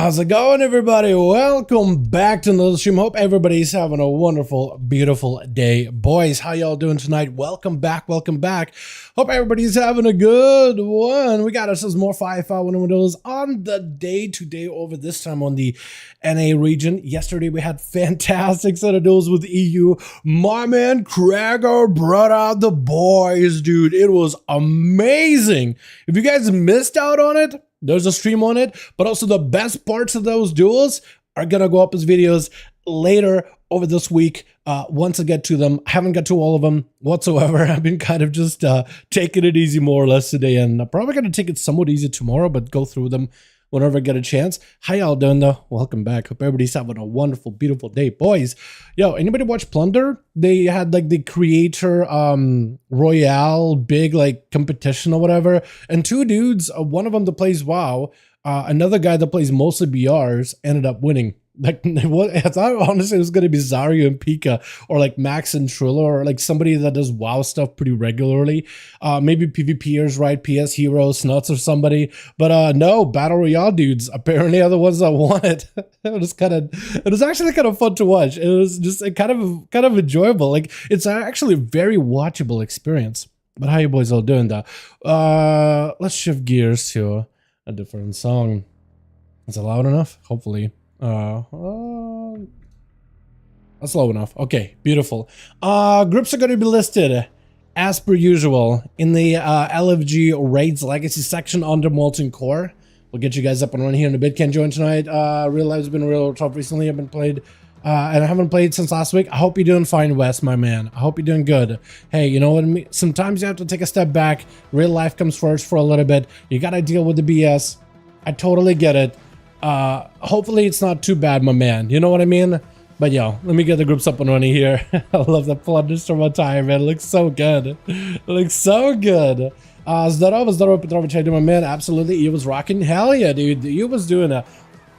How's it going, everybody? Welcome back to another stream. Hope everybody's having a wonderful, beautiful day. Boys, how y'all doing tonight? Welcome back, welcome back. Hope everybody's having a good one. We got ourselves more 5V5 1V1 DUELS on the day today, over this time on the NA region. Yesterday, we had fantastic set of duels with EU. My man Krager brought out the boys, dude. It was amazing. If you guys missed out on it, there's a stream on it, but also the best parts of those duels are gonna go up as videos later over this week. Once I get to them, I haven't got to all of them whatsoever. I've been kind of just taking it easy more or less today, and I'm probably gonna take it somewhat easy tomorrow, but go through them whenever I get a chance. How y'all doing though? Welcome back. Hope everybody's having a wonderful, beautiful day. Boys, yo, anybody watch Plunder? They had like the creator royale big like competition or whatever, and two dudes, one of them that plays WoW, another guy that plays mostly BRs, ended up winning. Like, I thought honestly it was gonna be Zarya and Pika, or like Max and Trilla, or like somebody that does WoW stuff pretty regularly. Maybe PvPers, right? PS Heroes, Nuts, or somebody. But no, Battle Royale dudes apparently are the ones that won it. It was actually kind of fun to watch. It was just kind of enjoyable. Like, it's actually a very watchable experience. But how you boys all doing though? Let's shift gears to a different song. Is it loud enough? Hopefully. That's low enough. Okay, beautiful. Groups are going to be listed as per usual in the LFG Raids Legacy section under Molten Core. We'll get you guys up and running here in a bit. Can't join tonight. Real life's been real tough recently. I've been played and I haven't played since last week. I hope you're doing fine, Wes, my man. I hope you're doing good. Hey, you know what I mean? Sometimes you have to take a step back. Real life comes first for a little bit. You got to deal with the BS. I totally get it. Hopefully it's not too bad, my man. You know what I mean? But yo, let me get the groups up and running here. I love the Plunderstorm attire, man. It looks so good. It looks so good. Zdorov, Petrovich, how you doing, my man? Absolutely. EU was rocking. Hell yeah, dude. EU was doing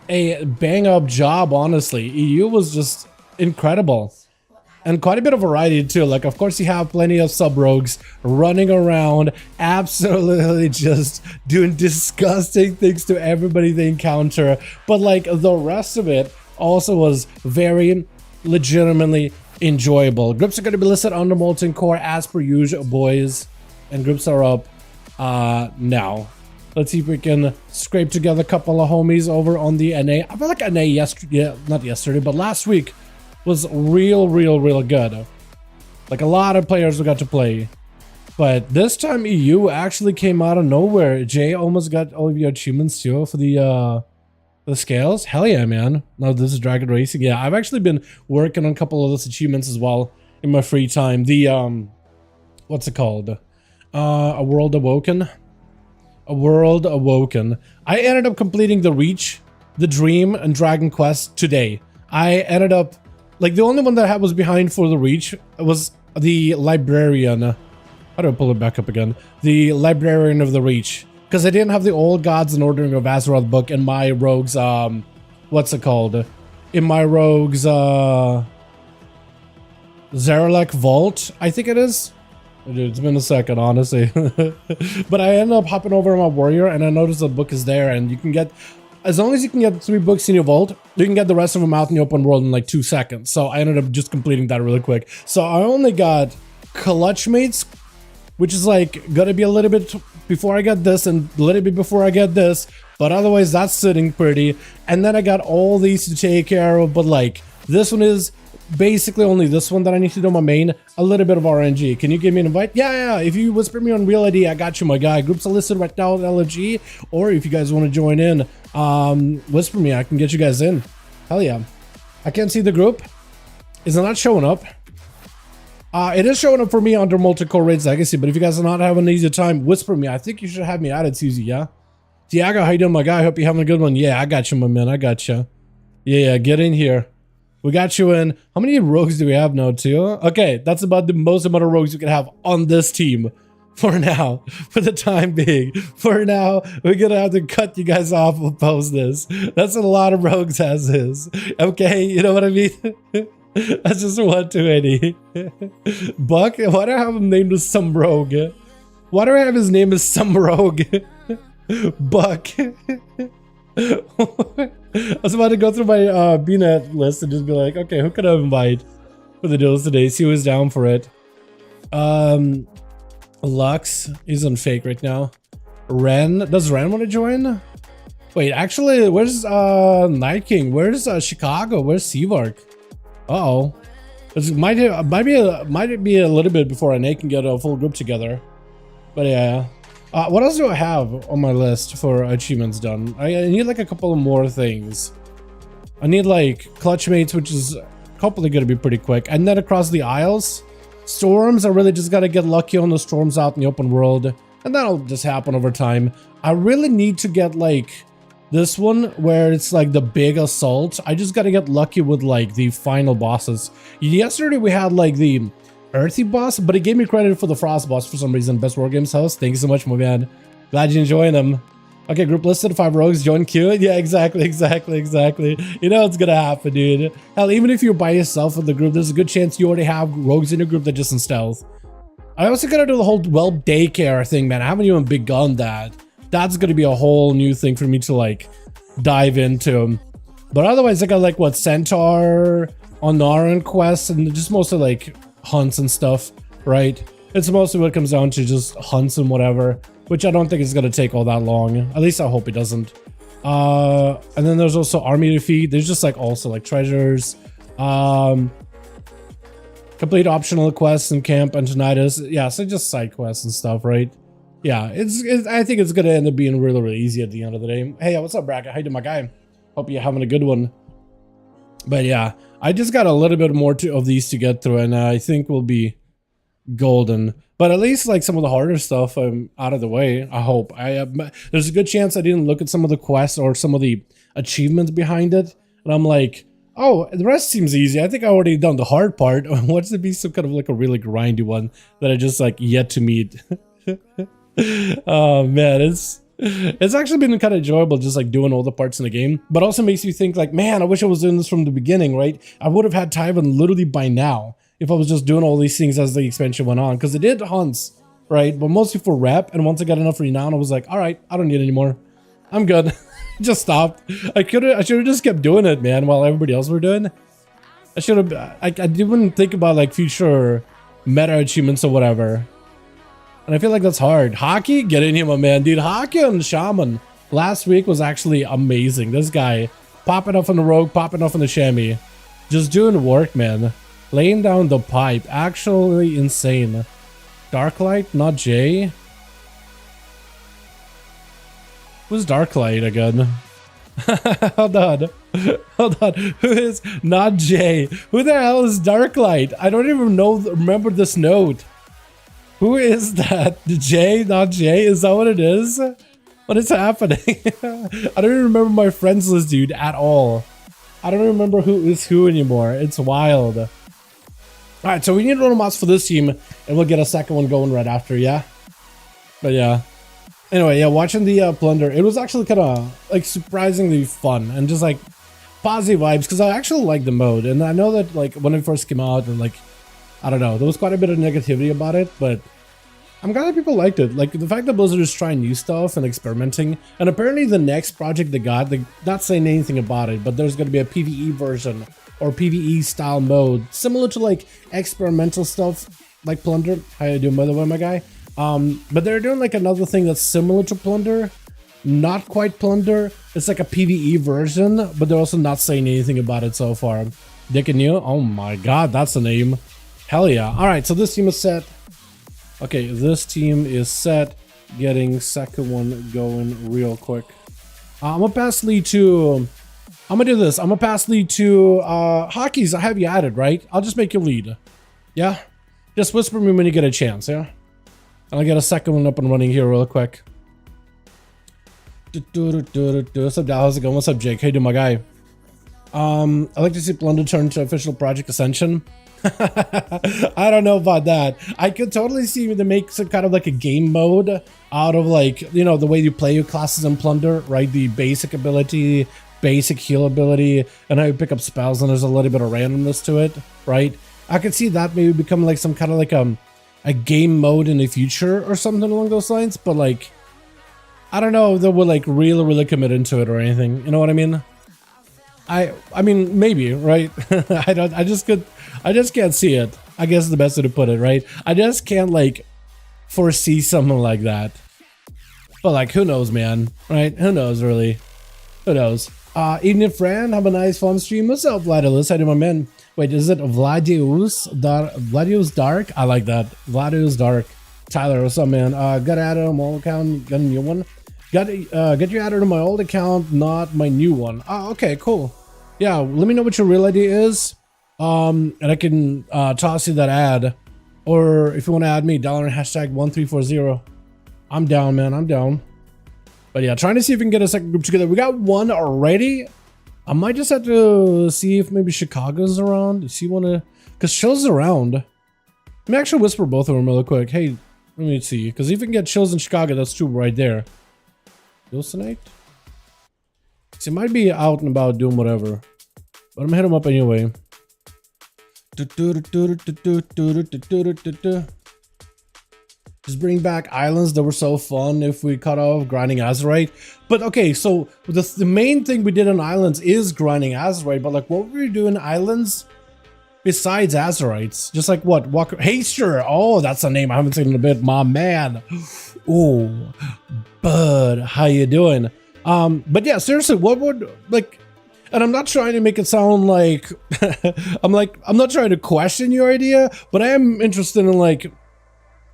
a bang up job, honestly. EU was just incredible. And quite a bit of variety too. Like, of course, you have plenty of sub-rogues running around, absolutely just doing disgusting things to everybody they encounter. But like, the rest of it also was very legitimately enjoyable. Groups are going to be listed under Molten Core as per usual, boys. And groups are up now. Let's see if we can scrape together a couple of homies over on the NA. I feel like NA not yesterday, but last week was real good. Like, a lot of players we got to play. But this time EU actually came out of nowhere. Jay almost got all of your achievements too for the scales. Hell yeah, man. No, this is Dragon Racing. Yeah, I've actually been working on a couple of those achievements as well in my free time. The what's it called? A World Awoken. A World Awoken. I ended up completing the Reach, the Dream, and Dragon Quest today. I ended up, like, the only one that I was behind for the Reach was the Librarian. How do I pull it back up again? The Librarian of the Reach. Because I didn't have the Old Gods and Ordering of Azeroth book in my Rogue's, what's it called? In my Rogue's, Zarelek Vault, I think it is. Dude, it's been a second, honestly. But I ended up hopping over on my Warrior, and I noticed the book is there, and you can get, as long as you can get 3 books in your vault, you can get the rest of them out in the open world in like 2 seconds. So I ended up just completing that really quick. So I only got Clutch Mates, which is like gonna be a little bit before I get this and a little bit before I get this, but otherwise that's sitting pretty. And then I got all these to take care of, but like this one is basically only this one that I need to do my main. A little bit of RNG. Can you give me an invite? Yeah. If you whisper me on Real ID, I got you, my guy. Groups are listed right now at LFG, or if you guys want to join in, whisper me. I can get you guys in. Hell yeah. I can't see the group. Is it not showing up? It is showing up for me under multi-core Raids Legacy, but if you guys are not having an easy time, whisper me. I think you should have me added, Susie, yeah? Tiago, how you doing, my guy? I hope you're having a good one. Yeah, I got you, my man. I got you. Yeah, get in here. We got you in. How many rogues do we have now, too? Okay, that's about the most amount of rogues we can have on this team. For now. For the time being. For now, we're gonna have to cut you guys off and post this. That's a lot of rogues as is. Okay, you know what I mean? That's just 1 too many. Buck, why do I have him named as some rogue? Why do I have his name as some rogue? Buck. I was about to go through my BNet list and just be like, okay, who could I invite for the duels today? See who's down for it. Lux, he's on fake right now. Ren, does Ren want to join? Wait, actually, where's Night King? Where's Chicago? Where's Seavark? Uh-oh. It might be a little bit before NA can get a full group together. But yeah. What else do I have on my list for achievements done? I need like a couple of more things. I need like Clutch Mates, which is hopefully gonna be pretty quick. And then across the Isles, Storms, I really just gotta get lucky on the storms out in the open world. And that'll just happen over time. I really need to get like this one where it's like the big assault. I just gotta get lucky with like the final bosses. Yesterday we had like the Earthy boss, but he gave me credit for the Frost boss for some reason. Best War Games host. Thank you so much, my man. Glad you enjoying them. Okay, group listed, 5 rogues, join queue. Yeah, exactly. You know what's gonna happen, dude. Hell, even if you're by yourself in the group, there's a good chance you already have rogues in your group that just in stealth. I also gotta do the whole well daycare thing, man. I haven't even begun that. That's gonna be a whole new thing for me to like dive into. But otherwise, I got like what, Centaur, Onaran quests, and just mostly like hunts and stuff, right? It's mostly what it comes down to, just hunts and whatever, which I don't think is gonna take all that long. At least I hope it doesn't. And then there's also army defeat. There's just like also like treasures, complete optional quests in camp and tinnitus. Yeah, so just side quests and stuff, right? Yeah, I think it's gonna end up being really, really easy at the end of the day. Hey, what's up, Bracket? How you doing, my guy? Hope you're having a good one. But yeah, I just got a little bit more of these to get through, and I think we'll be golden. But at least like some of the harder stuff I'm out of the way. I hope. There's a good chance I didn't look at some of the quests or some of the achievements behind it, and I'm like, oh, the rest seems easy. I think I already done the hard part. What's to be some kind of like a really grindy one that I just like yet to meet? Oh man, it's actually been kind of enjoyable just like doing all the parts in the game, but also makes you think like, man, I wish I was doing this from the beginning, right? I would have had Tywin literally by now if I was just doing all these things as the expansion went on, because it did hunts, right? But mostly for rep, and once I got enough renown, I was like, all right, I don't need any more. I'm good. Just stopped. I should have just kept doing it, man, while everybody else were doing. I should have. I didn't think about like future meta achievements or whatever. And I feel like that's hard. Hockey? Get in here, my man. Dude, Hockey on Shaman last week was actually amazing. This guy popping off on the rogue, popping off on the chamois. Just doing work, man. Laying down the pipe. Actually insane. Darklight, not Jay. Who's Darklight again? Hold on. Hold on. Who is not Jay? Who the hell is Darklight? I don't even remember this note. Who is that? Jay, not Jay? Is that what it is? What is happening? I don't even remember my friends list, dude, at all. I don't remember who is who anymore. It's wild. All right, so we need random mods for this team, and we'll get a second one going right after, yeah? But yeah. Anyway, yeah, watching the Plunder, it was actually kind of like surprisingly fun and just like positive vibes because I actually like the mode. And I know that like when it first came out, and like, I don't know, there was quite a bit of negativity about it, but I'm glad that people liked it. Like the fact that Blizzard is trying new stuff and experimenting. And apparently the next project they got, they're not saying anything about it, but there's going to be a PvE version or PvE style mode similar to like experimental stuff like Plunder. How you doing, by the way, my guy? But they're doing like another thing that's similar to Plunder, not quite Plunder. It's like a PvE version, but they're also not saying anything about it so far. Dick and you? Oh my god, that's the name. Hell yeah. Alright, so this team is set. Okay, this team is set. Getting second one going real quick. I'm gonna pass lead to... I'm gonna do this. I'm gonna pass lead to Hockeys. I have you added, right? I'll just make you lead. Yeah? Just whisper me when you get a chance, yeah? I'll get a second one up and running here real quick. What's up, Dal? How's it going? What's up, Jake? How you doing, my guy? I'd like to see Plunder turn to official Project Ascension. I don't know about that. I could totally see them make some kind of like a game mode out of like, you know, the way you play your classes in Plunder, right? The basic ability, basic heal ability, and how you pick up spells, and there's a little bit of randomness to it, right? I could see that maybe become like some kind of like a game mode in the future or something along those lines, but like, I don't know if they would like really commit into it or anything. You know what I mean? I mean, maybe, right? I just can't see it. I guess is the best way to put it, right? I just can't like foresee something like that. But like, who knows, man, right? Who knows, really? Who knows? Evening friend, have a nice fun stream. What's up, Vladilus? How do my man? Wait, is it Vladius Dark? I like that. Vladius Dark. Tyler, what's up, man? Got added on my old account, got a new one. Get you added on my old account, not my new one. Oh, okay, cool. Yeah, let me know what your real ID is. And I can toss you that ad. Or if you want to add me, Dalaran hashtag 1340. I'm down, man. I'm down. But yeah, trying to see if we can get a second group together. We got one already. I might just have to see if maybe Chicago's around. Does he want to... Because Chill's around. Let me actually whisper both of them real quick. Hey, let me see. Because if we can get Chills in Chicago, that's two right there. Tonight? So he might be out and about doing whatever. But I'm gonna hit him up anyway. Just bring back islands that were so fun if we cut off grinding Azerite. But okay, so the main thing we did on islands is grinding Azerite, but like what were we doing islands besides Azerites? Just like what? Walker Haster. Oh, that's a name I haven't seen in a bit, my man. Oh, bud, how you doing? But yeah, seriously, what would like, and I'm not trying to make it sound like I'm not trying to question your idea, but I am interested in like,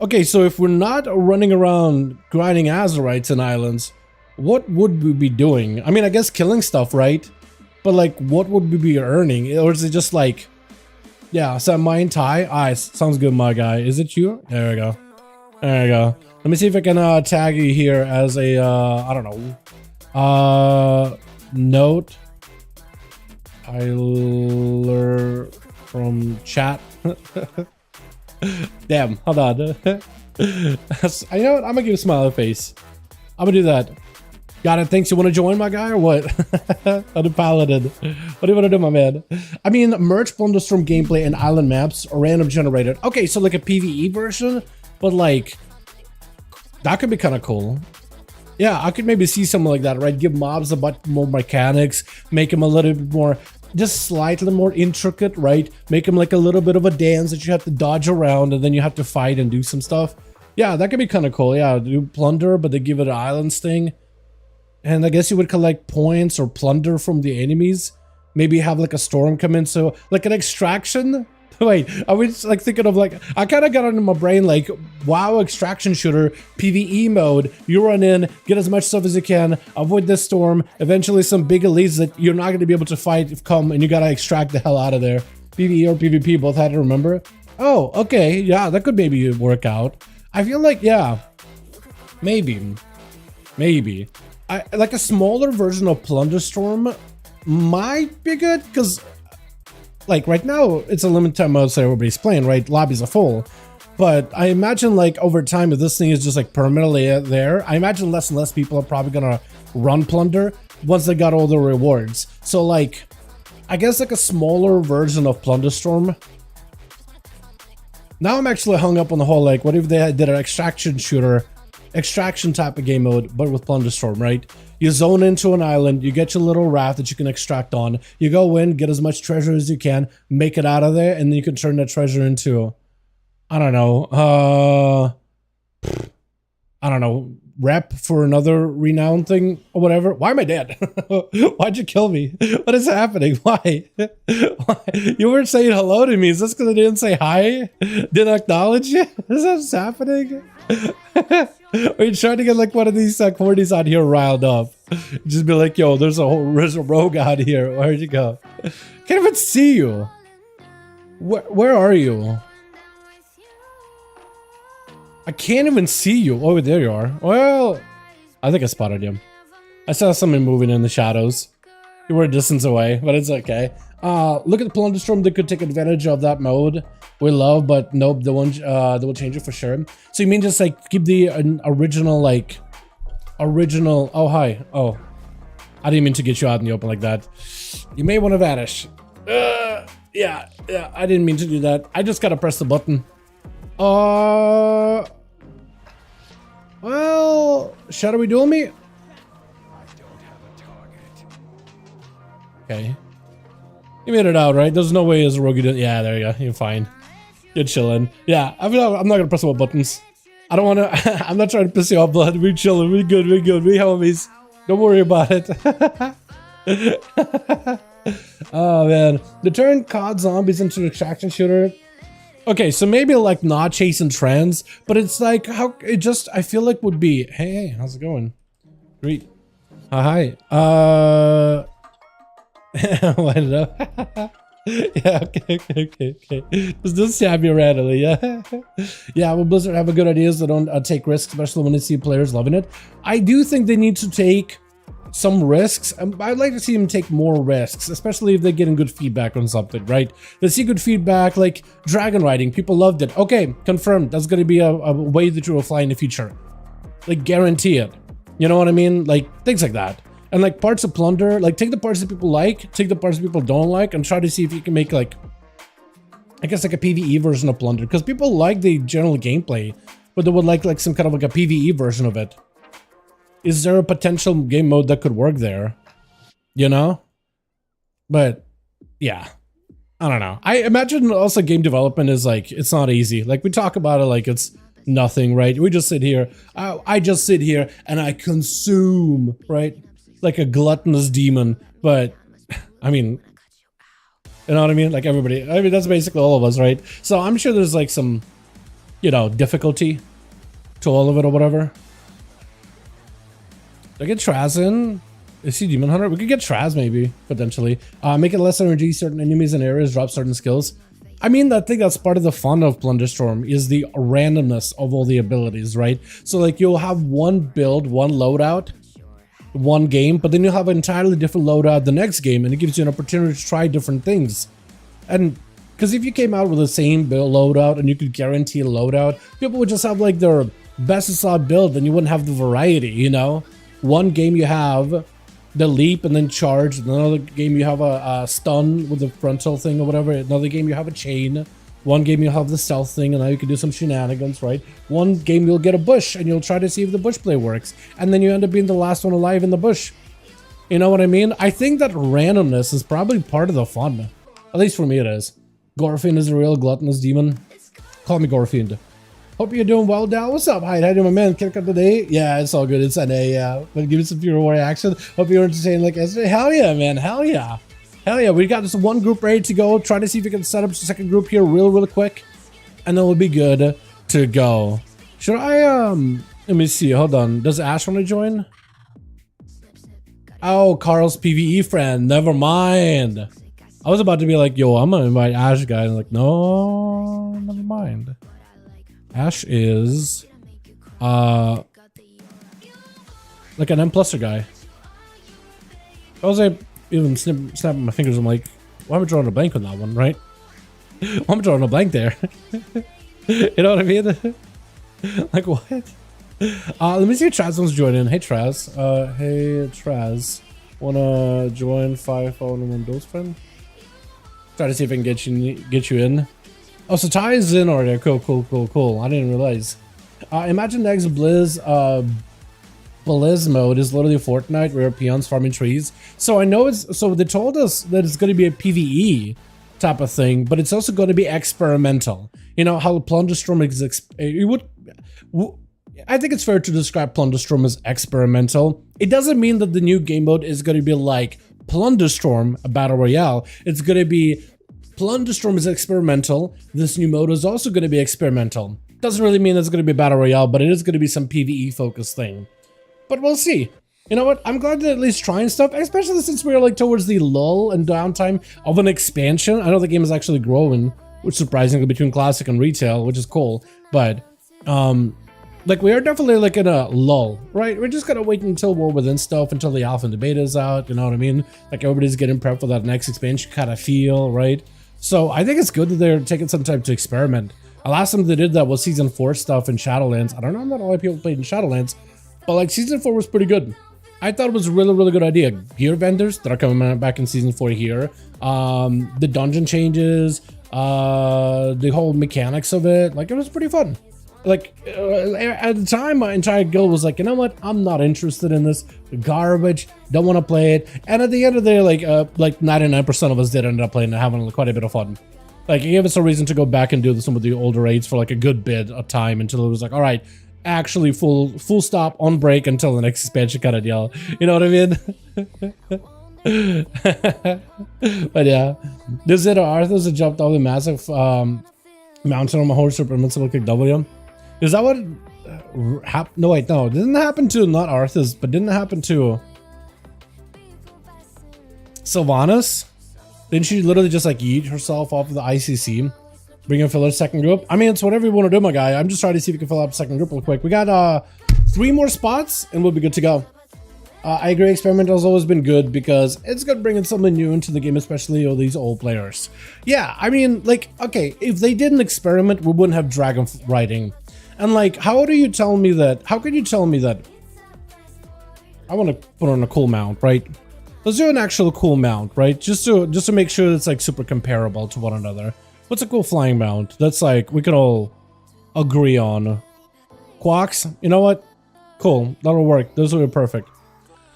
okay, so if we're not running around grinding Azerites in islands, what would we be doing? I mean, I guess killing stuff, right? But like, what would we be earning? Or is it just like, yeah, is that mine tie? Ah, sounds good, my guy. Is it you? There we go. There we go. Let me see if I can tag you here as a, I don't know, note. Tyler from chat. Damn, hold on. You know what? I'm gonna give a smiley face. I'm gonna do that. Got it. Thanks. You want to join, my guy, or what? The paladin. What do you want to do, my man? I mean, merge Plunderstorm gameplay and island maps or random generated. Okay, so like a PvE version, but like that could be kind of cool. Yeah, I could maybe see something like that, right? Give mobs a bit more mechanics, make them a little bit more, just slightly more intricate, right? Make them like a little bit of a dance that you have to dodge around and then you have to fight and do some stuff. Yeah, that could be kind of cool. Yeah, do plunder, but they give it an islands thing. And I guess you would collect points or plunder from the enemies. Maybe have like a storm come in. So like an extraction, Wait, I was like thinking of like, I kind of got into my brain like, WoW extraction shooter, PvE mode, you run in, get as much stuff as you can, avoid this storm, eventually some big elites that you're not going to be able to fight come and you got to extract the hell out of there. PvE or PvP, both had to remember. Oh, okay, yeah, that could maybe work out. I feel like, yeah, maybe. Like a smaller version of Plunderstorm might be good, because like right now it's a limited time mode, so everybody's playing, right? Lobbies are full. But I imagine like over time, if this thing is just like permanently there, I imagine less and less people are probably gonna run Plunder once they got all the rewards. So like, I guess like a smaller version of Plunderstorm. Now I'm actually hung up on the whole like, what if they did an extraction shooter, extraction type of game mode, but with Plunderstorm, right? You zone into an island, you get your little raft that you can extract on, you go in, get as much treasure as you can, make it out of there, and then you can turn that treasure into, I don't know, rep for another renowned thing or whatever. Why am I dead? Why'd you kill me? What is happening? Why? You weren't saying hello to me. Is this because I didn't say hi? Didn't acknowledge you? Is this happening? Are you trying to get like one of these cornies out here riled up? Just be like, yo, there's a rogue out here. Where'd you go? Can't even see you. Where are you? I can't even see you. Oh, there you are. Well, I think I spotted you. I saw something moving in the shadows. You were a distance away, but it's okay. Look at the Plunderstorm. They could take advantage of that mode we love, but nope, they will change it for sure. So you mean just like keep the original, oh, hi. Oh, I didn't mean to get you out in the open like that. You may want to vanish. Yeah, I didn't mean to do that. I just gotta press the button. Well, shadowy duel me? Okay. You made it out, right? There's no way as a rogue you didn't. Yeah, there you go. You're fine. You're chilling. Yeah, I'm not gonna press all buttons. I don't wanna, I'm not trying to piss you off, blood. We're chilling. We're good. We homies. Don't worry about it. Oh, man. The turn COD zombies into an extraction shooter. Okay, so maybe like not chasing trends, but it's like how it just, I feel like would be, hey, how's it going? Great. Hi. What up? Yeah, okay. Does this stab you randomly? Yeah. Yeah, well, Blizzard have a good ideas. They don't take risks, especially when they see players loving it. I do think they need to take some risks. I'd like to see them take more risks, especially if they're getting good feedback on something, right? They see good feedback, like dragon riding, people loved it. Okay, confirmed, that's gonna be a way that you will fly in the future. Like, guarantee it. You know what I mean? Like, things like that. And like parts of Plunder, like take the parts that people like, take the parts that people don't like, and try to see if you can make like, I guess like a PvE version of Plunder, because people like the general gameplay, but they would like some kind of like a PvE version of it. Is there a potential game mode that could work there? You know? But yeah, I don't know. I imagine also game development is like, it's not easy. Like we talk about it like it's nothing, right? We just sit here. I just sit here and I consume, right? Like a gluttonous demon. But I mean, you know what I mean? Like everybody, I mean, that's basically all of us, right? So I'm sure there's like some, you know, difficulty to all of it or whatever. Did I get Traz in? Is he Demon Hunter? We could get Traz maybe, potentially. Make it less energy, certain enemies and areas, drop certain skills. I mean, I think that's part of the fun of Plunderstorm, is the randomness of all the abilities, right? So like you'll have one build, one loadout, one game, but then you'll have an entirely different loadout the next game, and it gives you an opportunity to try different things. And because if you came out with the same build loadout and you could guarantee a loadout, people would just have like their best assault build, and you wouldn't have the variety, you know? One game you have the leap and then charge, another game you have a stun with the frontal thing or whatever, another game you have a chain, one game you'll have the stealth thing and now you can do some shenanigans, right? One game you'll get a bush and you'll try to see if the bush play works, and then you end up being the last one alive in the bush. You know what I mean? I think that randomness is probably part of the fun. At least for me it is. Gorfiend is a real gluttonous demon. Call me Gorfiend. Hope you're doing well, Dal. What's up? Hi, how you doing, my man? Kick up today? Yeah, it's all good. It's NA, yeah. But give me some pure reaction. Hope you're entertained like yesterday. Hell yeah, man. Hell yeah. Hell yeah, we got this one group ready to go. Trying to see if we can set up the second group here real quick. And then we'll be good to go. Should I, let me see, hold on. Does Ash want to join? Oh, Carl's PvE friend, never mind. I was about to be like, yo, I'm gonna invite Ash guy. And like, no, never mind. Ash is, like an M-pluser guy. I was like, even snapping my fingers, I'm like, why am I drawing a blank on that one, right? Why am I drawing a blank there? You know what I mean? Like, what? Let me see if Traz wants to join in. Hey, Traz. Hey, Traz. Wanna join 5V5 1V1 DUELS, friend? Try to see if I can get you in. Oh, so Ty is in already. Cool. I didn't realize. Imagine next Blizz mode is literally Fortnite where peons farming trees. So I know so they told us that it's going to be a PvE type of thing, but it's also going to be experimental. You know how Plunderstorm is. I think it's fair to describe Plunderstorm as experimental. It doesn't mean that the new game mode is going to be like Plunderstorm, a battle royale. It's going to be Plunderstorm is experimental. This new mode is also going to be experimental. Doesn't really mean it's going to be battle royale, but it is going to be some PvE focused thing. But we'll see. You know what? I'm glad they're at least trying stuff, especially since we're like towards the lull and downtime of an expansion. I know the game is actually growing, which is surprisingly between classic and retail, which is cool. But like we are definitely like in a lull, right? We're just gonna wait until we're within stuff, until the alpha and the beta is out. You know what I mean? Like everybody's getting prepped for that next expansion kind of feel, right? So I think it's good that they're taking some time to experiment. The last time they did that was season 4 stuff in Shadowlands. I don't know, not a lot of people played in Shadowlands, but like season 4 was pretty good. I thought it was a really good idea. Gear vendors that are coming back in season 4 here. The dungeon changes, the whole mechanics of it, like it was pretty fun. Like at the time, my entire guild was like, you know what? I'm not interested in this garbage. Don't want to play it. And at the end of the day, like 99% of us did end up playing and having quite a bit of fun. Like it gave us a reason to go back and do some of the older raids for like a good bit of time until it was like, all right, actually full stop on break until the next expansion kind of deal. You know what I mean? But yeah, this is Arthur's that jumped off the massive mountain on my horse super invincible kick W. Is that what happened? No, wait, no. It didn't happen to not Arthur's, but didn't happen to Sylvanas? Didn't she literally just like yeet herself off of the ICC? Bring in filler second group? I mean, it's whatever you want to do, my guy. I'm just trying to see if we can fill up second group real quick. We got 3 more spots and we'll be good to go. I agree, experimental has always been good because it's good bringing something new into the game, especially all these old players. Yeah, I mean, like, okay, if they didn't experiment, we wouldn't have Dragonflight. And like, how do you tell me that? How can you tell me that? I want to put on a cool mount, right? Let's do an actual cool mount, right? Just to make sure it's like super comparable to one another. What's a cool flying mount that's like we can all agree on? Quacks, you know what? Cool, that'll work. Those will be perfect.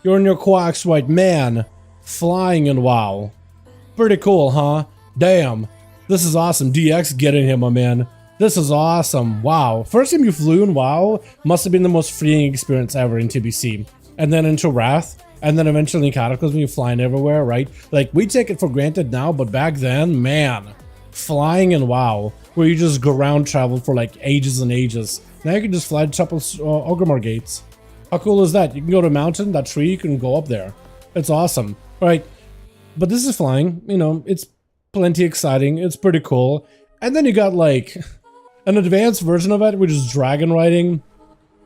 You're in your quacks, right, man? Flying in WoW, pretty cool, huh? Damn, this is awesome. DX getting him, my man. This is awesome. Wow, first time you flew in WoW must have been the most freeing experience ever in TBC, and then into Wrath. And then eventually in Cataclysm, you're flying everywhere, right? Like, we take it for granted now, but back then, man, flying in WoW, where you just ground travel for like ages and ages. Now you can just fly to top of Orgrimmar gates. How cool is that? You can go to a mountain, that tree, you can go up there. It's awesome, right? But this is flying, you know, it's plenty exciting, it's pretty cool. And then you got like an advanced version of it, which is dragon riding,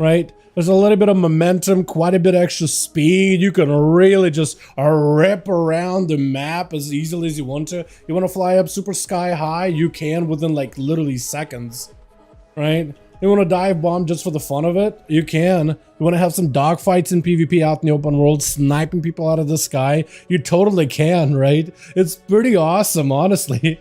right? There's a little bit of momentum, quite a bit of extra speed. You can really just rip around the map as easily as you want to. You want to fly up super sky high, you can within like literally seconds, right? You want to dive bomb just for the fun of it? You can. You want to have some dogfights in PvP out in the open world, sniping people out of the sky? You totally can, right? It's pretty awesome, honestly.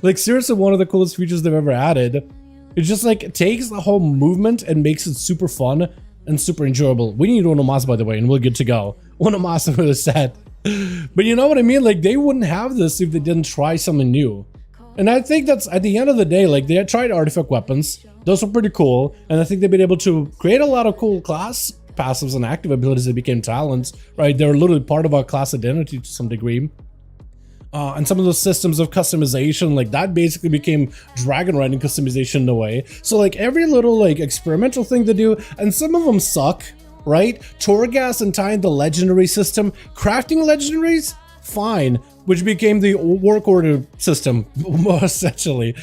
Like seriously, one of the coolest features they've ever added. It just like takes the whole movement and makes it super fun and super enjoyable. We need Onomasa, by the way, and we're good to go. Onomasa for the set. But you know what I mean? Like, they wouldn't have this if they didn't try something new. And I think that's, at the end of the day, like, they had tried artifact weapons. Those were pretty cool. And I think they've been able to create a lot of cool class passives and active abilities that became talents, right? They're literally part of our class identity to some degree. and some of those systems of customization, like that basically became Dragonflight and customization in a way. So like every little like experimental thing to do, and some of them suck, right? Torghast and tying the legendary system, crafting legendaries, fine, which became the work order system, essentially.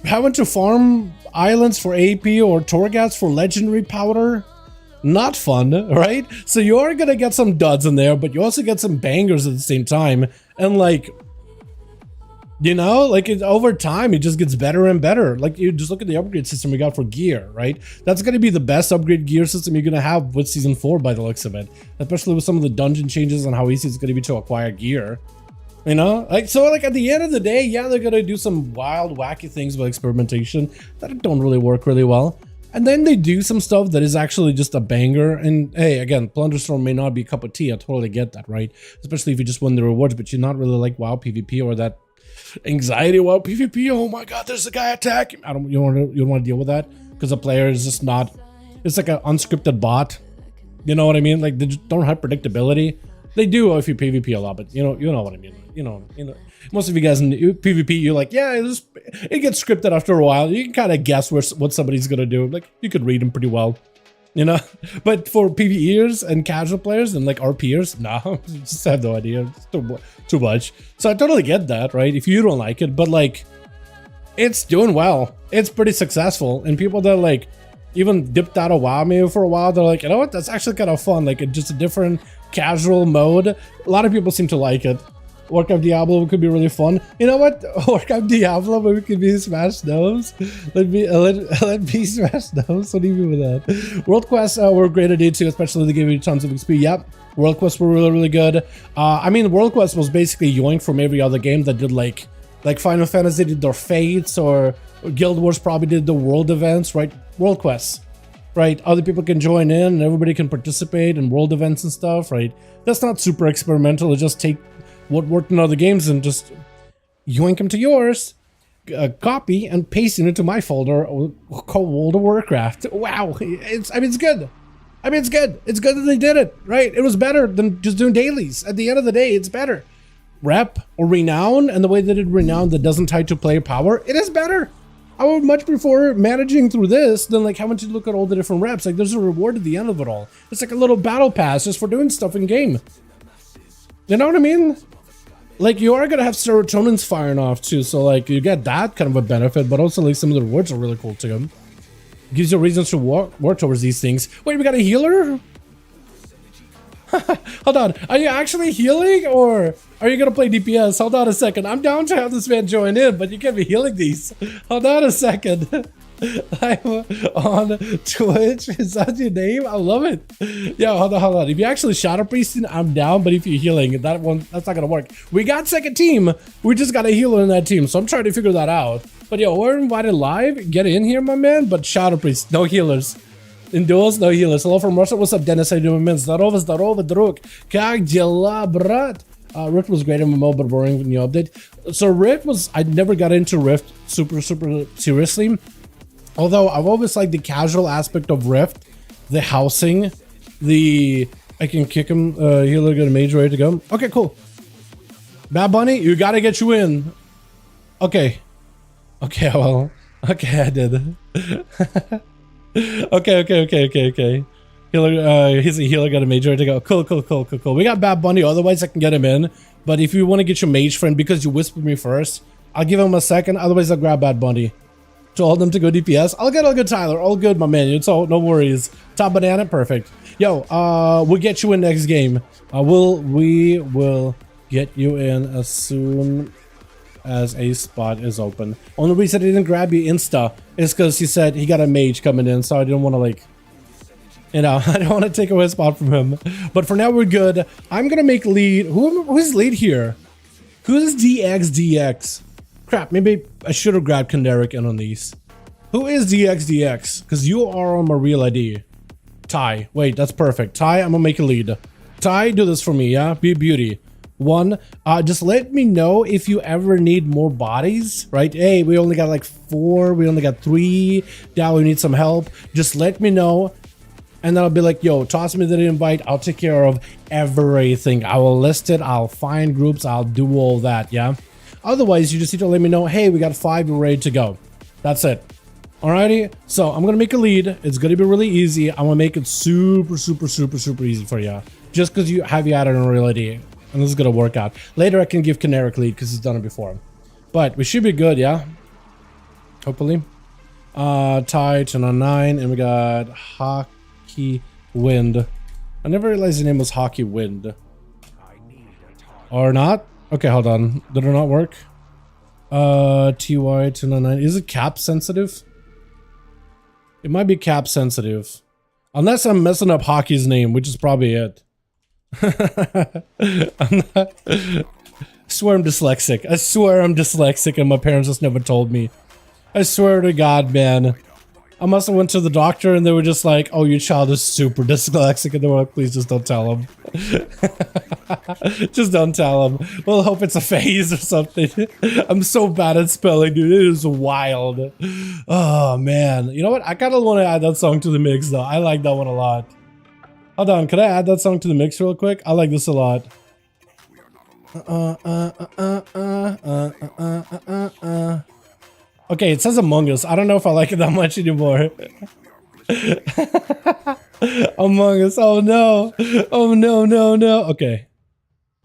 Having to farm islands for AP or Torghast for legendary powder, not fun, right? So you are gonna get some duds in there, but you also get some bangers at the same time. And like, you know, like over time, it just gets better and better. Like you just look at the upgrade system we got for gear, right? That's gonna be the best upgrade gear system you're gonna have with Season 4 by the looks of it. Especially with some of the dungeon changes and how easy it's gonna be to acquire gear. You know, like, so like at the end of the day, yeah, they're gonna do some wild, wacky things with experimentation that don't really work really well. And then they do some stuff that is actually just a banger. And hey, again, Plunderstorm may not be a cup of tea. I totally get that, right? Especially if you just win the rewards, but you're not really like WoW PvP or that anxiety WoW PvP. Oh my God, there's a guy attacking. You don't want to deal with that because the player is just not. It's like an unscripted bot. You know what I mean? Like they just don't have predictability. They do if you PvP a lot, but you know what I mean. You know. Most of you guys in PvP, you're like, yeah, it gets scripted after a while. You can kind of guess what somebody's gonna do. Like you could read them pretty well, you know. But for PvEers and casual players and like RPers, no, just have no idea. It's too much. So I totally get that, right? If you don't like it, but like, it's doing well. It's pretty successful, and people that like even dipped out of WoW maybe for a while, they're like, you know what? That's actually kind of fun. Like just a different casual mode. A lot of people seem to like it. Warcraft Diablo could be really fun. You know what? Warcraft Diablo maybe could be Smash Nose. Let me Smash Nose. What do you mean with that? World Quests were great at it too, especially they gave you tons of XP. Yep. World Quests were really good. I mean, World Quest was basically yoinked from every other game that did like Final Fantasy did their Fates, or Guild Wars probably did the world events, right? World Quests, right? Other people can join in and everybody can participate in world events and stuff, right? That's not super experimental. It just take what worked in other games and just yoink them to yours, copy and paste it into my folder called World of Warcraft. Wow, it's good. I mean, it's good. It's good that they did it, right? It was better than just doing dailies. At the end of the day, it's better. Rep or renown, and the way they did renown that doesn't tie to player power, it is better. I would much prefer managing through this than like having to look at all the different reps. Like there's a reward at the end of it all. It's like a little battle pass just for doing stuff in game. You know what I mean? Like you are gonna have serotonins firing off too, so like you get that kind of a benefit, but also like some of the rewards are really cool too. Gives you reasons to work towards these things. Wait, we got a healer? Hold on, are you actually healing or are you gonna play DPS? Hold on a second, I'm down to have this man join in, but you can't be healing these. Hold on a second. I'm on Twitch. Is that your name? I love it. Yeah, hold on. If you actually shadow priesting, I'm down. But if you're healing, that's not gonna work. We got second team. We just got a healer in that team, so I'm trying to figure that out. But yo, we're invited live. Get in here, my man. But shadow priest, no healers. In duels, no healers. Hello from Russia. What's up, Dennis? How you doing, man? Здорово, друг. Как дела, брат? Rift was great in MMO, but boring when you update. So Rift was, I never got into Rift super seriously. Although I've always liked the casual aspect of Rift, the housing, I can kick him, healer, get a mage ready to go. Okay, cool. Bad Bunny, you gotta get you in. Okay, well, okay, I did. Okay. Healer, he's a healer, got a mage ready to go. Cool. We got Bad Bunny, otherwise I can get him in. But if you want to get your mage friend, because you whispered me first, I'll give him a second, otherwise I'll grab Bad Bunny. Told them to go DPS. I'll get all good, Tyler. All good, my man. It's all, no worries. Top banana, perfect. Yo, we'll get you in next game. We will get you in as soon as a spot is open. Only reason I didn't grab you Insta is because he said he got a mage coming in, so I didn't want to like, you know, I don't want to take away a spot from him. But for now, we're good. I'm gonna make lead. Who's lead here? Who's DX? Crap, maybe I should have grabbed Kenderick in on these. Who is DX? Because you are on my real ID. Ty. Wait, that's perfect. Ty, I'm gonna make a lead. Ty, do this for me, yeah? Be a beauty. One, just let me know if you ever need more bodies, right? Hey, we only got like 4. We only got 3. Now we need some help. Just let me know. And then I'll be like, yo, toss me the invite. I'll take care of everything. I will list it. I'll find groups. I'll do all that, yeah? Otherwise, you just need to let me know, hey, we got 5, we're ready to go. That's it. Alrighty, so I'm gonna make a lead. It's gonna be really easy. I'm gonna make it super, super, super, super easy for you. Just because you have you added in reality. And this is gonna work out. Later, I can give Caneric lead because he's done it before. But we should be good, yeah? Hopefully. Tie to 9, and we got Hockey Wind. I never realized the name was Hockey Wind. Or not? Okay, hold on. Did it not work? TY to 9. Is it cap sensitive? It might be cap sensitive. Unless I'm messing up Hockey's name, which is probably it. I swear I'm dyslexic. I swear I'm dyslexic and my parents just never told me. I swear to God, man. I must have went to the doctor and they were just like, oh, your child is super dyslexic. And they were like, please just don't tell him. Just don't tell him. We'll hope it's a phase or something. I'm so bad at spelling, dude. It is wild. Oh, man. You know what? I kind of want to add that song to the mix, though. I like that one a lot. Hold on. Could I add that song to the mix real quick? I like this a lot. Okay, it says Among Us. I don't know if I like it that much anymore. Among Us. Oh no. Oh no, no, no. Okay.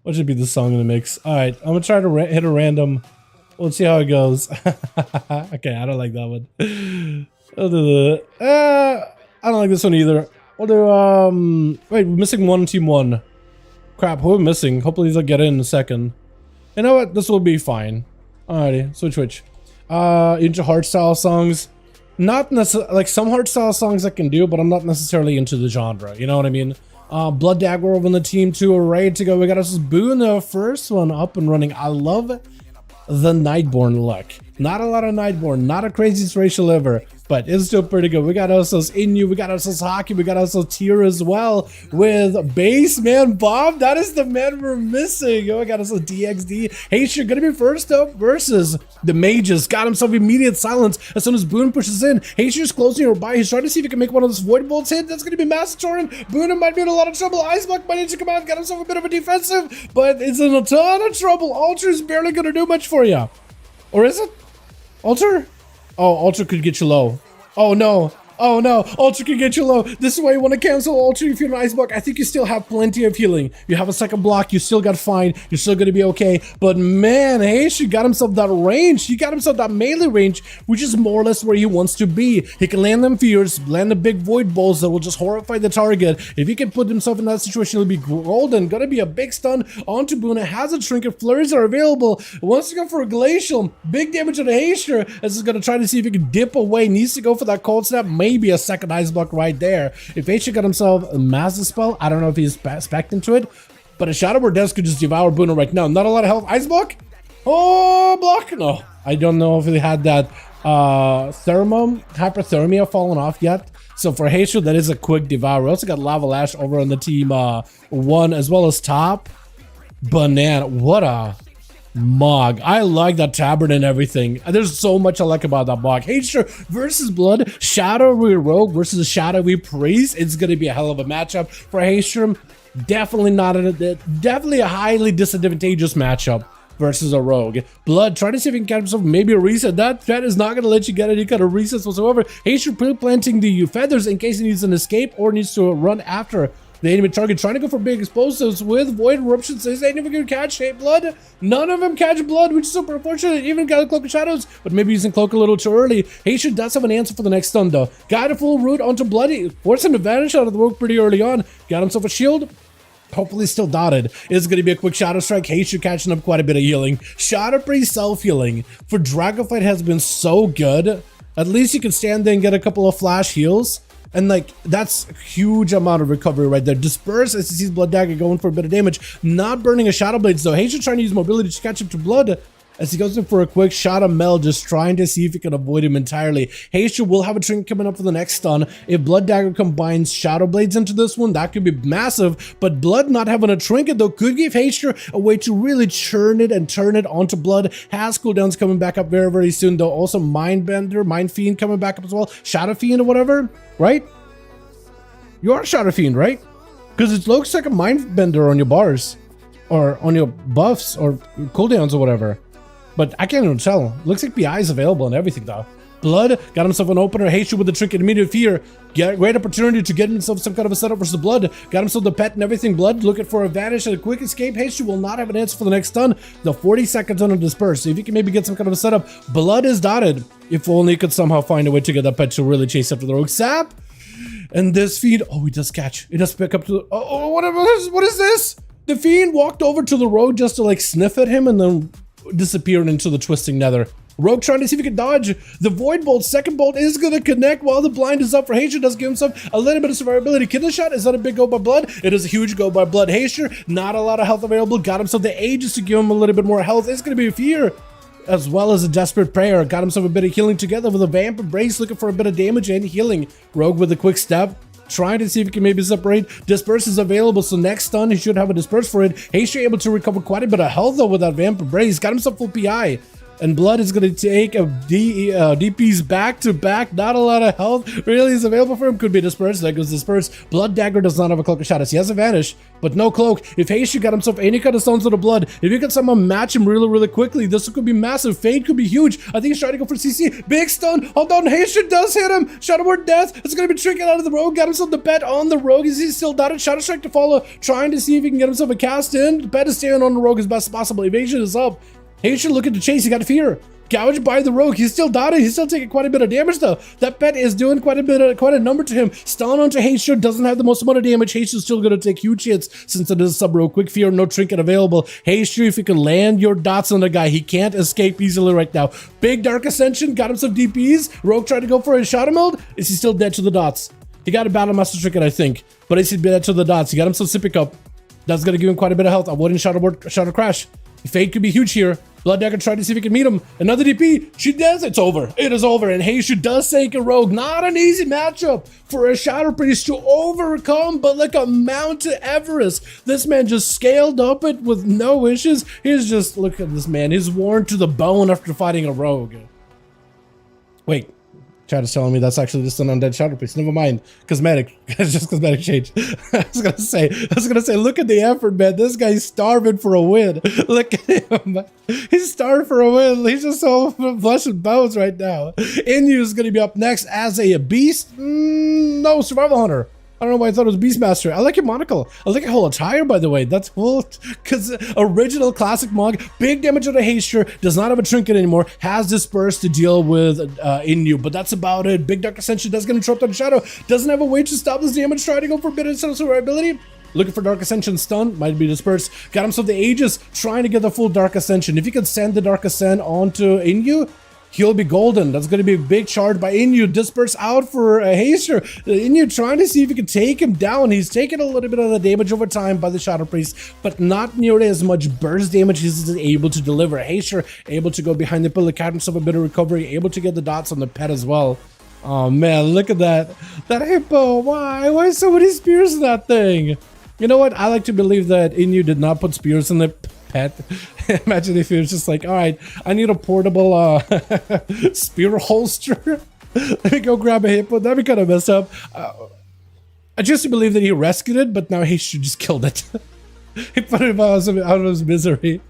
What should be the song in the mix? Alright, I'm gonna try to hit a random. We'll see how it goes. Okay, I don't like that one. I'll do the. I don't like this one either. We'll do, wait, we're missing one team 1. Crap, who are we missing? Hopefully they'll get in a second. You know what? This will be fine. Alrighty, switch. Into hardstyle songs. Not necessarily, like some hardstyle songs I can do, but I'm not necessarily into the genre. You know what I mean? Blood Dagger over on the team 2 are ready to go. We got us Boone, the first one up and running. I love the Nightborn look. Not a lot of Nightborn, not a craziest racial ever, but it's still pretty good. We got ourselves Inu, we got ourselves Hockey, we got ourselves Tier as well with Baseman Bob. That is the man we're missing. Oh, we got ourselves DXD. Hey, you're gonna be first up versus the Mages. Got himself immediate silence as soon as Boone pushes in. He's closing her by. He's trying to see if he can make one of those Void Bolts hit. That's gonna be Massatorin. Boone might be in a lot of trouble. Iceblock might need to come out, got himself a bit of a defensive, but it's in a ton of trouble. Ultra's barely gonna do much for you. Or is it? Alter? Oh, Alter could get you low. Oh no. Oh no, Ultra can get you low. This is why you want to cancel Ultra if you're an Ice Block. I think you still have plenty of healing. You have a second block, you still got fine. You're still going to be okay. But man, hey, she got himself that range. He got himself that melee range, which is more or less where he wants to be. He can land them fears, land the big void balls that will just horrify the target. If he can put himself in that situation, he'll be golden. Gonna be a big stun onto Boone. Has a trinket. Flurries are available. Wants to go for a glacial. Big damage on the Haster. As he's gonna try to see if he can dip away. Needs to go for that cold snap. Maybe a second ice block right there. If Haster got himself a massive spell, I don't know if he's spec'd into it, but a Shadow Word Death could just devour Boone right now. Not a lot of health. Ice block? Oh, block? No. I don't know if he had that hyperthermia fallen off yet. So for Haster, that is a quick devour. We also got Lava Lash over on the team 1 as well as top. Banana. What a Mog. I like that tabard and everything. There's so much I like about that Mog. Haster versus Blood. Shadowy Rogue versus Shadowy Priest. It's going to be a hell of a matchup for Haster. Definitely a highly disadvantageous matchup versus a Rogue. Blood, try to see if he can get himself maybe a reset. That threat is not going to let you get any kind of resets whatsoever. Haster planting the feathers in case he needs an escape or needs to run after the enemy target, trying to go for big explosives with Void Eruption. Says they ain't even gonna catch Blood. None of them catch Blood, which is super unfortunate. Even got a Cloak of Shadows, but maybe using Cloak a little too early. Haster does have an answer for the next stun though. Got a full root onto Bloody, forced him to vanish out of the Rogue pretty early on. Got himself a shield. Hopefully still dotted. It's going to be a quick Shadow Strike. Haster catching up quite a bit of healing. Shadow Priest self-healing for Dragonflight has been so good. At least you can stand there and get a couple of flash heals. And like, that's a huge amount of recovery right there. Disperse as he sees Blood Dagger going for a bit of damage. Not burning a Shadow Blades though. Haster trying to use mobility to catch up to Blood as he goes in for a quick shot of Mel, just trying to see if he can avoid him entirely. Haster will have a trinket coming up for the next stun. If Blood Dagger combines Shadow Blades into this one, that could be massive. But Blood not having a trinket though could give Haster a way to really churn it and turn it onto Blood. Has cooldowns coming back up very, very soon though. Also Mind Fiend coming back up as well. Shadow Fiend or whatever, right? You are Shadow Fiend, right? Because it looks like a mind bender on your bars. Or on your buffs or cooldowns or whatever. But I can't even tell. Looks like PI is available and everything though. Blood got himself an opener. Haste with the trinket, immediate fear. Great opportunity to get himself some kind of a setup versus Blood. Got himself the pet and everything. Blood looking for a vanish and a quick escape. Haste will not have an answer for the next stun. The 40 seconds on a disperse. So if you can maybe get some kind of a setup. Blood is dotted. If only he could somehow find a way to get that pet to really chase after the rogue sap. And this Fiend, oh, he does catch. He does pick up to the, oh, what is this? The Fiend walked over to the rogue just to like sniff at him and then disappeared into the twisting nether. Rogue trying to see if he can dodge. The Void Bolt, second bolt is going to connect while the blind is up for Haster. Does give himself a little bit of survivability. Killer shot, is that a big go by Blood? It is a huge go by Blood. Haster, not a lot of health available. Got himself the Aegis to give him a little bit more health. It's going to be a fear. As well as a Desperate Prayer. Got himself a bit of healing together with a Vamp Embrace, looking for a bit of damage and healing. Rogue with a quick step. Trying to see if he can maybe separate. Disperse is available, so next stun he should have a disperse for it. Haster able to recover quite a bit of health though with that Vamp Embrace. Got himself full PI. And Blood is going to take a DPs back to back. Not a lot of health really is available for him. Could be dispersed. There goes dispersed. Blood Dagger does not have a cloak of shadows. He has a vanish, but no cloak. If Haster got himself any kind of stones with the Blood, if you can somehow match him really quickly, this could be massive. Fade could be huge. I think he's trying to go for CC. Big stun. Hold on. Haster does hit him. Shadow Word Death. It's going to be tricking out of the rogue. Got himself the pet on the rogue. He's still dotted. Shadow Strike to follow. Trying to see if he can get himself a cast in. The pet is staying on the rogue as best as possible. Evasion is up. Haster looking to chase. He got fear. Gouged by the rogue. He's still dotted. He's still taking quite a bit of damage though. That pet is doing quite a number to him. Stun onto Haster. Doesn't have the most amount of damage. Haster's still going to take huge hits since it is a sub rogue. Quick fear. No trinket available. Haster, if you can land your dots on the guy, he can't escape easily right now. Big Dark Ascension. Got him some DPs. Rogue tried to go for a shadow mode. Is he still dead to the dots? He got a Battle Master trinket, I think. But is he dead to the dots? He got him some Sippy Cup. That's going to give him quite a bit of health. I wouldn't Shadow Crash. Fade could be huge here. Blood Dagger tried to see if he can meet him. Another DP. She does. It's over. It is over. And Haster does take a rogue. Not an easy matchup for a Shadow Priest to overcome, but like a Mount to Everest. This man just scaled up it with no issues. He's just, look at this man. He's worn to the bone after fighting a rogue. Wait. Chat is telling me that's actually just an undead Shadow Priest. Never mind. Cosmetic. It's just cosmetic change. I was gonna say, look at the effort, man. This guy's starving for a win. Look at him. He's starving for a win. He's just so flesh and bones right now. Inyu is gonna be up next as a beast. No, Survival Hunter. I don't know why I thought it was Beastmaster. I like your monocle. I like your whole attire, by the way. That's cool. Because original classic Mog, big damage on a Haster, does not have a trinket anymore, has Disperse to deal with Inyu, but that's about it. Big Dark Ascension does get interrupted on Shadow, doesn't have a way to stop this damage, trying to go for a bit of survivability. Looking for Dark Ascension stun, might be dispersed. Got himself the Aegis, trying to get the full Dark Ascension. If you can send the Dark Ascent onto Inyu, he'll be golden. That's going to be a big charge by Inyu. Disperse out for Haster. Inyu trying to see if he can take him down. He's taking a little bit of the damage over time by the Shadow Priest, but not nearly as much burst damage as he's able to deliver. Haster able to go behind the pillar, catch himself a bit of recovery, able to get the dots on the pet as well. Oh man, look at that. That hippo. Why so many spears in that thing? You know what? I like to believe that Inyu did not put spears in the pet. Imagine if he was just like, all right, I need a portable spear holster. Let me go grab a hippo. That'd be kind of messed up. I just believe that he rescued it, but now he should just killed it. He put him out of his misery.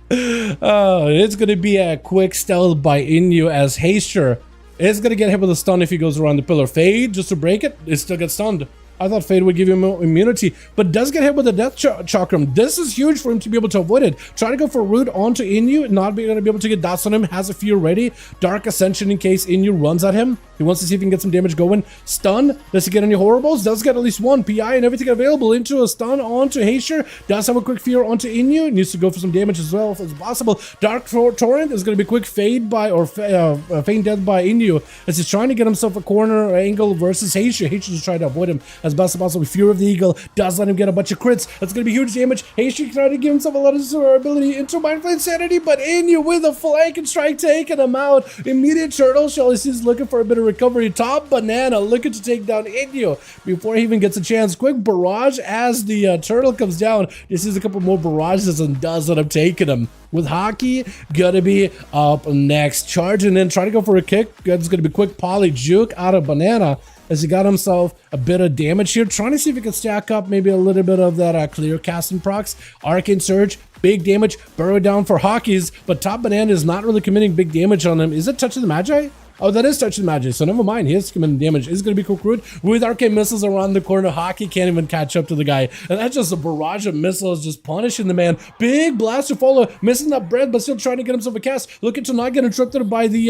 It's going to be a quick stealth by Inyu as Haster is going to get hit with a stun if he goes around the pillar. Fade, just to break it, it still gets stunned. I thought Fade would give him immunity, but does get hit with a Death Chakram. This is huge for him to be able to avoid it. Try to go for Root onto Inyu, not going to be able to get dots on him. Has a fear ready. Dark Ascension in case Inyu runs at him. He wants to see if he can get some damage going. Stun. Does he get any horribles? Does get at least one. PI and everything available into a stun onto Haster. Does have a quick fear onto Inyu. Needs to go for some damage as well as possible. Dark Torrent is going to be quick fade by, or feign death by Inyu as he's trying to get himself a corner angle versus Haster. Haster is trying to avoid him as best as possible. Fear of the Eagle does let him get a bunch of crits. That's going to be huge damage. Haster trying to give himself a lot of survivability into Mindflame Insanity, but Inyu with a flank and strike taking him out. Immediate Turtle Shell. He's looking for a bit of recovery. Top Banana looking to take down Inyu before he even gets a chance. Quick barrage as the turtle comes down. This is a couple more barrages and does end up taking him. With Hockey gonna be up next. Charging in, trying to go for a kick. It's gonna be quick poly juke out of Banana. as he got himself a bit of damage here, trying to see if he can stack up maybe a little bit of that clear casting procs. Arcane Surge, big damage, burrow down for Hockeys, but Top Banana is not really committing big damage on him. Is it Touch of the Magi? Oh, that is Touch of the Magi, so never mind. He is committing damage. It's going to be Kukrut with arcane missiles around the corner. Hockey can't even catch up to the guy. And that's just a barrage of missiles just punishing the man. Big blaster follow, missing that bread, but still trying to get himself a cast. Looking to not get interrupted by the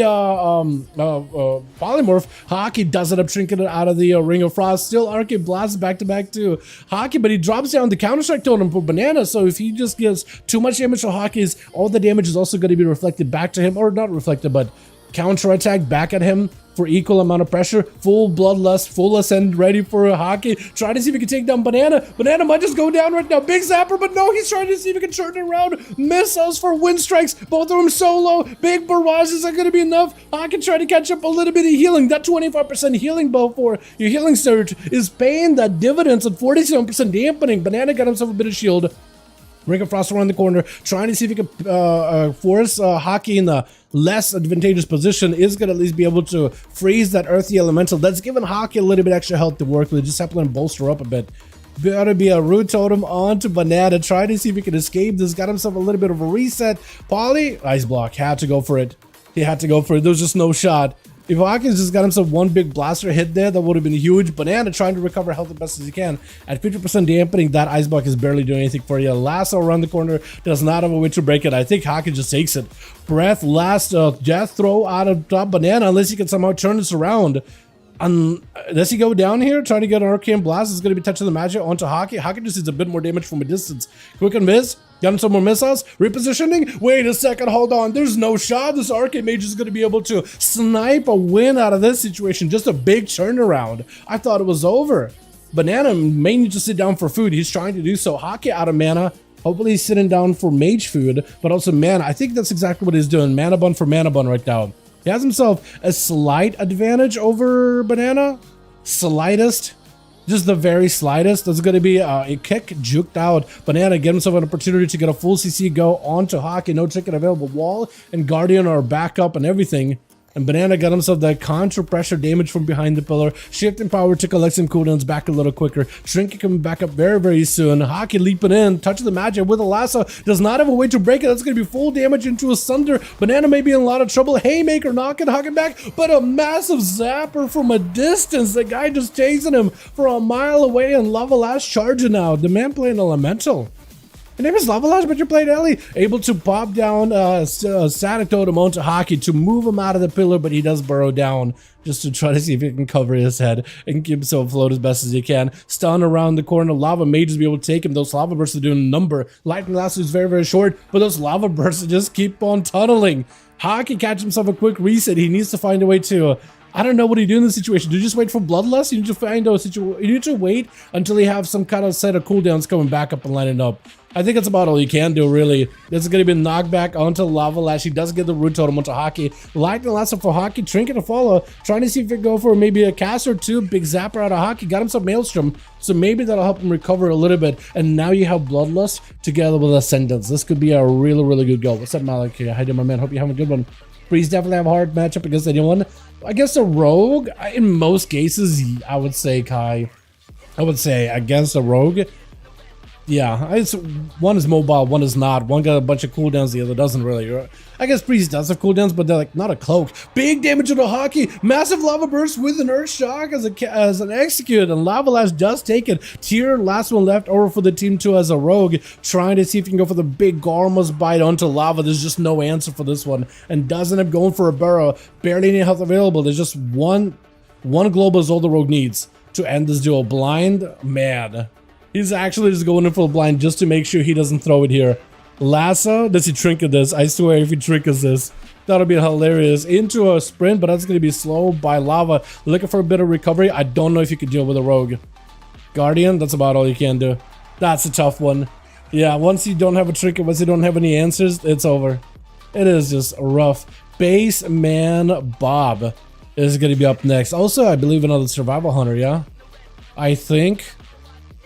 polymorph. Hockey does end up shrinking it out of the Ring of Frost. Still arcane blasts back to back to Hockey, but he drops down the counter-strike totem for Banana. So if he just gives too much damage to Hockey's, all the damage is also going to be reflected back to him, or not reflected, but counter attack back at him for equal amount of pressure. Full bloodlust, full ascend, ready for a Hockey. Trying to see if he can take down Banana. Banana might just go down right now. Big zapper, but no, he's trying to see if he can turn it around. Missiles for wind strikes. Both of them solo. Big barrages are going to be enough. Hockey trying to catch up a little bit of healing. That 25% healing bow for your healing surge is paying that dividends at 47% dampening. Banana got himself a bit of shield. Ring of Frost around the corner, trying to see if he can force Hockey in the less advantageous position. Is going to at least be able to freeze that earthy elemental. That's giving Hockey a little bit extra health to work with. Just helping him bolster up a bit. Gotta be a root totem onto Banana. Trying to see if he can escape this. Got himself a little bit of a reset. Poly, ice block. Had to go for it. He had to go for it. There was just no shot. If Hawkins just got himself one big blaster hit there, that would have been huge. Banana trying to recover health as best as he can. At 50% dampening, that ice block is barely doing anything for you. Lasso around the corner does not have a way to break it. I think Hawkins just takes it. Breath, last death throw out of top Banana, unless he can somehow turn this around. Does he go down here? Trying to get an arcane blast. Is going to be touching the magic onto Hockey. Hockey just needs a bit more damage from a distance. Quick and Viz. Got him some more missiles. Repositioning. Wait a second. Hold on. There's no shot. This arcane mage is going to be able to snipe a win out of this situation. Just a big turnaround. I thought it was over. Banana may need to sit down for food. He's trying to do so. Hockey out of mana. Hopefully he's sitting down for mage food, but also mana. I think that's exactly what he's doing. Mana bun for mana bun right now. He has himself a slight advantage over Banana. Slightest. Just the very slightest. That's going to be a kick juked out. Banana get himself an opportunity to get a full CC go onto Hockey. No ticket available. Wall and Guardian are back up and everything. And Banana got himself that contra pressure damage from behind the pillar. Shifting power to collect some cooldowns back a little quicker. Shrinking coming back up very, very soon. Hockey leaping in. Touching the magic with a lasso. Does not have a way to break it. That's going to be full damage into a Sunder. Banana may be in a lot of trouble. Haymaker knocking Hockey back. But a massive zapper from a distance. The guy just chasing him for a mile away. And Lava Lash charging now. The man playing Elemental. Your name is Lava Lash, but you're playing Ellie. Able to pop down SATA-III totem onto Hockey to move him out of the pillar, but he does burrow down just to try to see if he can cover his head and keep himself afloat as best as he can. Stun around the corner. Lava mages be able to take him. Those lava bursts are doing a number. Lightning lasso is very, very short, but those lava bursts just keep on tunneling. Hockey catch himself a quick reset. He needs to find a way to... I don't know what you do in this situation. Do you just wait for Bloodlust? You need to find a situation. You need to wait until you have some kind of set of cooldowns coming back up and lining up. I think that's about all you can do, really. This is going to be knockback onto Lava Lash. He does get the root totem onto Hockey. Lightning lasso for Hockey. Trinket to follow. Trying to see if he can go for maybe a cast or two. Big zapper out of Hockey. Got himself Maelstrom. So maybe that'll help him recover a little bit. And now you have Bloodlust together with Ascendance. This could be a really, really good go. What's up, Malik? How you doing, my man? Hope you have a good one. Breeze definitely have a hard matchup against anyone. I guess a rogue, in most cases, I would say, Kai. I would say against a rogue. Yeah, one is mobile, one is not. One got a bunch of cooldowns, the other doesn't really. I guess Breeze does have cooldowns, but they're like not a cloak. Big damage to the Hockey. Massive lava burst with an Earth Shock as an execute, and Lava Lash does take it. Tier, last one left over for the team 2 as a rogue, trying to see if you can go for the big Garma's bite onto lava. There's just no answer for this one, and doesn't end up going for a burrow. Barely any health available. There's just one global is all the rogue needs to end this duel. Blind, man. He's actually just going in for a blind just to make sure he doesn't throw it here. Lasso, does he trinket this? I swear if he trinkets this, that'll be hilarious. Into a sprint, but that's going to be slow by Lava. Looking for a bit of recovery. I don't know if you could deal with a rogue. Guardian, that's about all you can do. That's a tough one. Yeah, once you don't have a trinket, once you don't have any answers, it's over. It is just rough. Base Man Bob is going to be up next. Also, I believe another Survival Hunter, yeah? I think...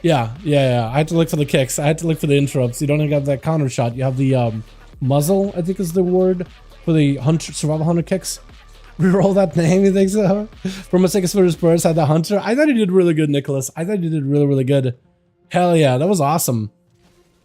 Yeah. I had to look for the kicks. I had to look for the interrupts. You don't have that counter shot. You have the muzzle, I think is the word, for the survival hunter kicks. Reroll that name, you think so? From a second for Spurs had the Hunter. I thought he did really good, Nicholas. I thought he did really, really good. Hell yeah, that was awesome.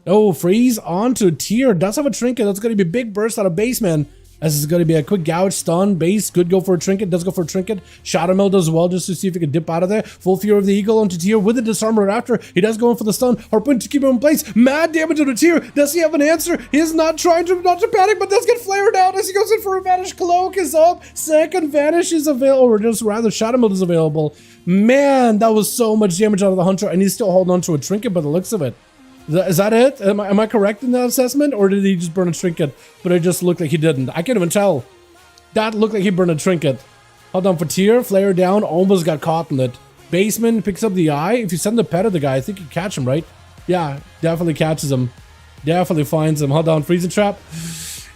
Oh, freeze onto tier. Does have a trinket. That's going to be a big burst out of base, man. This is going to be a quick gouge, stun, base. Could go for a trinket. Does go for a trinket. Shadow Meld as well, just to see if he can dip out of there. Full Fury of the Eagle onto tier with the disarmer after. He does go in for the stun. Harpoon to keep him in place. Mad damage on the tier. Does he have an answer? He is not trying to panic, but does get flared out as he goes in for a vanish. Cloak is up. Second vanish is available, or just rather Shadow Meld is available. Man, that was so much damage out of the Hunter, and he's still holding on to a trinket by the looks of it. Is that it? Am I correct in that assessment? Or did he just burn a trinket, but it just looked like he didn't? I can't even tell. That looked like he burned a trinket. Hold on for tier, flare down, almost got caught in it. Baseman picks up the eye. If you send the pet of the guy, I think you catch him, right? Yeah, definitely catches him. Definitely finds him. Hold on, freezing trap.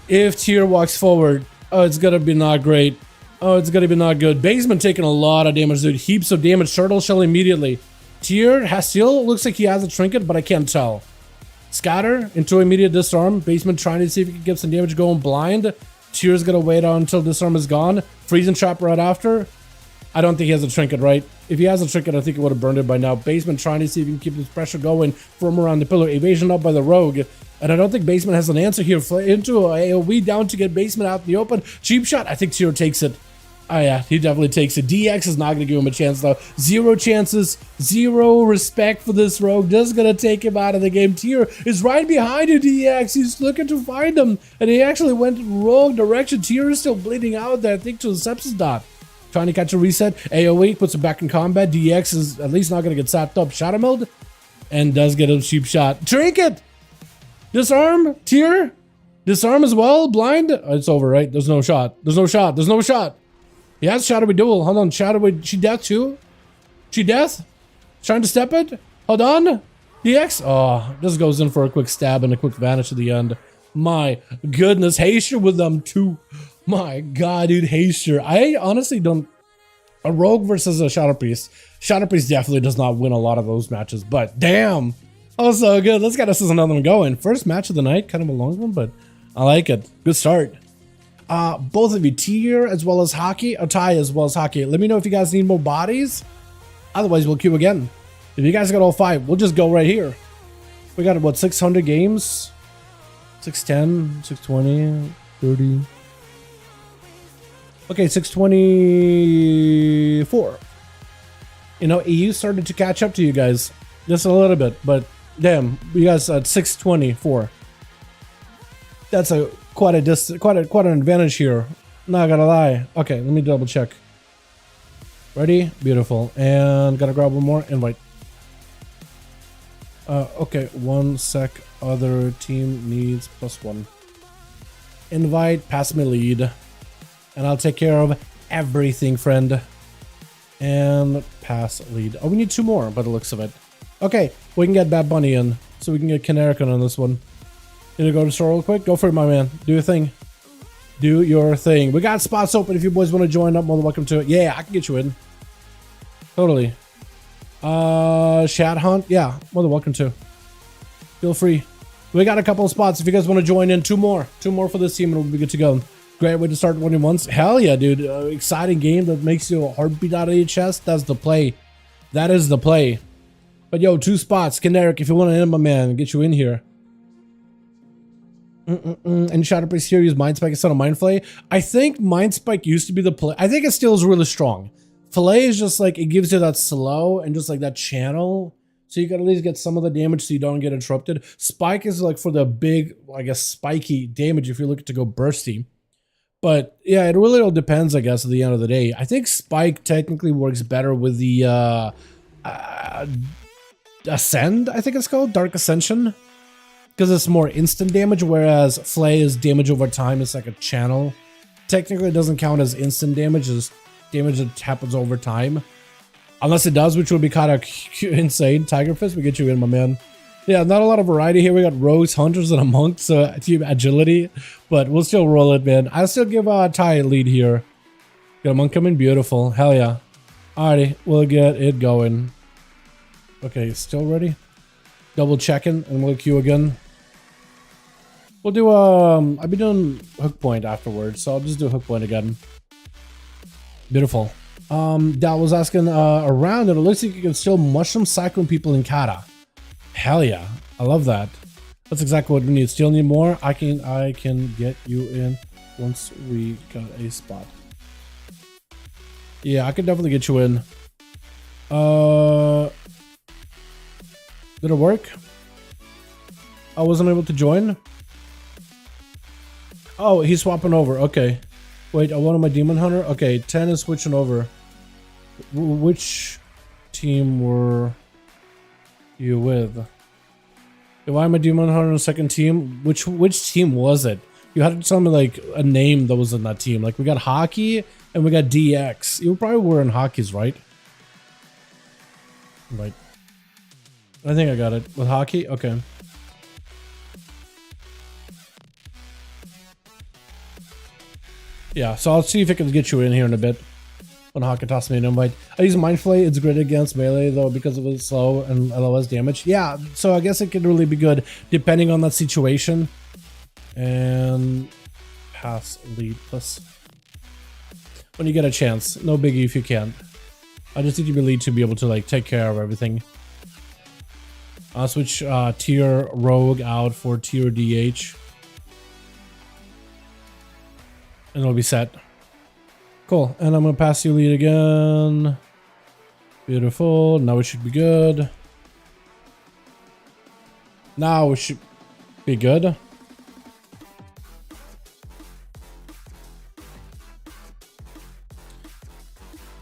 If tier walks forward, oh, it's gonna be not great. Oh, it's gonna be not good. Baseman taking a lot of damage, dude. Heaps of damage. Turtle shell immediately. Tier has still looks like he has a trinket, but I can't tell. Scatter into immediate disarm. Basement trying to see if he can get some damage going blind. Tier's gonna wait on until disarm is gone. Freezing trap right after. I don't think he has a trinket, right? If he has a trinket, I think he would have burned it by now. Basement trying to see if he can keep this pressure going from around the pillar. Evasion up by the rogue. And I don't think Basement has an answer here. Into a AoE down to get Basement out in the open. Cheap shot. I think Tier takes it. Oh yeah, he definitely takes it. DX is not going to give him a chance though. Zero chances, zero respect for this rogue. Just going to take him out of the game. Tier is right behind you, DX. He's looking to find him. And he actually went wrong direction. Tier is still bleeding out there, I think, to the sepsis dot. Trying to catch a reset. AoE puts him back in combat. DX is at least not going to get sapped up. Shadow Meld. And does get a cheap shot. Trinket! Disarm. Tier. Disarm as well. Blind. Oh, it's over, right? There's no shot. There's no shot. There's no shot. He has Shadowy Duel. Hold on. Shadowy. She death too? She death? Trying to step it? Hold on. DX. Oh, this goes in for a quick stab and a quick vanish at the end. My goodness. Haster with them too. My god, dude. Haster. I honestly don't. A rogue versus a Shadow Priest. Shadow Priest definitely does not win a lot of those matches, but damn. Oh, so good. Let's get us another one going. First match of the night. Kind of a long one, but I like it. Good start. Both of you, tier as well as hockey, or tie as well as hockey. Let me know if you guys need more bodies. Otherwise, we'll queue again. If you guys got all 5, we'll just go right here. We got, what, 600 games? 610, 620, 30. Okay, 624. You know, EU started to catch up to you guys. Just a little bit, but damn, you guys at 624. That's a quite an advantage here. Not gonna lie. Okay, let me double check. Ready? Beautiful. And gotta grab one more invite. Okay, 1 sec. Other team needs +1. Invite, pass me lead. And I'll take care of everything, friend. And pass lead. Oh, we need 2 more by the looks of it. Okay, we can get Bad Bunny in. So we can get Caneric on this one. Gonna go to store real quick? Go for it, my man. Do your thing. Do your thing. We got spots open if you boys want to join up. More than welcome to it. Yeah, I can get you in. Totally. Chat hunt? Yeah, more than welcome to. Feel free. We got a couple of spots if you guys want to join in. 2 more. 2 more for this team and we'll be good to go. Great way to start 1v1s. Hell yeah, dude. Exciting game that makes you a heartbeat out of your chest. That's the play. That is the play. But yo, 2 spots. Caneric, if you want to end my man, get you in here. And Shadow Priest here use Mind Spike instead of Mind Flay. I think Mind Spike used to be the play. I think it still is really strong. Fillet is just like, it gives you that slow and just like that channel. So you can at least get some of the damage so you don't get interrupted. Spike is like for the big, I guess, spiky damage if you're looking to go bursty. But yeah, it really all depends, I guess, at the end of the day. I think Spike technically works better with the Ascend, I think it's called, Dark Ascension. Because it's more instant damage, whereas Flay is damage over time. It's like a channel. Technically, it doesn't count as instant damage. It's damage that happens over time. Unless it does, which would be kind of insane. Tiger Fist, we get you in, my man. Yeah, not a lot of variety here. We got rogues, hunters, and a monk, so team agility. But we'll still roll it, man. I'll still give Ty a lead here. Got a monk coming, beautiful. Hell yeah. Alrighty, we'll get it going. Okay, still ready? Double checking, and we'll queue again. We'll do, I'll be doing hook point afterwards, so I'll just do hook point again. Beautiful. That was asking around, and it looks like you can still mushroom cycling people in Kata. Hell yeah, I love that. That's exactly what we need. Still need more. I can get you in once we got a spot. Yeah, I could definitely get you in. Did it work? I wasn't able to join. Oh, he's swapping over. Okay. Wait, I wanted my Demon Hunter. Okay, 10 is switching over. Which team were you with? Why am I Demon Hunter on the second team? Which team was it? You had to tell me like a name that was in that team. Like we got Hockey and we got DX. You probably were in Hockey's, right? Right. I think I got it. With Hockey? Okay. Yeah, so I'll see if I can get you in here in a bit. When Hockey tossed me an invite. I use Mind Flay. It's great against melee though because of its slow and LOS damage. Yeah, so I guess it could really be good depending on that situation. And pass lead plus. When you get a chance. No biggie if you can. I just need to be lead to be able to like take care of everything. I'll switch tier rogue out for tier DH. And it'll be set. Cool, and I'm gonna pass you lead again. Beautiful, now it should be good. Now it should be good.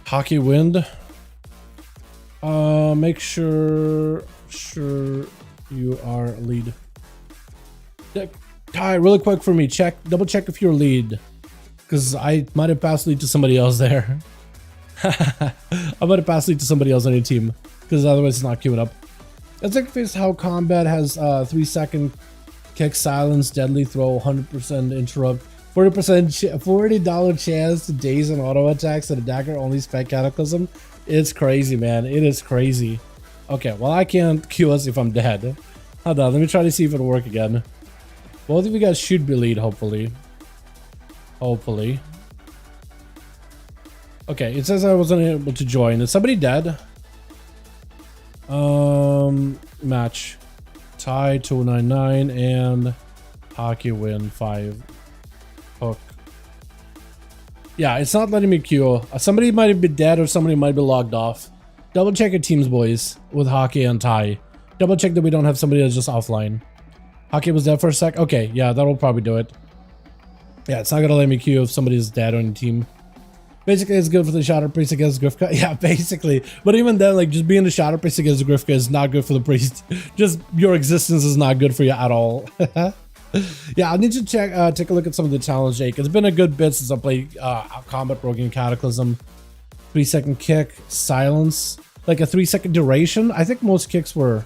Hockey wind. Make sure you are lead. Ty, really quick for me, double check if you're lead. Because I might have passed lead to somebody else there. I might have passed lead to somebody else on your team. Because otherwise it's not queuing up. Let's take a face how combat has 3-second kick, silence, deadly throw, 100% interrupt, 40% $40 chance to daze and auto attacks, and a dagger only spec cataclysm. It's crazy, man. It is crazy. Okay, well I can't queue us if I'm dead. Hold on, let me try to see if it'll work again. Both of you guys should be lead, hopefully. Hopefully. Okay, it says I wasn't able to join. Is somebody dead? Match. Tie 299 and Hockey win 5. Hook. Yeah, it's not letting me queue. Somebody might be dead or somebody might be logged off. Double check your teams, boys, with Hockey and Tie. Double check that we don't have somebody that's just offline. Hockey was dead for a sec. Okay, yeah, that'll probably do it. Yeah, it's not gonna let me queue if somebody's dead on the team. Basically, it's good for the Shatter Priest against Grifka. Yeah, basically. But even then, like, just being the Shatter Priest against Grifka is not good for the Priest. Just your existence is not good for you at all. Yeah, I need to take a look at some of the challenge, Jake. It's been a good bit since I played Combat Broken Cataclysm. 3-second kick, silence, like a 3-second duration. I think most kicks were,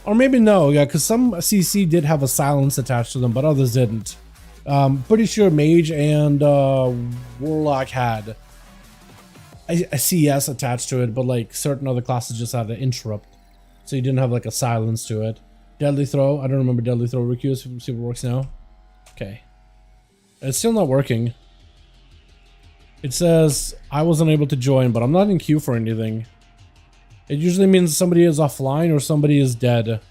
or maybe no, yeah, because some CC did have a silence attached to them, but others didn't. Pretty sure Mage and Warlock had a CS attached to it, but like certain other classes just had an interrupt, so you didn't have like a silence to it. Deadly throw. I don't remember deadly throw. We're curious to see if it works now. Okay, it's still not working. It says I wasn't able to join, but I'm not in queue for anything. It usually means somebody is offline or somebody is dead.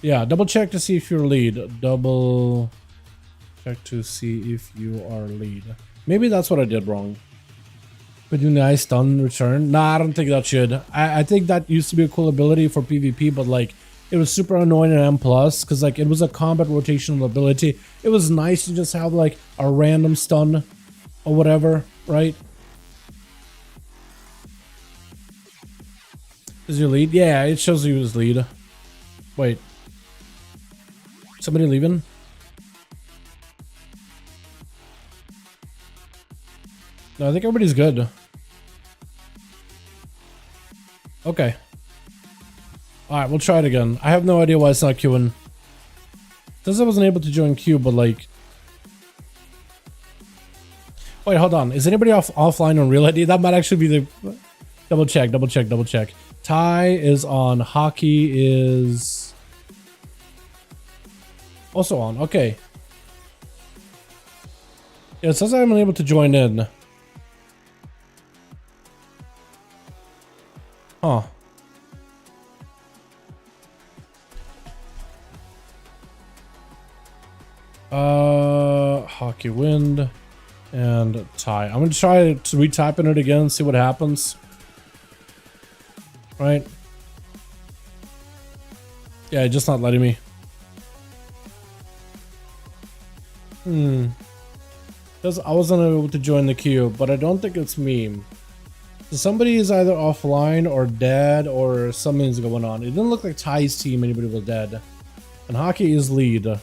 Yeah, double check to see if you're lead. Double check to see if you are lead. Maybe that's what I did wrong. But do nice stun return? Nah, I don't think that should. I think that used to be a cool ability for PvP, but like it was super annoying in M+, because like it was a combat rotational ability. It was nice to just have like a random stun or whatever, right? Is your lead? Yeah, it shows you as lead. Wait. Somebody leaving? No, I think everybody's good. Okay. Alright, we'll try it again. I have no idea why it's not queuing. Says I wasn't able to join queue, but like... Wait, hold on. Is anybody offline on Real ID? That might actually be the... Double check, double check, double check. Ty is on. Hockey is... also on. Okay. Yeah, it says I'm unable to join in. Huh. Hockey wind and tie. I'm gonna try to retyping it again, see what happens. Right? Yeah, just not letting me. Because I wasn't able to join the queue, but I don't think it's me. So somebody is either offline or dead or something's going on. It didn't look like Ty's team, anybody was dead. And hockey is lead.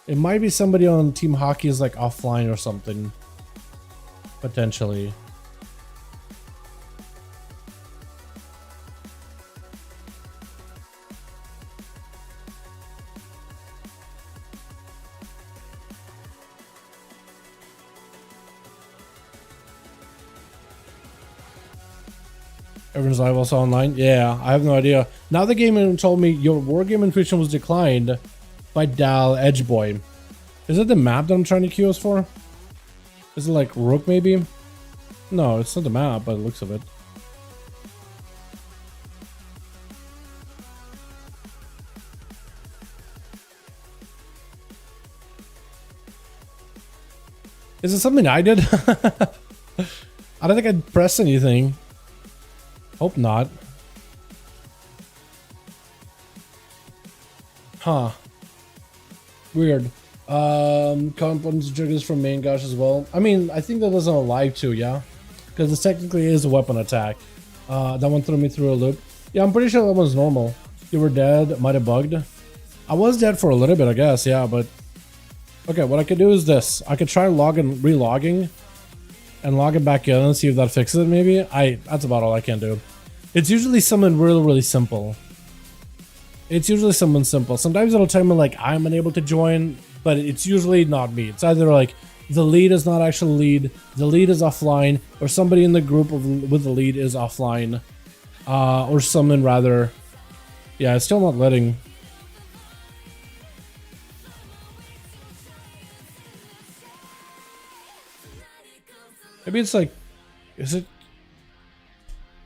It might be somebody on Team Hockey is like offline or something. Potentially. Everyone's live also online? Yeah, I have no idea. Now the game told me your wargame intrusion was declined by Dal Edgeboy. Is it the map that I'm trying to queue us for? Is it like Rook maybe? No, it's not the map by the looks of it. Is it something I did? I don't think I pressed anything. Hope not. Huh. Weird. Components triggers from main gosh as well. I mean, I think that was on a live too, yeah? Because this technically is a weapon attack. That one threw me through a loop. Yeah, I'm pretty sure that one's normal. You were dead, might have bugged. I was dead for a little bit, I guess, yeah, but... Okay, what I could do is this. I could try relogging and log it back in and see if that fixes it maybe. That's about all I can do. It's usually something really, really simple. It's usually something simple. Sometimes it'll tell me like I'm unable to join, but it's usually not me. It's either like the lead is not actually lead, the lead is offline, or somebody in the group with the lead is offline. Or something rather. Yeah, it's still not letting. Maybe it's like, is it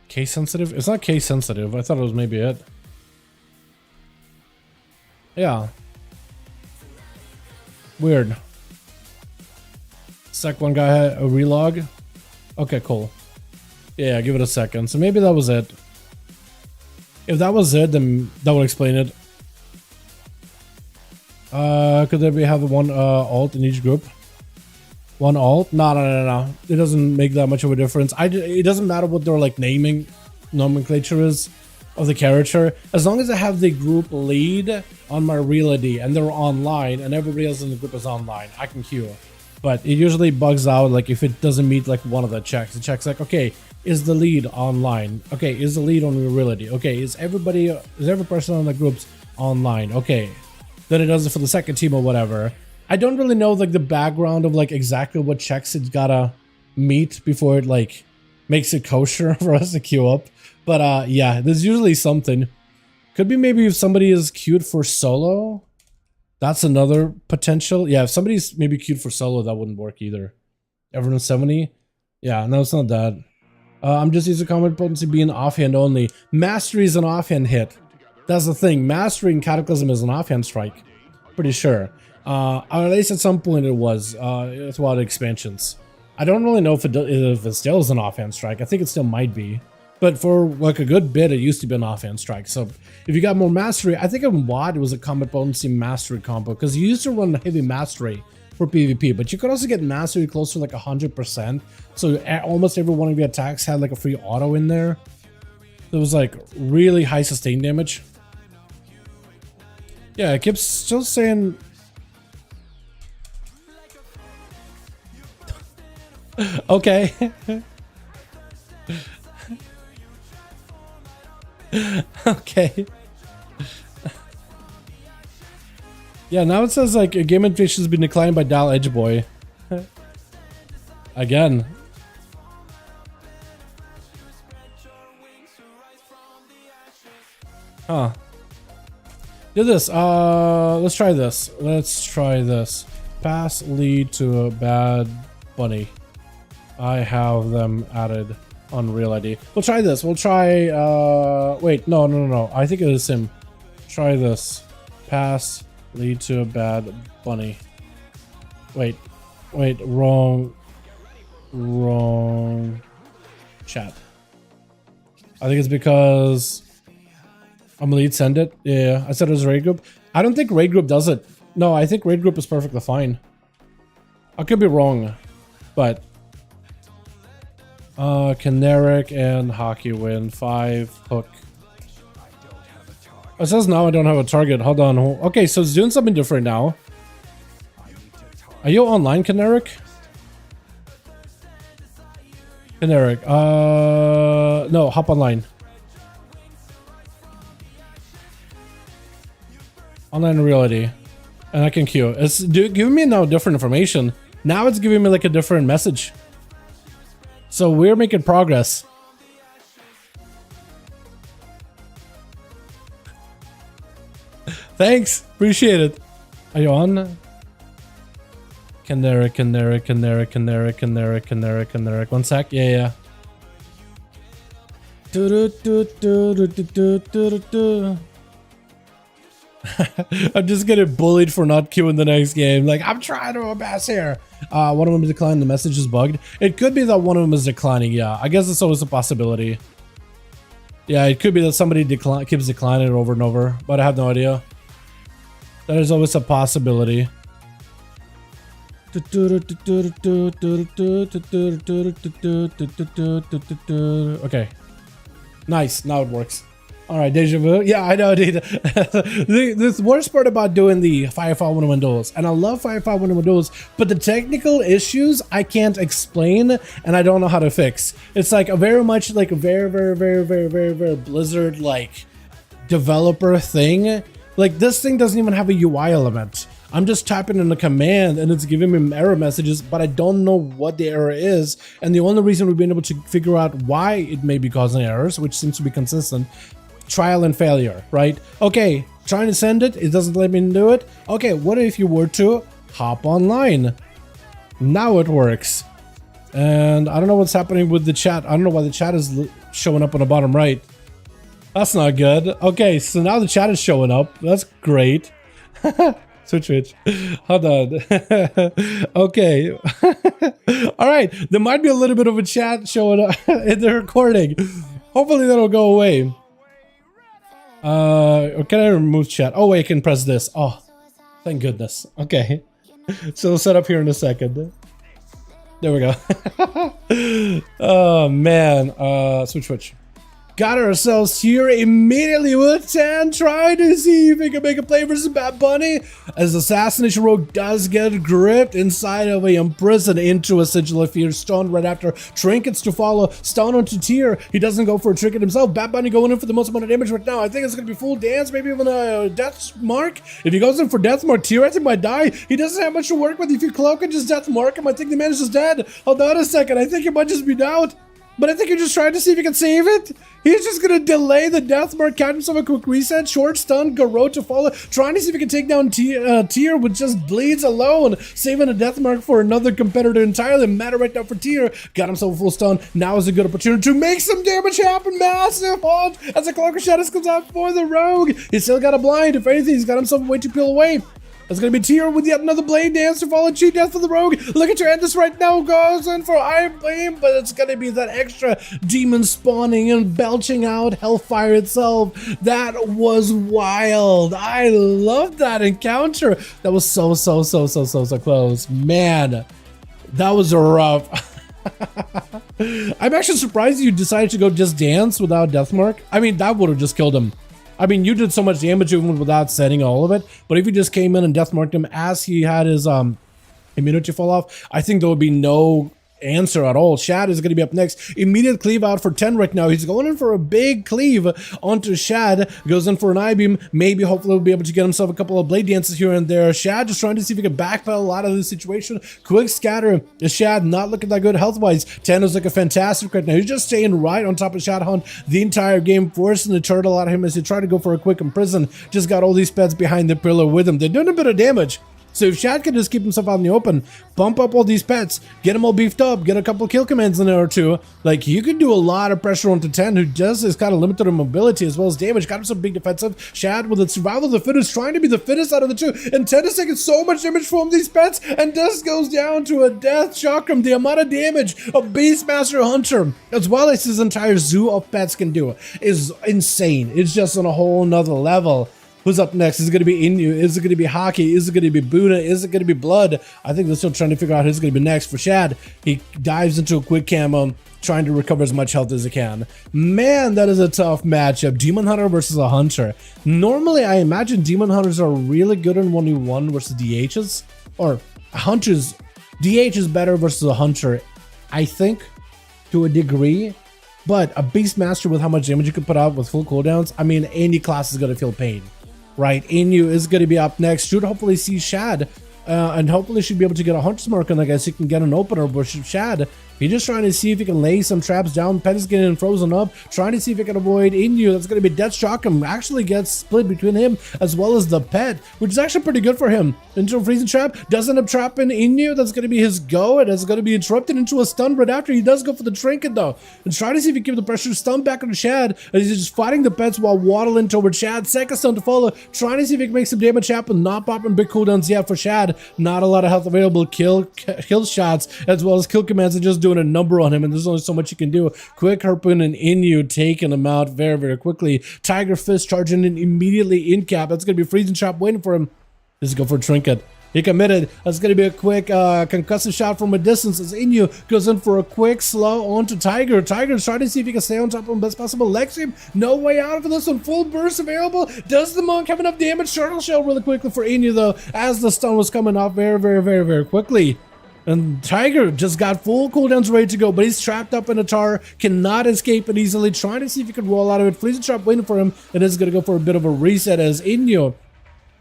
case sensitive? It's not case sensitive. I thought it was maybe it. Yeah. Weird. Sec one guy had a relog. Okay, cool. Yeah, give it a second. So maybe that was it. If that was it, then that would explain it. Could there be have one alt in each group? One alt? No. It doesn't make that much of a difference. It doesn't matter what their like naming nomenclature is of the character. As long as I have the group lead on my reality and they're online and everybody else in the group is online, I can queue. But it usually bugs out like if it doesn't meet like one of the checks. The check's like, okay, is the lead online? Okay, is the lead on reality? Okay, is every person on the groups online? Okay. Then it does it for the second team or whatever. I don't really know like the background of like exactly what checks it's gotta meet before it like makes it kosher for us to queue up. But yeah, there's usually something. Could be maybe if somebody is queued for solo. That's another potential. Yeah, if somebody's maybe queued for solo, that wouldn't work either. Everyone 70? Yeah, no, it's not that. I'm just using combat potency being offhand only. Mastery is an offhand hit. That's the thing. Mastery in Cataclysm is an offhand strike. Pretty sure. At least at some point it was throughout expansions. I don't really know if it still is an offhand strike. I think it still might be. But for like a good bit, it used to be an offhand strike. So if you got more mastery, I think in WoD it was a combat potency mastery combo. Because you used to run heavy mastery for PvP. But you could also get mastery close to like 100%. So almost every one of your attacks had like a free auto in there. It was like really high sustain damage. Yeah, it keeps still saying... Okay. Okay. Yeah, now it says like a game invasion has been declined by Dal Edgeboy. Again. Huh. Do this. Let's try this. Let's try this. Pass lead to a bad bunny. I have them added on real ID. We'll try this. We'll try, wait, no. I think it is him. Try this. Pass lead to a bad bunny. Wait, wrong chat. I think it's because I'm lead send it. Yeah, I said it was raid group. I don't think raid group does it. No, I think raid group is perfectly fine. I could be wrong, but Caneric and Hockey win 5 hook. It says now I don't have a target. Hold on. Okay, so it's doing something different now. Are you online, Caneric? Caneric. No, hop online. Online reality. And I can queue. It's giving me now different information. Now it's giving me like a different message. So we're making progress. Thanks. Appreciate it. Are you on? Caneric. 1 sec. Yeah. I'm just getting bullied for not queuing the next game. Like, I'm trying to best here. One of them is declining. The message is bugged. It could be that one of them is declining. Yeah, I guess it's always a possibility. Yeah, it could be that somebody keeps declining it over and over, but I have no idea. That is always a possibility. Okay. Nice. Now it works. Alright, deja vu. Yeah, I know, dude. The worst part about doing the 5V5 1v1 duels, and I love 5V5 1v1 duels, but the technical issues I can't explain and I don't know how to fix. It's like a very much like a very Blizzard like developer thing. Like, this thing doesn't even have a UI element. I'm just typing in a command and it's giving me error messages, but I don't know what the error is. And the only reason we've been able to figure out why it may be causing errors, which seems to be consistent, trial and failure, right? Okay, trying to send it, it doesn't let me do it. Okay, what if you were to hop online? Now it works. And I don't know what's happening with the chat. I don't know why the chat is showing up on the bottom right. That's not good. Okay, so now the chat is showing up. That's great. Switch. Hold on. Okay. All right. There might be a little bit of a chat showing up in the recording. Hopefully that'll go away. Or can I remove chat? Oh, wait, I can press this. Oh, thank goodness. Okay. So we'll set up here in a second. There we go. Oh, man. Switch. Got ourselves here immediately with 10, trying to see if we can make a play versus Bad Bunny, as Assassination Rogue does get gripped inside of a imprisoned into essentially fear stone right after trinkets to follow. Stone onto tier. He doesn't go for a trinket himself. Bad Bunny going in for the most amount of damage right now. I think it's going to be full dance, maybe even a death mark. If he goes in for death mark, tier I think might die. He doesn't have much to work with. If you cloak and just death mark him, I think the man is just dead. Hold on a second. I think he might just be out. But I think you're just trying to see if you can save it. He's just going to delay the death mark, catch himself a quick reset, short stun, Garrote to follow, trying to see if he can take down Tier with just bleeds alone, saving a death mark for another competitor entirely. Matter right now for Tier. Got himself a full stun. Now is a good opportunity to make some damage happen. Massive hold as the Cloaker Shadows comes out for the Rogue. He's still got a blind. If anything, he's got himself a way to peel away. It's going to be Tier with yet another Blade Dance to follow cheat death for the Rogue. Look at your Addons right now. Goes in for Iron Blade, but it's going to be that extra demon spawning and belching out Hellfire itself. That was wild. I love that encounter. That was so close. Man, that was rough. I'm actually surprised you decided to go just dance without Deathmark. I mean, that would have just killed him. I mean, you did so much damage even without setting all of it, but if you just came in and deathmarked him as he had his immunity fall off, I think there would be no answer at all. Shad is going to be up next. Immediate cleave out for 10 right now. He's going in for a big cleave onto Shad. Goes in for an I-beam. Maybe, hopefully, will be able to get himself a couple of blade dances here and there. Shad just trying to see if he can backpedal out of this situation. Quick scatter. Shad not looking that good health-wise. 10 is looking fantastic right now. He's just staying right on top of Shadhound the entire game, forcing the turtle out of him as he tried to go for a quick imprison. Just got all these pets behind the pillar with him. They're doing a bit of damage. So if Shad can just keep himself out in the open, bump up all these pets, get them all beefed up, get a couple kill commands in there or two, like you can do a lot of pressure onto 10, who just is kind of limited in mobility as well as damage. Got him some big defensive. Shad with a survival of the fittest, trying to be the fittest out of the two, and 10 is taking so much damage from these pets, and just goes down to a death shock him. The amount of damage a Beastmaster Hunter, as well as his entire zoo of pets can do, is insane. It's just on a whole nother level. Who's up next? Is it going to be Inu? Is it going to be Hockey? Is it going to be Buddha? Is it going to be Blood? I think they're still trying to figure out who's going to be next. For Shad, he dives into a quick camo, trying to recover as much health as he can. Man, that is a tough matchup. Demon Hunter versus a Hunter. Normally, I imagine Demon Hunters are really good in 1v1 versus DHs. Or Hunters, DH is better versus a Hunter, I think, to a degree. But a Beastmaster with how much damage you can put out with full cooldowns, I mean, any class is going to feel pain. Right, Inu is going to be up next. Should hopefully see Shad, and hopefully should be able to get a Hunter's Mark, and I guess he can get an opener. But Shad, he's just trying to see if he can lay some traps down. Pet is getting frozen up, trying to see if he can avoid Inu. That's going to be Death Shock him. Actually gets split between him as well as the pet, which is actually pretty good for him. Into a freezing trap, does end up trapping Inu. That's going to be his go. It is going to be interrupted into a stun right after. He does go for the trinket though, and try to see if he can give the pressure stun back on Shad. And he's just fighting the pets while waddling toward Shad. Second stun to follow, trying to see if he can make some damage happen. Not popping big cooldowns yet for Shad. Not a lot of health available. Kill shots as well as kill commands, and just doing a number on him. And there's only so much you can do. Quick Harpoon and Inu taking him out very, very quickly. Tiger Fist charging in immediately in cap. That's going to be freezing trap waiting for him. Let's go for a trinket. He committed. That's going to be a quick concussive shot from a distance as Inu goes in for a quick slow onto Tiger. Tiger's trying to see if he can stay on top of him best possible. Livestream, no way out of this one. Full burst available. Does the Monk have enough damage? Turtle Shell really quickly for Inu though, as the stun was coming off very, very, very, very quickly. And Tiger just got full cooldowns ready to go, but he's trapped up in a tower, cannot escape it easily, trying to see if he can roll out of it. Freezing trap waiting for him, and is going to go for a bit of a reset as Inu,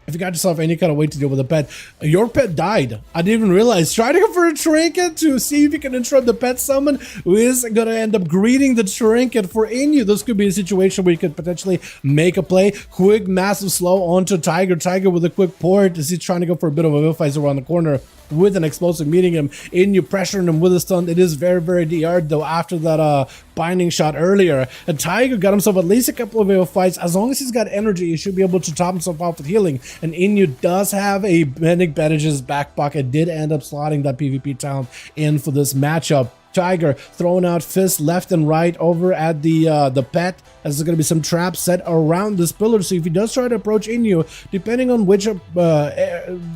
if you got yourself any kind of way to deal with a pet, your pet died. I didn't even realize. Try to go for a trinket to see if you can interrupt the pet summon, who is going to end up greeting the trinket for Inu. This could be a situation where you could potentially make a play. Quick, massive slow onto Tiger. Tiger with a quick port as he's trying to go for a bit of a Wilfizer around the corner with an explosive meeting him. Inu pressuring him with a stun. It is very, very DR'd though after that binding shot earlier. And Tiger got himself at least a couple of AO fights. As long as he's got energy, he should be able to top himself off with healing. And Inu does have a Medic Bandage's back pocket. Did end up slotting that PvP talent in for this matchup. Tiger throwing out fists left and right over at the pet, as there's going to be some traps set around this pillar. So if he does try to approach Inu, depending on which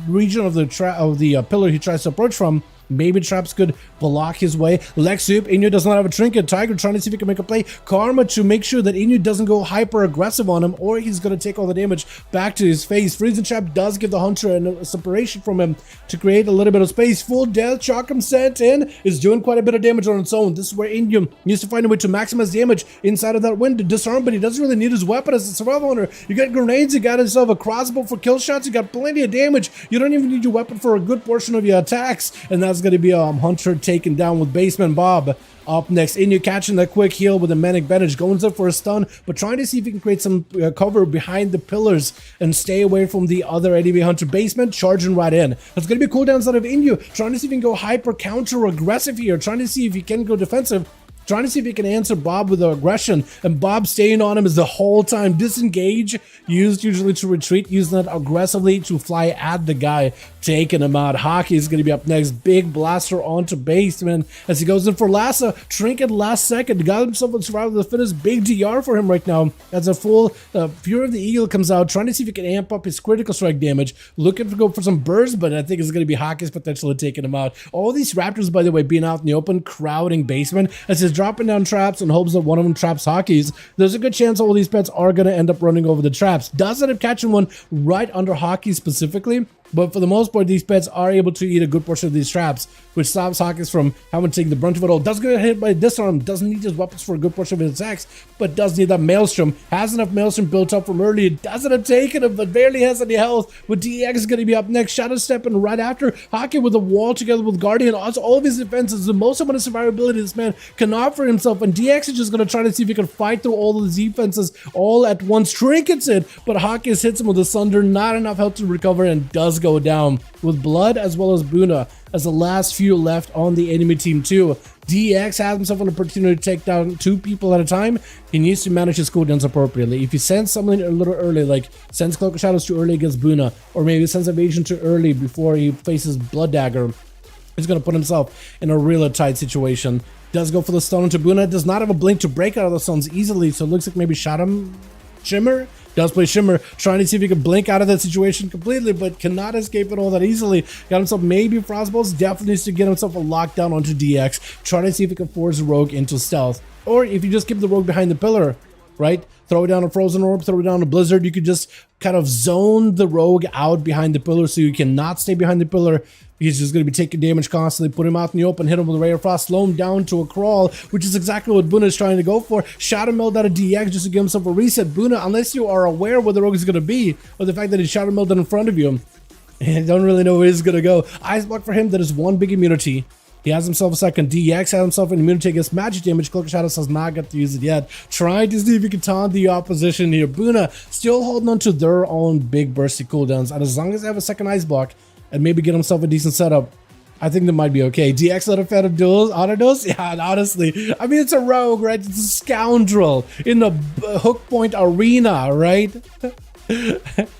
region of the pillar he tries to approach from, maybe traps could block his way. Lexup, Inu does not have a trinket. Tiger trying to see if he can make a play. Karma to make sure that Inu doesn't go hyper aggressive on him, or he's going to take all the damage back to his face. Freezing trap does give the Hunter a separation from him to create a little bit of space. Full death shock him sent in, is doing quite a bit of damage on its own. This is where Inu needs to find a way to maximize damage inside of that window. Disarm, but he doesn't really need his weapon as a survival hunter. You got grenades, you got yourself a crossbow for kill shots, you got plenty of damage. You don't even need your weapon for a good portion of your attacks, and that's going to be Hunter taken down with Basement Bob. Up next, Inu catching that quick heal with a Manic Bandage, going up for a stun, but trying to see if he can create some cover behind the pillars and stay away from the other enemy Hunter. Basement charging right in. That's going to be cooldowns out of Inu, trying to see if he can go hyper counter aggressive here, trying to see if he can go defensive. Trying to see if he can answer Bob with aggression, and Bob staying on him is the whole time. Disengage, used usually to retreat, using that aggressively to fly at the guy, taking him out. Hockey is going to be up next. Big blaster onto Basement as he goes in for Lassa. Trinket last second, got himself a survival of the fittest. Big DR for him right now as a full Fury of the Eagle comes out, trying to see if he can amp up his critical strike damage. Looking to go for some burst, but I think it's going to be Hockey's potentially taking him out. All these Raptors, by the way, being out in the open, crowding Basement as his dropping down traps in hopes that one of them traps Hockey's. There's a good chance all these pets are going to end up running over the traps. Does end up catching one right under Hockey specifically, but for the most part, these pets are able to eat a good portion of these traps, which stops Hockey's from having to take the brunt of it all. Does get hit by Disarm, doesn't need his weapons for a good portion of his attacks, but does need that Maelstrom. Has enough Maelstrom built up from earlier, doesn't have taken him, but barely has any health. With DX is going to be up next, Shadow stepping right after. Hockey with a wall together with Guardian, also all of his defenses, the most amount of survivability this man can offer himself, and DX is just going to try to see if he can fight through all of his defenses all at once. Trinkets it, but Hockey hits him with a Sunder, not enough health to recover, and does does go down, with Blood as well as Buna as the last few left on the enemy team too. DX has himself an opportunity to take down 2 people at a time. He needs to manage his cooldowns appropriately. If he sends something a little early, like sends Cloak of Shadows too early against Buna, or maybe sends Evasion too early before he faces Blood Dagger, he's going to put himself in a really tight situation. Does go for the stun into Buna. Does not have a blink to break out of the stuns easily, so it looks like maybe Shimmer does play Shimmer, trying to see if he can blink out of that situation completely, but cannot escape it all that easily. Got himself maybe Frostbolts. Definitely needs to get himself a lockdown onto DX, trying to see if he can force Rogue into stealth. Or if you just keep the Rogue behind the pillar, right? Throw it down a Frozen Orb, throw it down a Blizzard. You could just kind of zone the Rogue out behind the pillar so you cannot stay behind the pillar. He's just going to be taking damage constantly. Put him out in the open, hit him with a Ray of Frost, slow him down to a crawl, which is exactly what Buna is trying to go for. Shadow Meld out of DX just to give himself a reset. Buna, unless you are aware where the Rogue is going to be, or the fact that he Shadow Melded in front of you, and don't really know where he's going to go. Ice Block for him, that is 1 big immunity. He has himself a second. DX has himself an immunity against magic damage. Cloak of Shadows has not got to use it yet. Trying to see if he can taunt the opposition here. Buna still holding on to their own big bursty cooldowns. And as long as they have a second Ice Block and maybe get himself a decent setup, I think that might be okay. DX not a fan of duels, auto-dose? Yeah, honestly. I mean, it's a rogue, right? It's a scoundrel in the hook point arena, right?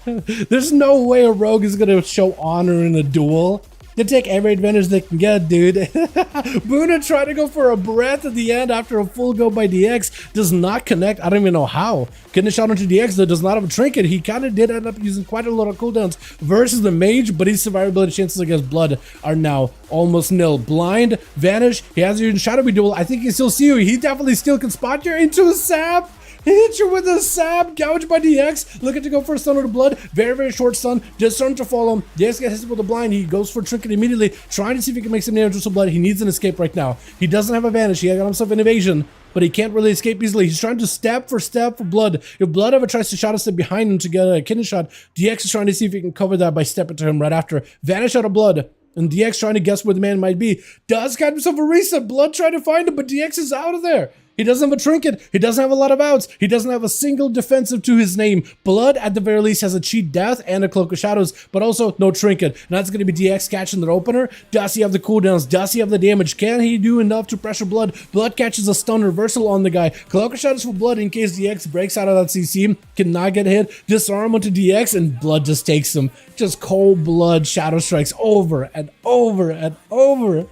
There's no way a rogue is going to show honor in a duel. They take every advantage they can get, dude. Buna tried to go for a breath at the end after a full go by DX. Does not connect. I don't even know how. Getting a shot onto DX, though, does not have a trinket. He kind of did end up using quite a lot of cooldowns versus the mage, but his survivability chances against Blood are now almost nil. Blind, Vanish. He has you in Shadowy Duel. I think he still see you. He definitely still can spot you into a sap. He hit you with a sap, gouged by DX, looking to go for a stun with the Blood, very short stun, just starting to follow him. DX gets hit with the blind, he goes for a trinket immediately, trying to see if he can make some damage with some Blood. He needs an escape right now. He doesn't have a vanish, he got himself an evasion, but he can't really escape easily. He's trying to step for Blood. If Blood ever tries to shot a step behind him to get a kidney shot, DX is trying to see if he can cover that by stepping to him right after. Vanish out of Blood. And DX trying to guess where the man might be. Does get himself a reset. Blood trying to find him, but DX is out of there. He doesn't have a trinket. He doesn't have a lot of outs. He doesn't have a single defensive to his name. Blood, at the very least, has a cheat death and a Cloak of Shadows, but also no trinket. And that's going to be DX catching their opener. Does he have the cooldowns? Does he have the damage? Can he do enough to pressure Blood? Blood catches a stun reversal on the guy. Cloak of Shadows for Blood in case DX breaks out of that CC. Cannot get hit. Disarm onto DX, and Blood just takes him. Just cold blood Shadow Strikes over and over and over.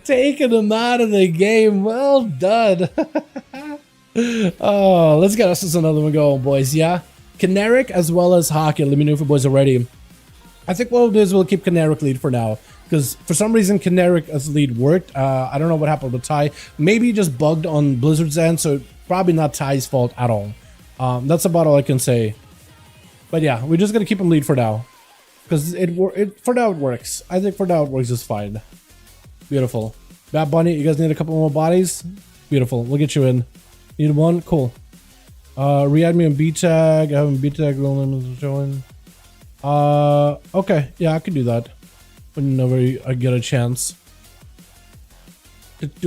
Taking him out of the game. Well done. Oh, let's get us another one going, boys. Yeah, Caneric as well as Hockey. Let me know if you boys are ready. I think what we'll do is we'll keep Caneric lead for now, because for some reason Caneric as lead worked. I don't know what happened with Ty. Maybe he just bugged on Blizzard's end, so probably not Ty's fault at all. That's about all I can say. But yeah, we're just gonna keep him lead for now, because for now it works. I think for now it works just fine. Beautiful. Bad Bunny, you guys need a couple more bodies? Beautiful. We'll get you in. Need one? Cool. Re-add me on B-tag. I have a B-tag role name showing. Okay. Yeah, I can do that whenever I get a chance. Let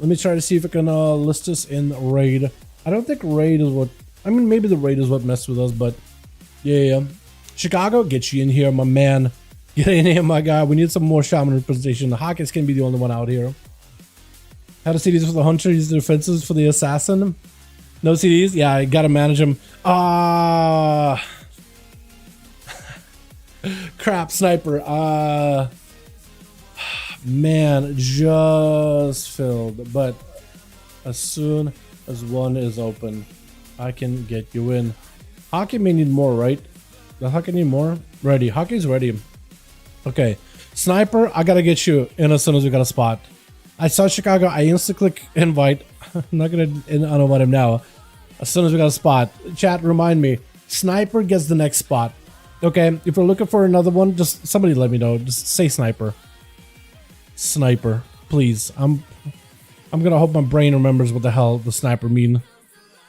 me try to see if I can list this in raid. I don't think raid is what... I mean, maybe the raid is what messed with us, but... Yeah. Chicago, get you in here, my man. Get in here, my guy. We need some more Shaman representation. The Hawkins can be the only one out here. How to CDs for the Hunter, use the defenses for the Assassin. No CDs? Yeah, I gotta manage them. Crap, Sniper. Man, just filled. But as soon as one is open, I can get you in. Hockey may need more, right? Does Hockey need more? Ready. Hockey's ready. Okay, Sniper, I gotta get you in as soon as we got a spot. I saw Chicago, I insta-click invite. I'm not gonna invite him now. As soon as we got a spot. Chat, remind me. Sniper gets the next spot. Okay, if we're looking for another one, just somebody let me know. Just say Sniper. Sniper, please. I'm gonna hope my brain remembers what the hell the Sniper mean.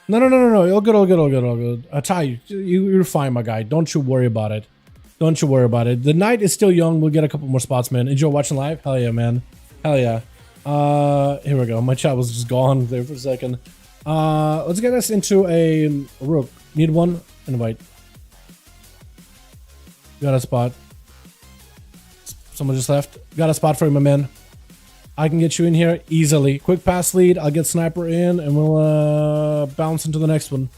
No. All good. Ty, you're fine, my guy. Don't you worry about it. Don't you worry about it. The night is still young. We'll get a couple more spots, man. Enjoy watching live? Hell yeah, man. Hell yeah. Here we go. My chat was just gone there for a second. Let's get us into a rook. Need one? Invite. Got a spot. Someone just left. Got a spot for you, my man. I can get you in here easily. Quick pass lead. I'll get sniper in, and we'll bounce into the next one.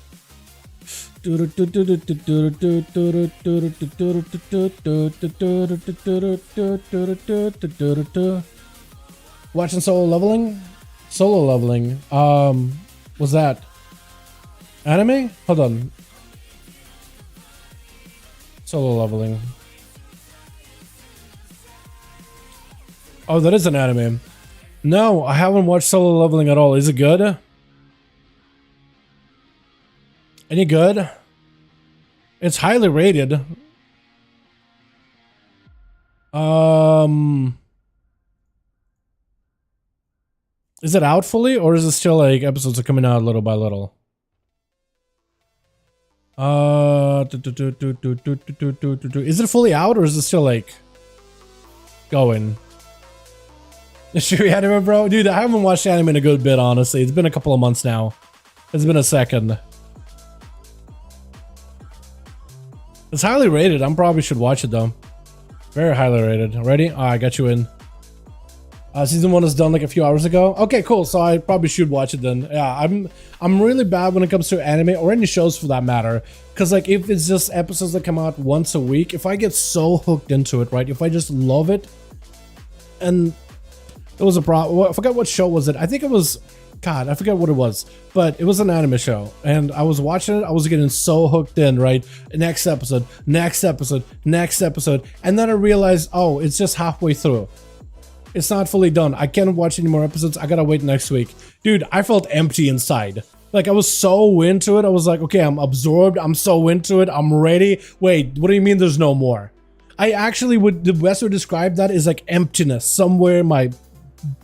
Watching solo leveling? Solo leveling. What's that? Anime? Hold on. Solo leveling. Oh, that is an anime. No, I haven't watched solo leveling at all. Is it good? Any good? It's highly rated. Is it out fully, or is it still like episodes are coming out little by little? Is it fully out, or is it still like going? Should we anime, bro? Dude, I haven't watched anime in a good bit, honestly. It's been a couple of months now. It's been a second. It's highly rated. I probably should watch it though. Very highly rated. Ready? I got you in. Season 1 is done like a few hours ago. Okay, cool. So I probably should watch it then. Yeah, I'm really bad when it comes to anime or any shows for that matter. Because like if it's just episodes that come out once a week, if I get so hooked into it, right? If I just love it, and it was a problem. I forgot what show was it. I think it was, God, I forget what it was, but it was an anime show, and I was watching it. I was getting so hooked in, right? Next episode, next episode, next episode, and then I realized, oh, it's just halfway through. It's not fully done. I can't watch any more episodes. I gotta wait next week. Dude, I felt empty inside. Like I was so into it. I was like, okay, I'm absorbed. I'm so into it. I'm ready. Wait, what do you mean there's no more? I actually would, the best way to describe that is like emptiness somewhere in my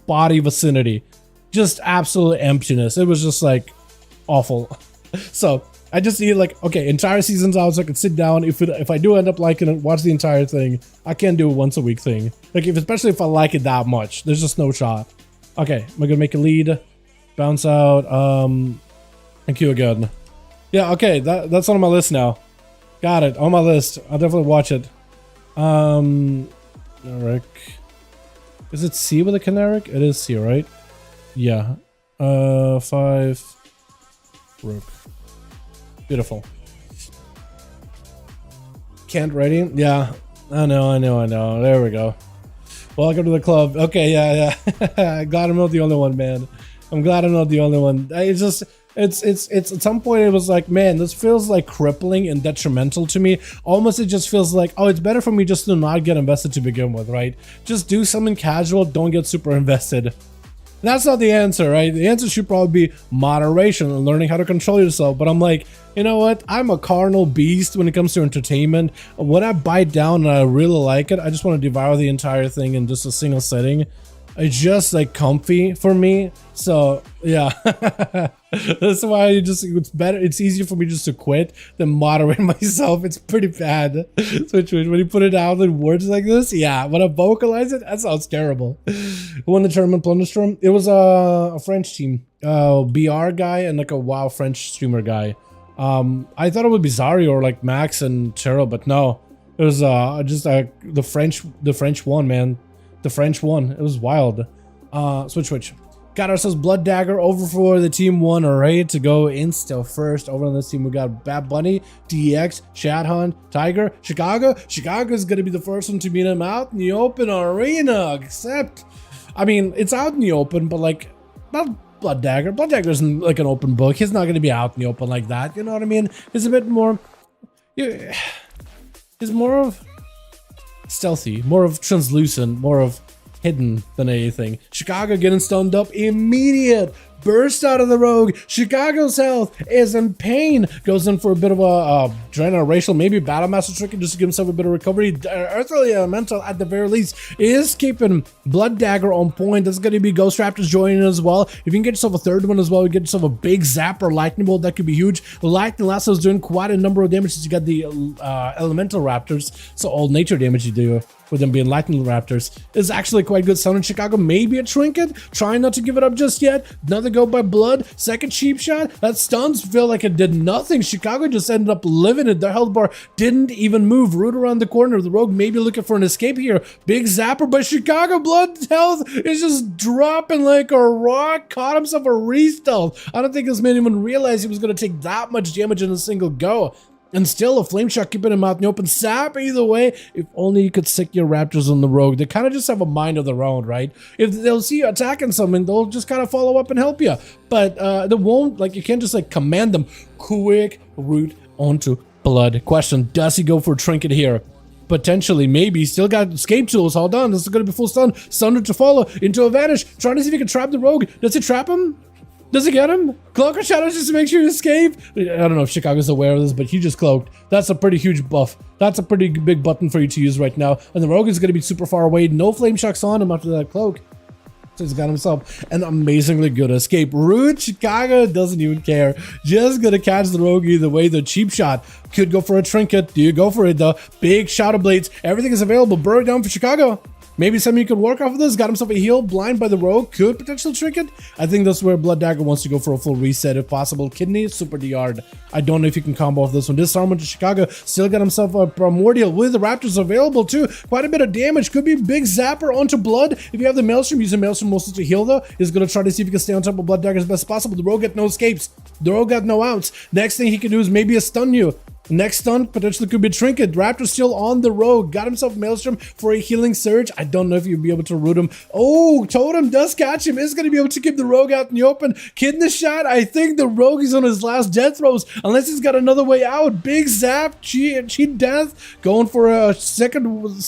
body vicinity. Just absolute emptiness. It was just like awful. So I just need like, okay, entire season's out so I can sit down. If I do end up liking it, watch the entire thing. I can't do a once a week thing. Like especially if I like it that much, there's just no shot. Okay, am I gonna make a lead? Bounce out, and queue again. Yeah, okay, that's on my list now. Got it, on my list. I'll definitely watch it. Eric. Is it C with a canaric? It is C, right? Yeah. 5 rook. Beautiful. Can't ready? Yeah. I know. There we go. Welcome to the club. Okay, yeah. Glad I'm not the only one, man. I'm glad I'm not the only one. It's just, it's at some point it was like, man, this feels like crippling and detrimental to me. Almost it just feels like, oh, it's better for me just to not get invested to begin with, right? Just do something casual, don't get super invested. That's not the answer, right? The answer should probably be moderation and learning how to control yourself. But I'm like, you know what? I'm a carnal beast when it comes to entertainment. When I bite down and I really like it, I just want to devour the entire thing in just a single setting. It's just like comfy for me. So yeah, that's why it's better. It's easier for me just to quit than moderate myself. It's pretty bad. So when you put it out in words like this, yeah, when I vocalize it, that sounds terrible. Who won the tournament, Plunderstorm? It was a French team, BR guy and like a WoW French streamer guy. I thought it would be Zari or like Max and Cheryl, but no, it was just the French one, man. The French one. It was wild. Switch. Got ourselves Blood Dagger over for the team 1, alright, to go insta first. Over on this team, we got Bad Bunny, DX, Shadhunt, Tiger, Chicago. Chicago's gonna be the first one to meet him out in the open arena, except, I mean, it's out in the open, but like, not Blood Dagger. Blood Dagger isn't like an open book. He's not gonna be out in the open like that, you know what I mean? He's a bit more, he's more of stealthy, more of translucent, more of hidden than anything. Chicago getting stunned up immediate burst out of the rogue. Chicago's health is in pain. Goes in for a bit of a generational, maybe battle master trick just to give himself a bit of recovery. Earthly Elemental at the very least is keeping Blood Dagger on point. There's going to be Ghost Raptors joining as well. If you can get yourself a third one as well, you get yourself a big Zapper Lightning Bolt, that could be huge. Lightning Lasso is doing quite a number of damages. You got the Elemental Raptors, so all nature damage you do with them being Lightning Raptors is actually quite good. Sound in Chicago, maybe a trinket. Trying not to give it up just yet. Another go by blood. Second cheap shot. That stuns feel like it did nothing. Chicago just ended up living it. Their health bar didn't even move. Root around the corner. The rogue maybe looking for an escape here. Big zapper, but Chicago blood health is just dropping like a rock. Caught himself a re-stealth. I don't think this man even realized he was going to take that much damage in a single go. And still a flame shot keeping him out in the open. Sap either way. If only you could sick your raptors on the rogue. They kind of just have a mind of their own, right? If they'll see you attacking something, they'll just kind of follow up and help you. But they won't, like, you can't just like command them. Quick root onto blood. Question, does he go for a trinket here? Potentially, maybe. Still got escape tools. Hold on, this is going to be full stun. Thunder to follow into a vanish. Trying to see if he can trap the rogue. Does he trap him? Does he get him? Cloak or shadows just to make sure you escape? I don't know if Chicago's aware of this, but he just cloaked. That's a pretty huge buff. That's a pretty big button for you to use right now. And the rogue is going to be super far away. No flame shocks on him after that cloak. So he's got himself an amazingly good escape. Rude Chicago doesn't even care. Just gonna catch the rogue either way. The cheap shot could go for a trinket. Do you go for it though? Big shadow blades. Everything is available. Burrow down for Chicago. Maybe something you could work off of this. Got himself a heal. Blind by the rogue. Could potential trinket. I think that's where Blood Dagger wants to go for a full reset if possible. Kidney, super DR'd. I don't know if you can combo off this one. Disarm into Chicago. Still got himself a primordial with the raptors available too. Quite a bit of damage. Could be big zapper onto blood. If you have the Maelstrom, using Maelstrom mostly to heal though. Is going to try to see if he can stay on top of Blood Dagger as best as possible. The rogue got no escapes. The rogue got no outs. Next thing he can do is maybe a stun you. Next stun potentially could be trinket. Raptor still on the rogue. Got himself Maelstrom for a healing surge. I don't know if you'll be able to root him. Oh, Totem does catch him. Is going to be able to keep the rogue out in the open. Kidney shot. I think the rogue is on his last death throws unless he's got another way out. Big zap. Cheat death. Going for a second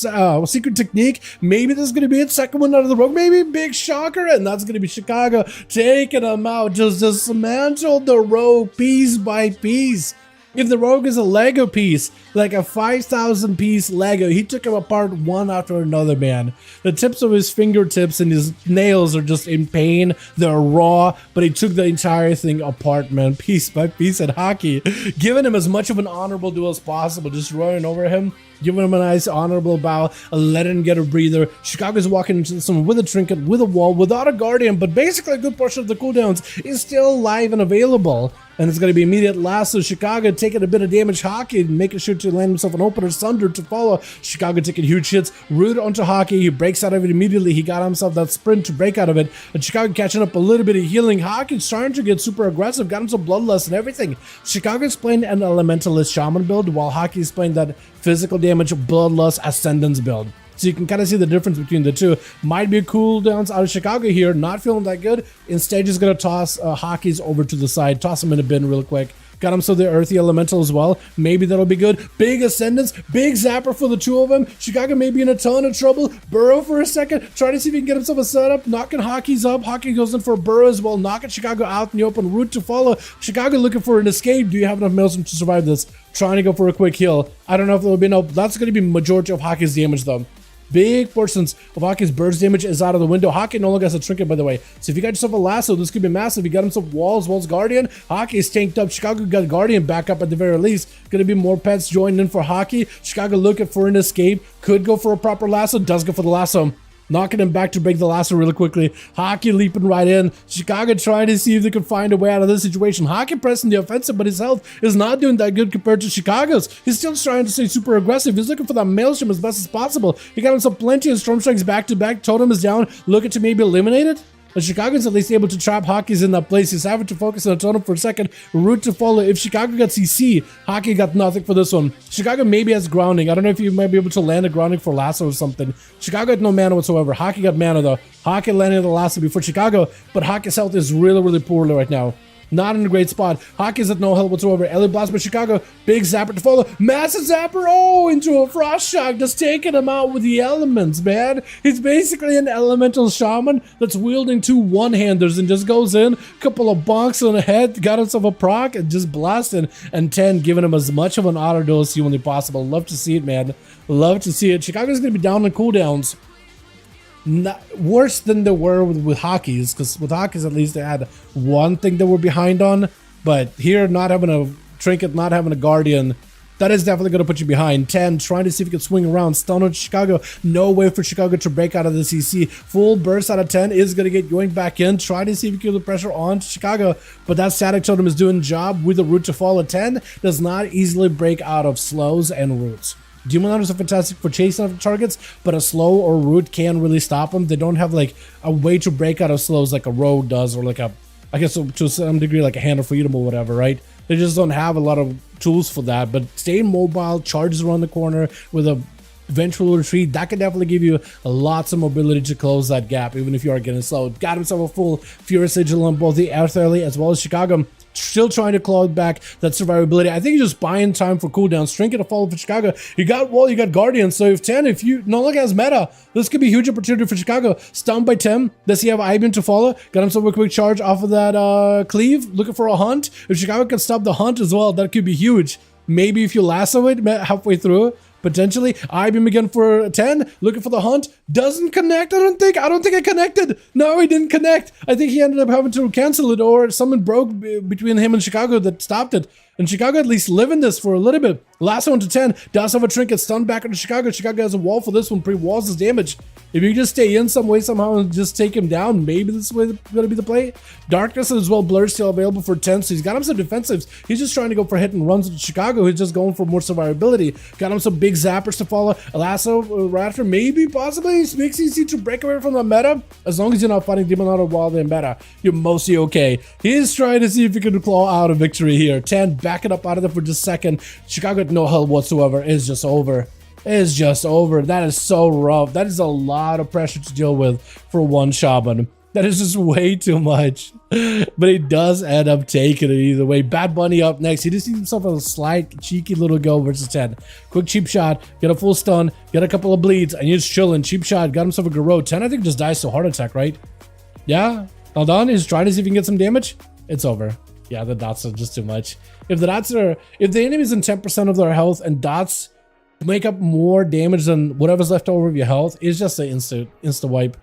secret technique. Maybe this is going to be it. Second one out of the rogue. Maybe big shocker. And that's going to be Chicago taking him out. Just dismantle the rogue piece by piece. If the rogue is a Lego piece, like a 5,000 piece Lego, he took him apart one after another, man. The tips of his fingertips and his nails are just in pain. They're raw, but he took the entire thing apart, man, piece by piece at hockey. Giving him as much of an honorable duel as possible, just running over him, giving him a nice honorable bow, letting him get a breather. Chicago's walking into someone with a trinket, with a wall, without a guardian, but basically a good portion of the cooldowns is still live and available. And it's going to be immediate lasso. Chicago taking a bit of damage. Hockey making sure to land himself an opener. Thunder to follow. Chicago taking huge hits. Root onto Hockey. He breaks out of it immediately. He got himself that sprint to break out of it. And Chicago catching up a little bit of healing. Hockey's trying to get super aggressive. Got himself bloodlust and everything. Chicago's playing an elementalist shaman build while Hockey's playing that physical damage bloodlust ascendance build. So you can kind of see the difference between the two. Might be cooldowns out of Chicago here. Not feeling that good. Instead, just going to toss Hockey's over to the side. Toss him in a bin real quick. Got him so the earthy elemental as well. Maybe that'll be good. Big ascendance. Big zapper for the two of them. Chicago may be in a ton of trouble. Burrow for a second. Try to see if he can get himself a setup. Knocking Hockey's up. Hockey goes in for a Burrow as well. Knocking Chicago out in the open. Route to follow. Chicago looking for an escape. Do you have enough Maelstrom to survive this? Trying to go for a quick heal. I don't know if there'll be no. That's going to be majority of Hockey's damage though. Big portions of Hockey's burst damage is out of the window. Hockey no longer has a trinket, by the way. So if you got yourself a lasso, this could be massive. You got himself walls Guardian. Hockey's tanked up. Chicago got Guardian back up at the very least. Going to be more pets joining in for Hockey. Chicago looking for an escape. Could go for a proper lasso. Does go for the lasso. Knocking him back to break the lasso really quickly. Hockey leaping right in. Chicago trying to see if they could find a way out of this situation. Hockey pressing the offensive, but his health is not doing that good compared to Chicago's. He's still trying to stay super aggressive. He's looking for that Maelstrom as best as possible. He got himself plenty of Storm Strikes back to back. Totem is down. Looking to maybe eliminate it. But Chicago's at least able to trap Hockey's in that place. He's having to focus on a Totem for a second. Route to follow. If Chicago got CC, Hockey got nothing for this one. Chicago maybe has grounding. I don't know if you might be able to land a grounding for lasso or something. Chicago had no mana whatsoever. Hockey got mana though. Hockey landed the lasso before Chicago, but Hockey's health is really, really poorly right now. Not in a great spot. Hockey's at no help whatsoever. Ellie Blast by Chicago. Big zapper to follow. Massive zapper. Oh, into a frost shock. Just taking him out with the elements, man. He's basically an elemental shaman that's wielding two one-handers and just goes in. Couple of bonks on the head. Got himself a proc and just blasting. And 10 giving him as much of an auto duel as humanly possible. Love to see it, man. Love to see it. Chicago's going to be down on cooldowns. Not worse than they were with Hockey's, because with Hockey's at least they had one thing they were behind on, but here not having a trinket, not having a guardian, that is definitely going to put you behind. 10, trying to see if you can swing around. Stun on Chicago. No way for Chicago to break out of the CC. Full burst out of 10 is going to get yoinked back in. Try to see if you can get the pressure on Chicago. But that static totem is doing the job with the root to follow. 10 does not easily break out of slows and roots. Demon Hunters are fantastic for chasing after targets, but a slow or root can really stop them. They don't have like a way to break out of slows like a rogue does, or like a, I guess to some degree like a Hand of Freedom or whatever, right? They just don't have a lot of tools for that. But staying mobile, charges around the corner with a eventual retreat, that can definitely give you lots of mobility to close that gap, even if you are getting slowed. Got himself a full Furious Sigil on both the Earthly as well as Chicago. Still trying to claw back that survivability. I think you're just buying time for cooldowns. Trinket to follow for Chicago. You got Wall, you got Guardian. So if 10, if you no longer has meta, this could be a huge opportunity for Chicago. Stunned by 10. Does he have Ibin to follow? Got himself a quick charge off of that cleave. Looking for a hunt. If Chicago can stop the hunt as well, that could be huge. Maybe if you lasso it halfway through, potentially. IBM again for 10, looking for the hunt. Doesn't connect, I don't think it connected. No, he didn't connect. I think he ended up having to cancel it, or something broke between him and Chicago that stopped it. And Chicago at least living this for a little bit. Last one to 10, does have a trinket, stunned back into Chicago. Chicago has a wall for this one, pre-walls his damage. If you just stay in some way somehow and just take him down, maybe this is going to be the play. Darkness as well, Blur still available for 10, so he's got him some defensives. He's just trying to go for hit and runs with Chicago. He's just going for more survivability. Got him some big zappers to follow. Lasso, Raptor, maybe, possibly. Makes it easy to break away from the meta. As long as you're not fighting Demon Hunter while they're meta, you're mostly okay. He's trying to see if he can claw out a victory here. 10, backing up out of there for just a second. Chicago had no help whatsoever. It's just over. It's just over. That is so rough. That is a lot of pressure to deal with for one Shaman. That is just way too much. But he does end up taking it either way. Bad Bunny up next. He just needs himself a slight, cheeky little go versus 10. Quick cheap shot. Get a full stun. Get a couple of bleeds. And he's chilling. Cheap shot. Got himself a Garou. 10, I think, just dies to heart attack, right? Yeah. Hold on. He's trying to see if he can get some damage. It's over. Yeah, the dots are just too much. If the enemy's in 10% of their health and dots make up more damage than whatever's left over of your health, it's just an insta wipe.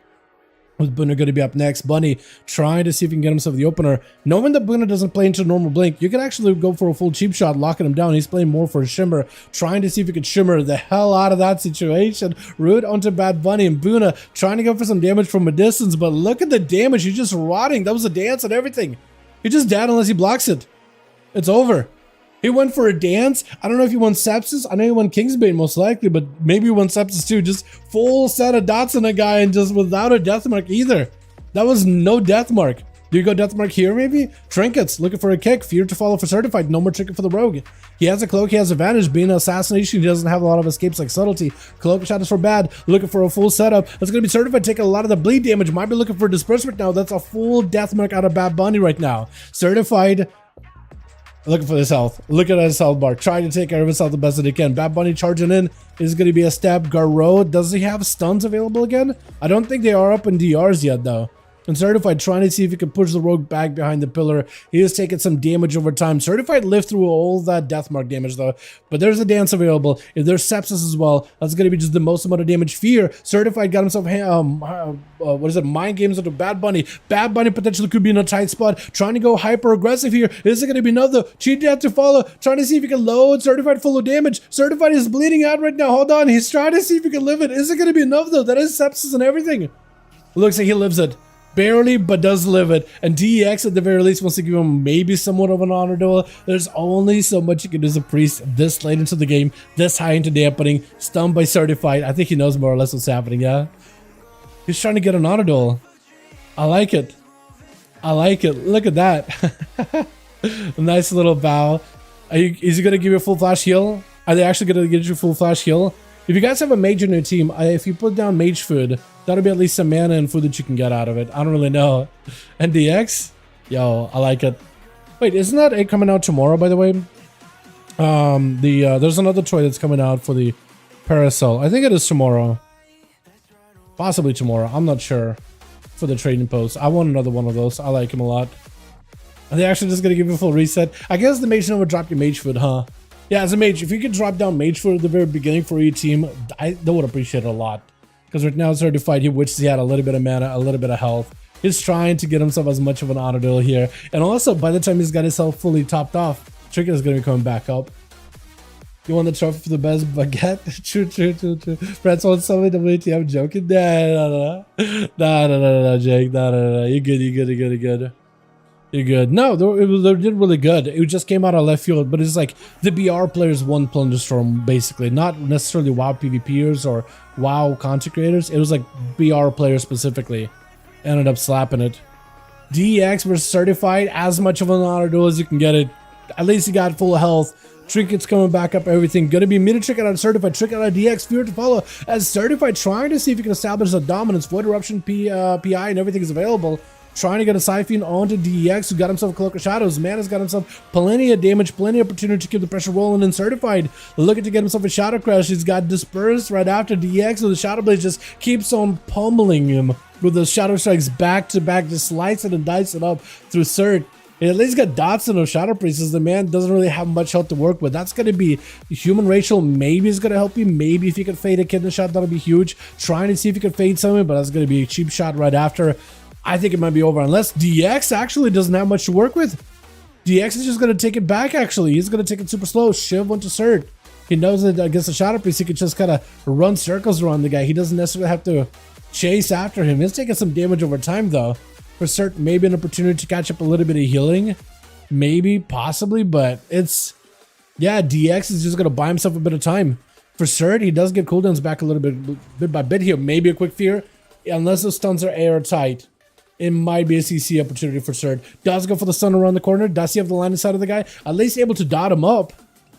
With Buna going to be up next. Bunny trying to see if he can get himself the opener. Knowing that Buna doesn't play into normal blink, you can actually go for a full cheap shot, locking him down. He's playing more for a shimmer, trying to see if he could shimmer the hell out of that situation. Root onto Bad Bunny, and Buna trying to go for some damage from a distance, but look at the damage. He's just rotting. That was a dance and everything. He just dead unless he blocks it. It's over. He went for a dance. I don't know if he won Sepsis. I know he won Kingsbane most likely, but maybe he won Sepsis too. Just full set of dots on a guy and just without a death mark either. That was no death mark. Do you go death mark here maybe? Trinkets, looking for a kick. Fear to follow for Certified. No more trinket for the rogue. He has a cloak. He has advantage. Being an assassination, he doesn't have a lot of escapes like subtlety. Cloak shot is for bad. Looking for a full setup. That's going to be Certified. Taking a lot of the bleed damage. Might be looking for disbursement now. That's a full death mark out of Bad Bunny right now. Certified. Looking for this health. Look at his health bar. Trying to take care of his health the best that he can. Bad Bunny charging in is going to be a stab. Garou, does he have stuns available again? I don't think they are up in DRs yet though. And Certified trying to see if he can push the rogue back behind the pillar. He is taking some damage over time. Certified lived through all that death mark damage though. But there's a dance available. If there's Sepsis as well, that's going to be just the most amount of damage. Fear. Certified got himself mind games into Bad Bunny. Bad Bunny potentially could be in a tight spot. Trying to go hyper aggressive here. Is it going to be another cheat death to follow? Trying to see if he can load. Certified full of damage. Certified is bleeding out right now. Hold on. He's trying to see if he can live it. Is it going to be enough though? That is Sepsis and everything. Looks like he lives it. Barely, but does live it. And DEX at the very least wants to give him maybe somewhat of an honor duel. There's only so much you can do as a priest this late into the game, this high into dampening, stunned by Certified. I think he knows more or less what's happening, yeah? He's trying to get an honor duel. I like it. I like it. Look at that. A nice little bow. Is he going to give you a full flash heal? Are they actually going to get you a full flash heal? If you guys have a mage in your team, if you put down mage food, that'll be at least some mana and food that you can get out of it. I don't really know. And DX? Yo, I like it. Wait, isn't that it coming out tomorrow, by the way? There's another toy that's coming out for the Parasol. I think it is tomorrow. Possibly tomorrow. I'm not sure. For the trading post. I want another one of those. I like him a lot. Are they actually just going to give you a full reset? I guess the mage would drop your mage food, huh? Yeah, as a mage, if you could drop down mage food at the very beginning for your team, they would appreciate it a lot. Because right now, Certified, he wishes he had a little bit of mana, a little bit of health. He's trying to get himself as much of an honor duel here. And also, by the time he's got himself fully topped off, Trinket is going to be coming back up. You won the trophy for the best baguette? True. Friends want something WT, I'm joking. No, Jake. No. You're good. You're good. No, they did really good. It just came out of left field, but it's like the BR players won Plunderstorm, basically. Not necessarily WoW PvPers or WoW content creators. It was like BR players specifically. Ended up slapping it. DEX was certified, as much of an auto duel as you can get it. At least you got full health. Trinkets coming back up, everything. Gonna be mini trick out certified, trick out DX, fear to follow. As certified, trying to see if you can establish a dominance. Void eruption, PI, and everything is available. Trying to get a Siphon onto DEX, who got himself a Cloak of Shadows. Man has got himself plenty of damage, plenty of opportunity to keep the pressure rolling and certified. Looking to get himself a Shadow Crash. He's got dispersed right after DEX, so the Shadow Blade just keeps on pummeling him with the Shadow Strikes back to back, just slice it and dice it up through Cert. He at least got dots in those Shadow Priests. The man doesn't really have much health to work with. That's going to be human racial. Maybe it's going to help you. Maybe if you can fade a kidney shot, that'll be huge. Trying to see if you can fade something, but that's going to be a cheap shot right after. I think it might be over unless DX actually doesn't have much to work with. DX is just going to take it back, actually. He's going to take it super slow. Shiv went to Cert. He knows that against the Shadow Priest, he could just kind of run circles around the guy. He doesn't necessarily have to chase after him. He's taking some damage over time, though. For Cert, maybe an opportunity to catch up a little bit of healing. Maybe, possibly, but it's... Yeah, DX is just going to buy himself a bit of time. For Cert, he does get cooldowns back a little bit by bit here. Maybe a quick fear. Unless those stuns are airtight, it might be a CC opportunity for Cert. Does go for the stun around the corner. Does he have the landing side of the guy? At least able to dot him up.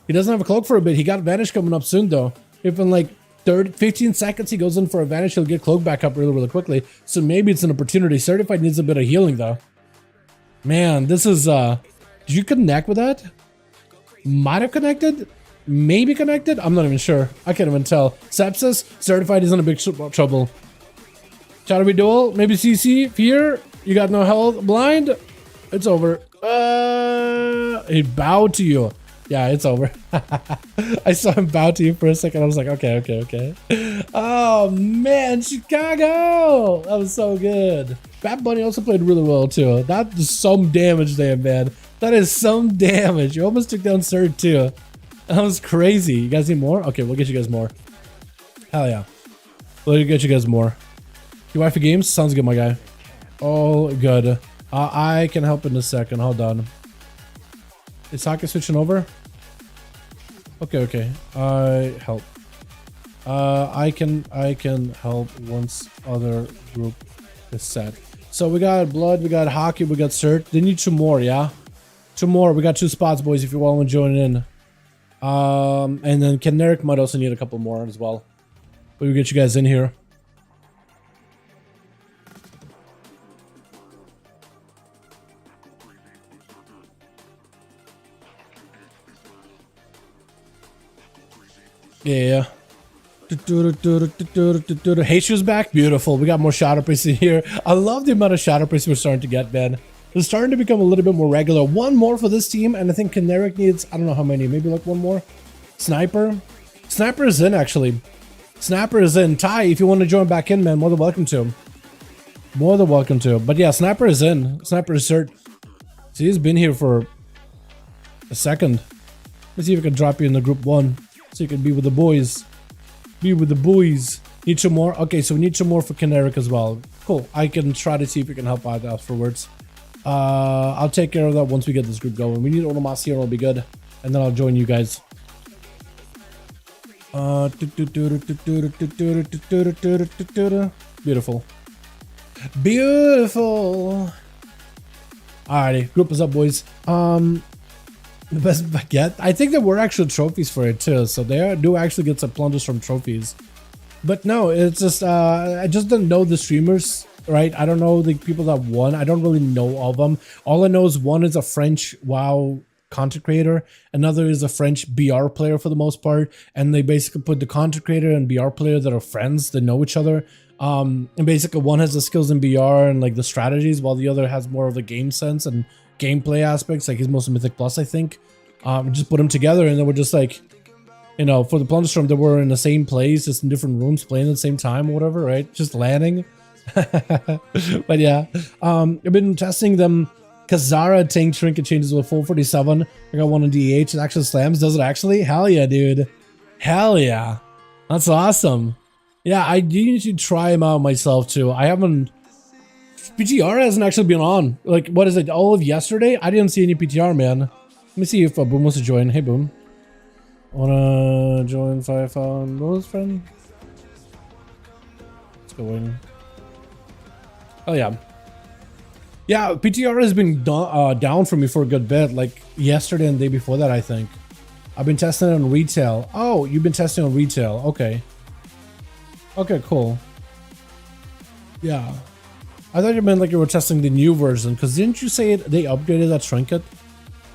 He doesn't have a cloak for a bit. He got Vanish coming up soon, though. If in like 15 seconds he goes in for a Vanish, he'll get cloak back up really quickly. So maybe it's an opportunity. Certified needs a bit of healing, though. Man, this is... Did you connect with that? Might have connected? Maybe connected? I'm not even sure. I can't even tell. Sepsis, Certified is in a big trouble. Shadow we duel? Maybe CC? Fear? You got no health? Blind? It's over. He bowed to you. Yeah, it's over. I saw him bow to you for a second. I was like, okay. Oh, man, Chicago! That was so good. Bat Bunny also played really well, too. That is some damage there, man. That is some damage. You almost took down Cert, too. That was crazy. You guys need more? Okay, we'll get you guys more. Hell yeah. We'll get you guys more. You wife for games? Sounds good, my guy. Oh, good. I can help in a second. Hold on. Is Saki switching over? Okay. Help. I can help once other group is set. So we got blood, we got hockey, we got Cert. They need 2 more, yeah? 2 more. We got 2 spots, boys, if you want to join in. And then Keneric might also need a couple more as well. We'll get you guys in here. Yeah. Heishu's back. Beautiful. We got more Shadow Priests in here. I love the amount of Shadow Priests we're starting to get, man. They're starting to become a little bit more regular. 1 more for this team, and I think Keneric needs, I don't know how many, maybe like 1 more. Sniper is in, actually. Sniper is in. Ty, if you want to join back in, man, more than welcome to. More than welcome to. But yeah, Sniper is in. Sniper is Cert. So he's been here for a second. Let's see if we can drop you in the group 1. So you can be with the boys. Be with the boys. Need 2 more? Okay, so we need 2 more for Keneric as well. Cool. I can try to see if we can help out afterwards. I'll take care of that once we get this group going. We need Onomas here, it'll be good. And then I'll join you guys. Beautiful. Beautiful. Alrighty, group us up, boys. The best baguette. I think there were actual trophies for it too, so they do actually get some Plunderstorm trophies. But no, it's just I just don't know the streamers, right? I don't know the people that won. I don't really know of them. All I know is one is a French WoW content creator, another is a French BR player for the most part, and they basically put the content creator and BR player that are friends, that know each other. And basically one has the skills in BR and like the strategies, while the other has more of the game sense and gameplay aspects. Like he's mostly Mythic Plus, I think. Just put them together, and then we're just like, you know, for the Plunderstorm, they were in the same place, just in different rooms, playing at the same time or whatever, right? Just landing. But yeah, I've been testing them Kazara tank trinket changes with 447. I got one on DH. It actually slams. Does it actually? Hell yeah, dude. Hell yeah. That's awesome. Yeah, I do need to try them out myself too. I haven't... PTR hasn't actually been on. Like, what is it? All of yesterday? I didn't see any PTR, man. Let me see if Boom wants to join. Hey, Boom. Wanna join 5V5 1V1 friend? Let's go in. Oh, yeah. Yeah, PTR has been down for me for a good bit. Like, yesterday and the day before that, I think. I've been testing it on retail. Oh, you've been testing on retail. Okay. Okay, cool. Yeah. I thought you meant like you were testing the new version, because didn't you say they updated that trinket?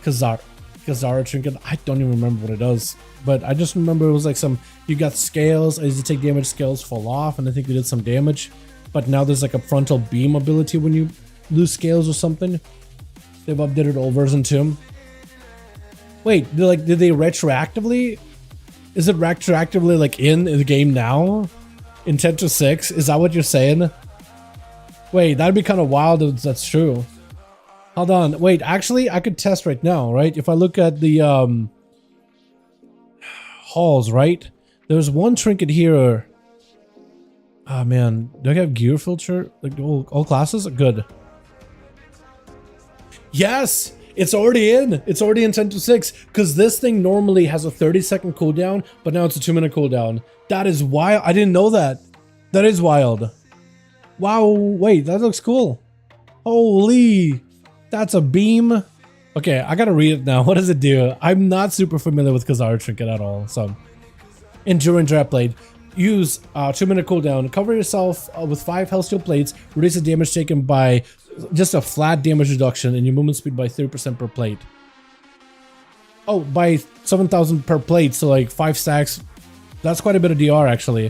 Kazara trinket? I don't even remember what it does. But I just remember it was like some, you got scales, as you take damage, scales fall off, and I think you did some damage. But now there's like a frontal beam ability when you lose scales or something. They've updated old version 2. Wait, did they retroactively? Is it retroactively like in the game now? In 10.6? Is that what you're saying? Wait, that'd be kind of wild if that's true. Hold on. Wait, actually, I could test right now, right? If I look at the halls, right? There's one trinket here. Ah, man. Do I have gear filter? Like all classes? Good. Yes! It's already in. It's already in 10.6. Because this thing normally has a 30-second cooldown, but now it's a 2-minute cooldown. That is wild. I didn't know that. That is wild. Wow, wait, that looks cool. Holy, that's a beam. Okay, I gotta read it now. What does it do? I'm not super familiar with Kazara trinket at all. So, Enduring Draft Blade. Use 2-minute cooldown. Cover yourself with 5 health steel plates. Reduce the damage taken by just a flat damage reduction and your movement speed by 30% per plate. Oh, by 7,000 per plate, so like 5 stacks. That's quite a bit of DR actually.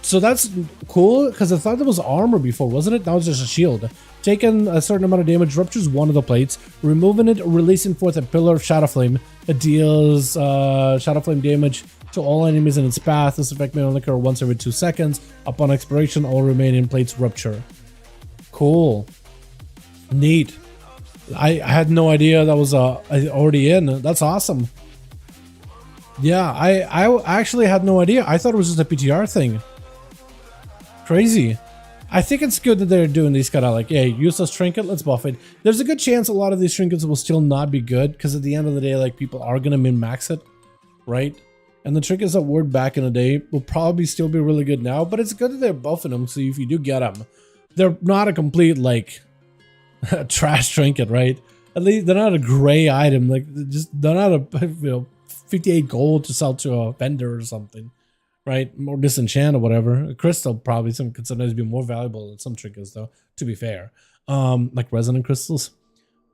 So that's cool, because I thought there was armor before, wasn't it? Now it's just a shield. Taking a certain amount of damage, ruptures one of the plates. Removing it, releasing forth a pillar of Shadow Flame. It deals Shadow Flame damage to all enemies in its path. This effect may only occur once every 2 seconds. Upon expiration, all remaining plates rupture. Cool. Neat. I had no idea that was already in. That's awesome. Yeah, I actually had no idea. I thought it was just a PTR thing. Crazy. I think it's good that they're doing these kind of like, hey, useless trinket, let's buff it. There's a good chance a lot of these trinkets will still not be good, because at the end of the day, like, people are gonna min-max it, right? And the trinkets that were back in the day will probably still be really good now, but it's good that they're buffing them, so if you do get them, they're not a complete, like, trash trinket, right? At least they're not a gray item, like, they're not a, 58 gold to sell to a vendor or something. Right, more disenchant or whatever. A crystal probably could sometimes be more valuable than some trinkets, though. To be fair, like resonant crystals.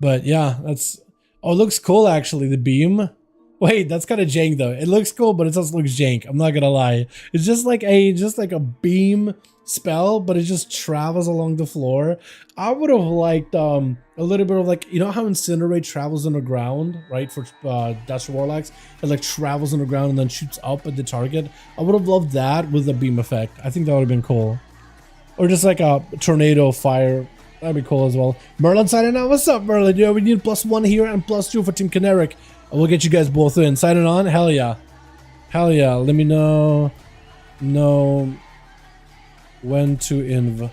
But yeah, that's. Oh, it looks cool actually. The beam. Wait, that's kind of jank though. It looks cool, but it just looks jank. I'm not gonna lie. It's just like a beam spell, but it just travels along the floor. I would have liked a little bit of like, you know how Incinerate travels underground, right? For Dutch Warlocks, it like travels underground and then shoots up at the target. I would have loved that with a beam effect. I think that would have been cool. Or just like a tornado fire. That'd be cool as well. Merlin signing out. What's up, Merlin? Yeah, we need +1 here and +2 for Team Caneric. We'll get you guys both in. Signing on? Hell yeah. Hell yeah. Let me know when to inv.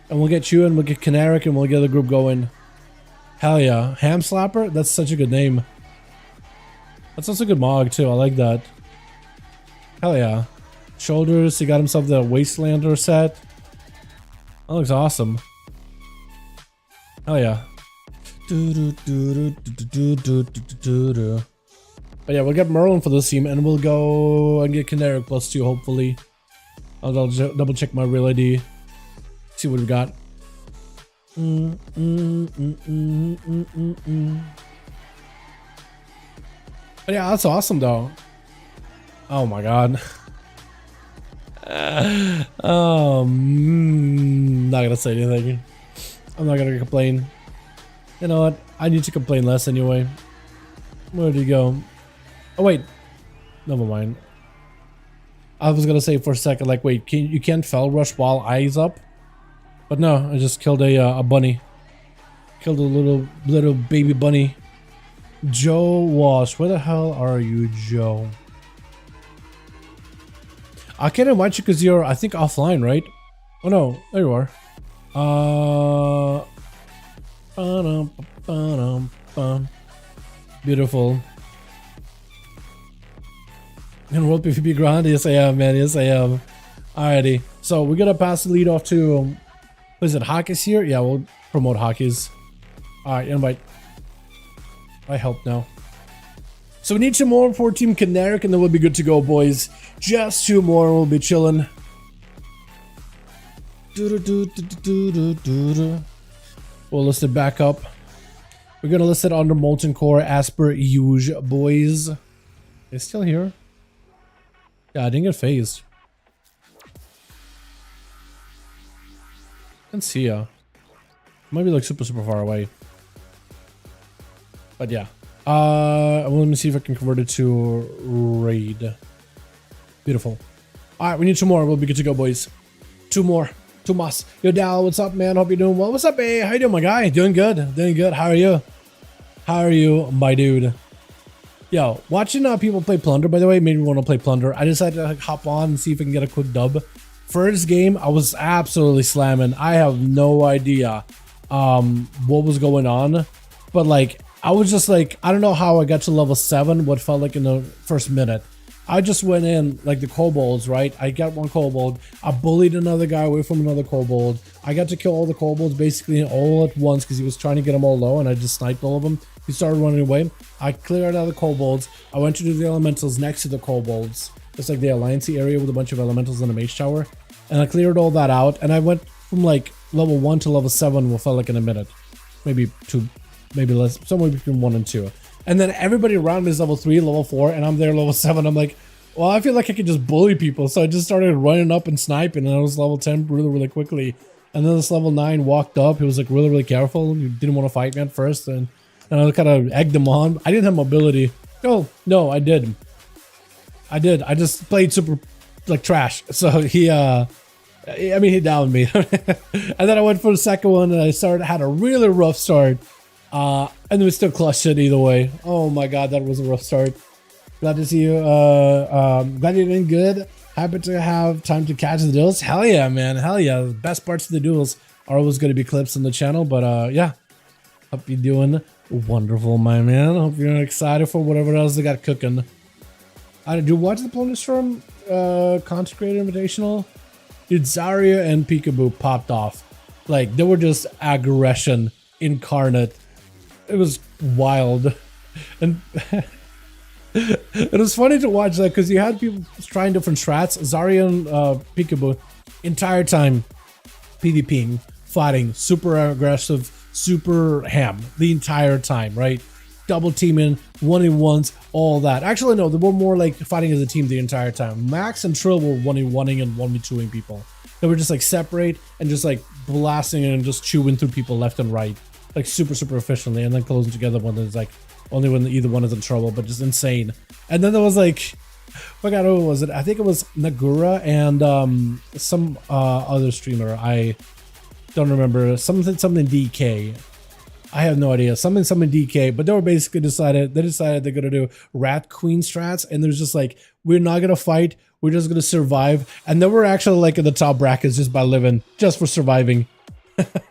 And we'll get you in, we'll get Caneric, and we'll get the group going. Hell yeah. Ham Slapper? That's such a good name. That's also a good mog too. I like that. Hell yeah. Shoulders, he got himself the Wastelander set. That looks awesome. Hell yeah. But yeah, we'll get Merlin for this team, and we'll go and get Caneric +2, hopefully. I'll double check my real ID. See what we got. But yeah, that's awesome though. Oh my god. Not gonna say anything. I'm not gonna complain. You know what? I need to complain less anyway. Where did he go? Oh wait. Never mind. I was gonna say for a second, like, wait, you can't fell rush while eyes up? But no, I just killed a bunny. Killed a little baby bunny. Joe Walsh, where the hell are you, Joe? I can't invite you because you're, I think, offline, right? Oh no, there you are. Beautiful. And World PvP Grand? Yes, I am, man. Yes, I am. Alrighty. So we're gonna pass the lead off to. Is it Hockeys here? Yeah, we'll promote Hockeys. Alright, invite. I help now. So we need 2 more for Team Kinetic and then we'll be good to go, boys. Just 2 more and we'll be chilling. We'll list it back up. We're gonna list it under Molten Core as per usual, boys. It's still here. Yeah, I didn't get phased. I can see ya. Might be like super far away. But yeah. Well, let me see if I can convert it to raid. Beautiful. Alright, we need 2 more. We'll be good to go, boys. 2 more. 2 mas. Yo, Dal, what's up, man? Hope you're doing well. What's up, eh? How you doing, my guy? Doing good. Doing good. How are you? How are you, my dude? Yo, watching people play Plunder, by the way, made me want to play Plunder. I decided to hop on and see if I can get a quick dub. First game, I was absolutely slamming. I have no idea what was going on. But, like, I was just like, I don't know how I got to level 7, what felt like in the first minute. I just went in, like the kobolds, right? I got 1 kobold. I bullied another guy away from another kobold. I got to kill all the kobolds basically all at once because he was trying to get them all low and I just sniped all of them. He started running away. I cleared out the kobolds. I went to do the elementals next to the kobolds. It's like the Alliance area with a bunch of elementals in a mage tower. And I cleared all that out. And I went from like level 1 to level 7 what felt like in a minute. Maybe 2, maybe less, somewhere between 1 and 2. And then everybody around me is level 3, level 4, and I'm there level 7. I'm like, well, I feel like I could just bully people. So I just started running up and sniping, and I was level 10 really quickly. And then this level 9 walked up. He was like really careful. He didn't want to fight me at first. And I kind of egged him on. I didn't have mobility. Oh, no, I did. I just played super, like, trash. So he, I mean, he downed me. And then I went for the second one, and I had a really rough start. And we still clutched it either way. Oh my god, that was a rough start. Glad to see you. Glad you're doing good. Happy to have time to catch the duels. Hell yeah, man. Hell yeah. The best parts of the duels are always going to be clips on the channel. But yeah, hope you're doing wonderful, my man. Hope you're excited for whatever else they got cooking. Did you watch the Plunderstorm Consecrated Invitational? Dude, Zarya and Peekaboo popped off. Like, they were just aggression incarnate. It was wild. And it was funny to watch that because you had people trying different strats. Zarya and Peekaboo entire time PvPing, fighting, super aggressive, super ham the entire time, right? Double teaming, 1v1s, all that. Actually, no, they were more like fighting as a team the entire time. Max and Trill were 1v1ing and 1v2ing people. They were just like separate and just like blasting and just chewing through people left and right. Like super efficiently, and then closing together when there's like only when either one is in trouble, but just insane. And then there was like, I forgot who was it. I think it was Nagura and some other streamer. I don't remember. Something DK. I have no idea. Something DK. But they were basically decided they're gonna do Rat Queen strats, and there's just like, we're not gonna fight. We're just gonna survive. And they were actually like in the top brackets just by living, just for surviving.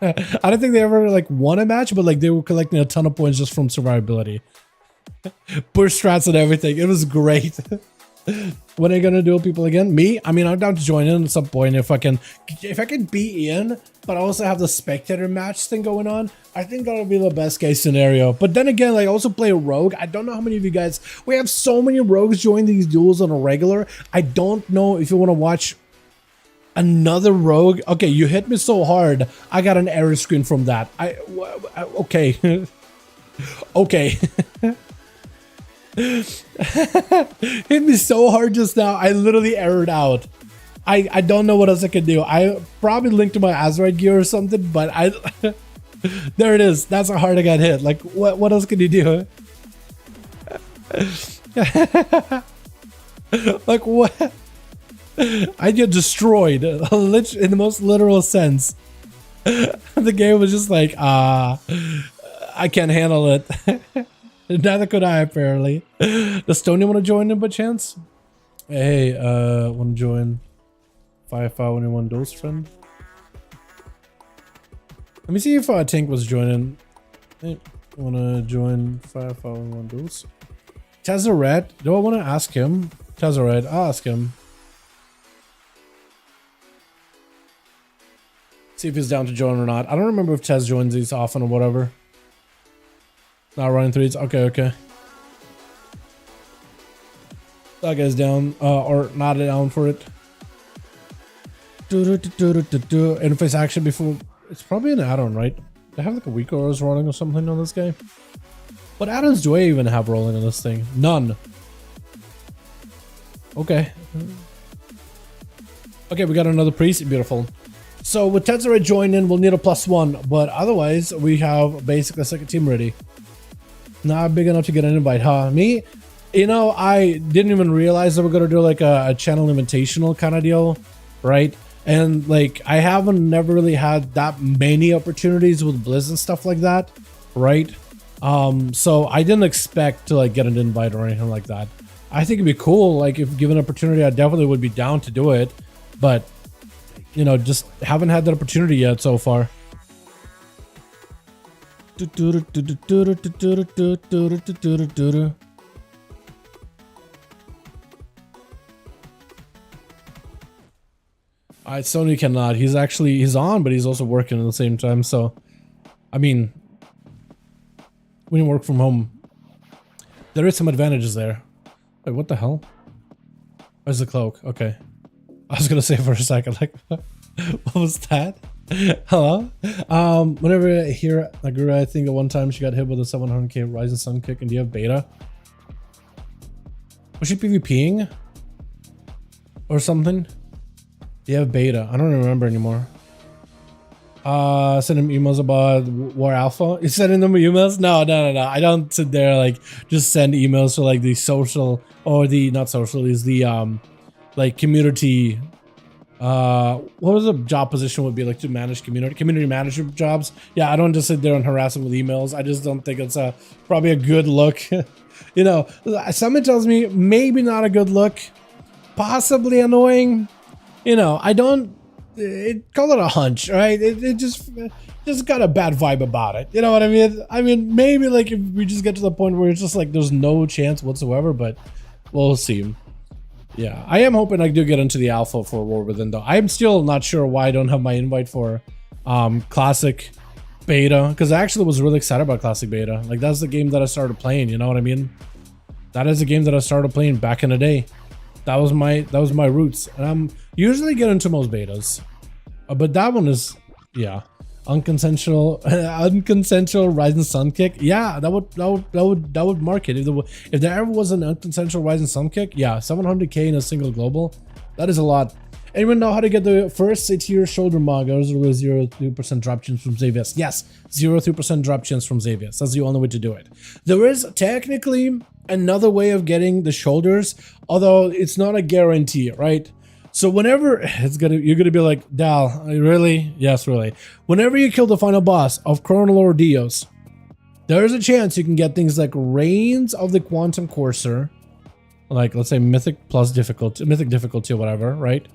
I don't think they ever like won a match, but like they were collecting a ton of points just from survivability. Push strats and everything. It was great. When are you gonna duel people again? Me? I mean, I'm down to join in at some point if I can be in, but I also have the spectator match thing going on. I think that'll be the best case scenario. But then again, like, also play a rogue. I don't know how many of you guys, we have so many rogues join these duels on a regular. I don't know if you want to watch another rogue. Okay, you hit me so hard. I got an error screen from that. Okay. Okay. Hit me so hard just now. I literally errored out. I don't know what else I could do. I probably linked to my Azurite gear or something, but there it is. That's how hard I got hit. Like, what else can you do? Like, what? I get destroyed, in the most literal sense. The game was just like, I can't handle it. Neither could I, apparently. Does Tony want to join in by chance? Hey, want to join 5V5 1V1 DUELS, friend? Let me see if Tank was joining. Hey, want to join 5V5 1V1 DUELS? Tezzeret, do I want to ask him? Tezzeret, I'll ask him. See if he's down to join or not. I don't remember if Tez joins these often or whatever. Not running threes. Okay, okay. That guy's down, or not down for it. Interface action before. It's probably an add-on, right? They have like a week or rolling or something on this guy. What add-ons do I even have rolling on this thing? None. Okay. Okay, we got another priest. Beautiful. So with Tezzeret joining, we'll need a +1, but otherwise we have basically a second team ready. Not big enough to get an invite, huh? Me, you know, I didn't even realize that we're gonna do like a channel invitational kind of deal, right? And like I haven't never really had that many opportunities with Blizz and stuff like that, right? So I didn't expect to like get an invite or anything like that. I think it'd be cool, like if given an opportunity, I definitely would be down to do it, but you know, just haven't had that opportunity yet so far. Sony cannot. He's on, but he's also working at the same time. So, I mean, when you work from home, there is some advantages there. Wait, what the hell? Where's the cloak? Okay. I was gonna say for a second, like, what was that? Hello? Whenever I hear Agura, I think at one time she got hit with a 700k Rising Sun kick, and do you have beta? Was she PvPing? Or something? Do you have beta? I don't remember anymore. Send him emails about War Alpha. You sending them emails? No. I don't sit there like just send emails to like the social or the not social is the like community. What was the job position would be like to manage community manager jobs? Yeah, I don't just sit there and harass them with emails. I just don't think it's probably a good look. You know, someone tells me maybe not a good look, possibly annoying. You know, I don't call it a hunch, right? It just got a bad vibe about it. You know what I mean? I mean, maybe like if we just get to the point where it's just like there's no chance whatsoever, but we'll see. Yeah, I am hoping I do get into the alpha for War Within though. I'm still not sure why I don't have my invite for Classic Beta, because I actually was really excited about Classic Beta. Like that's the game that I started playing, you know what I mean? That is a game that I started playing back in the day. That was my roots. And I'm usually get into most betas. But that one is, yeah. Unconsensual Rising Sun kick. Yeah, that would mark it. If there ever was an unconsensual Rising Sun kick, yeah, 700k in a single global, that is a lot. Anyone know how to get the first tier shoulder mog or 0.03% drop chance from Xavius? Yes, 0.3% drop chance from Xavius. That's the only way to do it. There is technically another way of getting the shoulders, although it's not a guarantee, right? So whenever you're gonna be like, Dal, really? Yes, really. Whenever you kill the final boss of Chrono Lord Dios, there is a chance you can get things like Reigns of the Quantum Courser, like let's say mythic difficulty or whatever, right?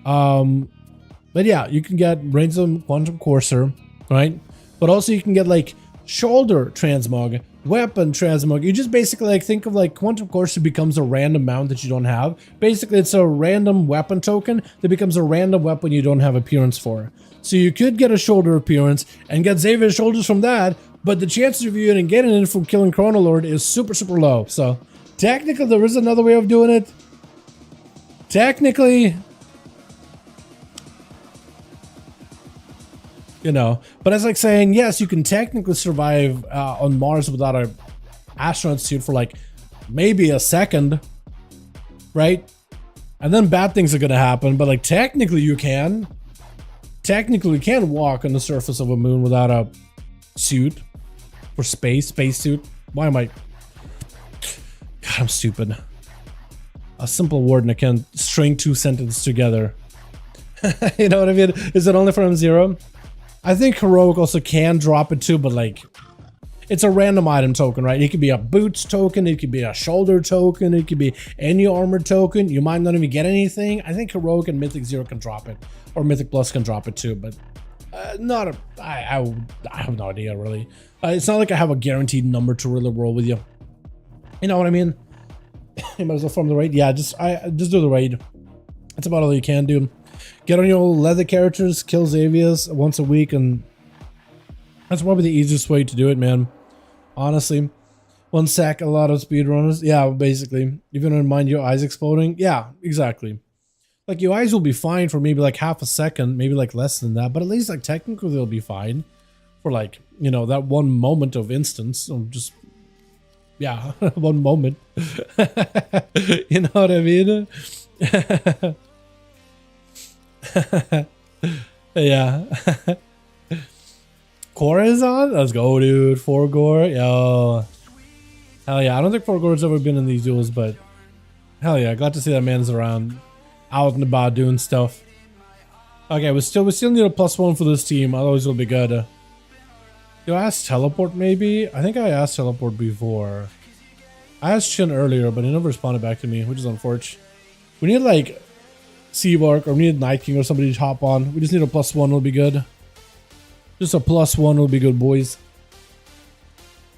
But yeah, you can get Reigns of the Quantum Courser, right? But also you can get like shoulder transmog, weapon transmog. You just basically like think of like Quantum Courser becomes a random mount that you don't have. Basically it's a random weapon token that becomes a random weapon you don't have appearance for. So you could get a shoulder appearance and get Xavier's shoulders from that, but the chances of you even getting it from killing Chrono Lord is super low. So technically there is another way of doing it. Technically, you know, but it's like saying, yes, you can technically survive on Mars without a astronaut suit for like maybe a second, right? And then bad things are gonna happen, but like technically you can. Technically you can walk on the surface of a moon without a suit for space suit. Why am I? God, I'm stupid. A simple word and I can't string two sentences together. You know what I mean? Is it only from 0? I think heroic also can drop it too, but like it's a random item token, right? It could be a boots token, it could be a shoulder token, it could be any armor token. You might not even get anything. I think heroic and mythic 0 can drop it, or mythic plus can drop it too, but not a, I have no idea really. It's not like I have a guaranteed number to really roll with you. You know what I mean? You might as well farm the raid. Yeah, just do the raid. That's about all you can do. Get on your leather characters, kill Xaviers once a week, and that's probably the easiest way to do it, man. Honestly. One sack, a lot of speedrunners. Yeah, basically. If you don't mind your eyes exploding. Yeah, exactly. Like, your eyes will be fine for maybe like half a second, maybe like less than that, but at least like technically they'll be fine for like, you know, that one moment of instance. Or just, yeah, one moment. You know what I mean? Yeah. Core is on? Let's go, dude. 4-Gore. Yo. Hell yeah. I don't think 4-Gore's ever been in these duels, but hell yeah. Glad to see that man's around, out and about doing stuff. Okay, we still need a +1 for this team. Otherwise it'll be good. Yo, I asked teleport maybe? I think I asked teleport before. I asked Shin earlier, but he never responded back to me, which is unfortunate. We need like Seabark, or we need Night King or somebody to hop on. We just need a +1, it'll be good. Just a +1 will be good, boys.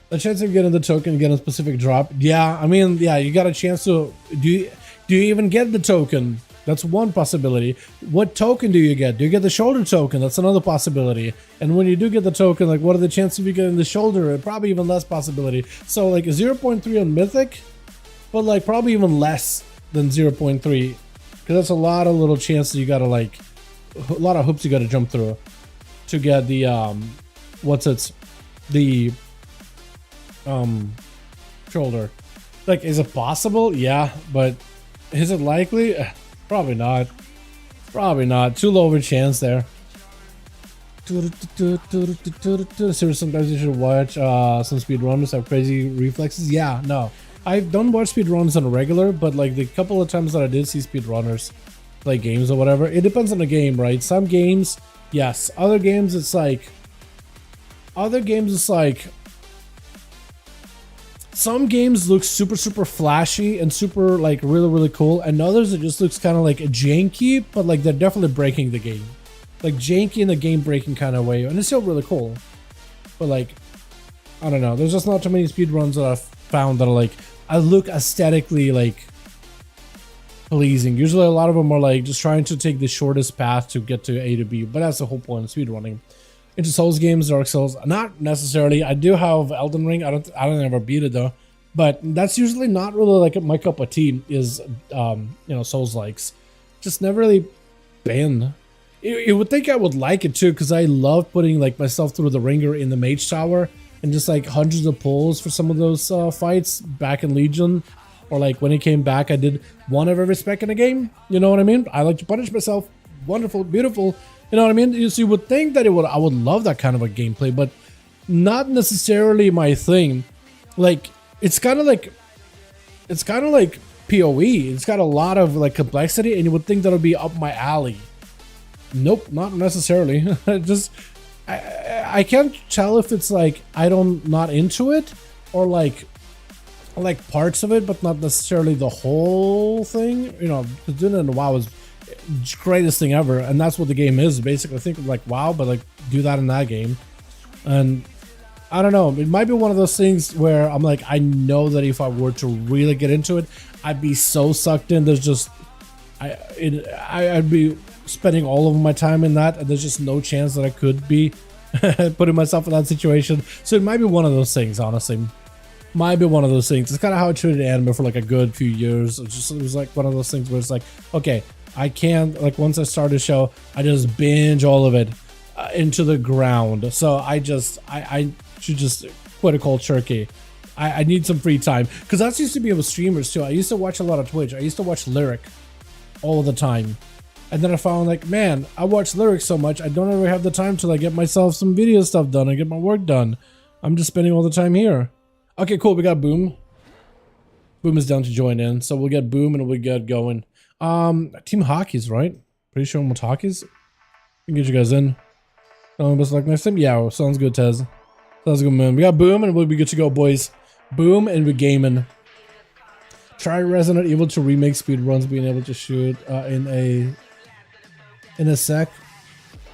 The chance of getting the token, getting a specific drop. Yeah, I mean, yeah, you got a chance to... Do you even get the token? That's one possibility. What token do you get? Do you get the shoulder token? That's another possibility. And when you do get the token, like, what are the chances of you getting the shoulder? Probably even less possibility. So, like, 0.3 on Mythic, but, like, probably even less than 0.3. Because that's a lot of little chances you gotta, like... A lot of hoops you gotta jump through to get the shoulder. Like, is it possible? Yeah, but is it likely? Probably not. Probably not. Too low of a chance there. Seriously, sometimes you should watch some speedrunners have crazy reflexes. Yeah, no, I don't watch speedrunners on a regular, but like the couple of times that I did see speedrunners play games or whatever, it depends on the game, right? Some games, yes. Other games, it's like... Some games look super flashy and super like really cool, and others it just looks kind of like janky, but like they're definitely breaking the game, like janky in the game breaking kind of way, and it's still really cool. But like, I don't know, there's just not too many speedruns that I've found that are like, I look aesthetically like pleasing. Usually a lot of them are like just trying to take the shortest path to get to A to B, but that's the whole point of speedrunning. Into Souls games, Dark Souls, not necessarily. I do have Elden Ring. I don't ever beat it though, but that's usually not really like my cup of tea. Is you know, Souls likes, just never really been. You would think I would like it too, because I love putting like myself through the ringer in the Mage Tower and just like hundreds of pulls for some of those fights back in Legion, or like when it came back, I did one of every spec in a game. You know what I mean? I like to punish myself. Wonderful, beautiful. You know what I mean? You would think that I would love that kind of a gameplay, but not necessarily my thing. Like, it's kind of like PoE. It's got a lot of like complexity, and you would think that would be up my alley. Nope, not necessarily. Just I can't tell if it's like not into it, or like parts of it, but not necessarily the whole thing. You know, doing it in WoW is greatest thing ever, and that's what the game is basically. Think of like WoW, but like do that in that game. And I don't know, it might be one of those things where I'm like, I know that if I were to really get into it, I'd be so sucked in. There's just I'd be spending all of my time in that, and there's just no chance that I could be putting myself in that situation. So it might be one of those things, honestly. Might be one of those things. It's kind of how I treated anime for like a good few years. It was like one of those things where it's like, okay, I can't, like, once I start a show, I just binge all of it into the ground. So I should just quit a cold turkey. I need some free time, because that used to be with streamers too. I used to watch a lot of Twitch. I used to watch Lyric all the time, and then I found like, man, I watch Lyric so much, I don't ever have the time to like get myself some video stuff done and get my work done. I'm just spending all the time here. Okay, cool. We got Boom. Boom is down to join in, so we'll get Boom and we'll get going. Team Hockey's right. Pretty sure I'm with Hockey's. We can get you guys in. Columbus like next time? Yeah, sounds good, Tez. Sounds good, man. We got Boom and we'll be good to go, boys. Boom and we're gaming. Try Resident Evil to remake speedruns, being able to shoot in a sec.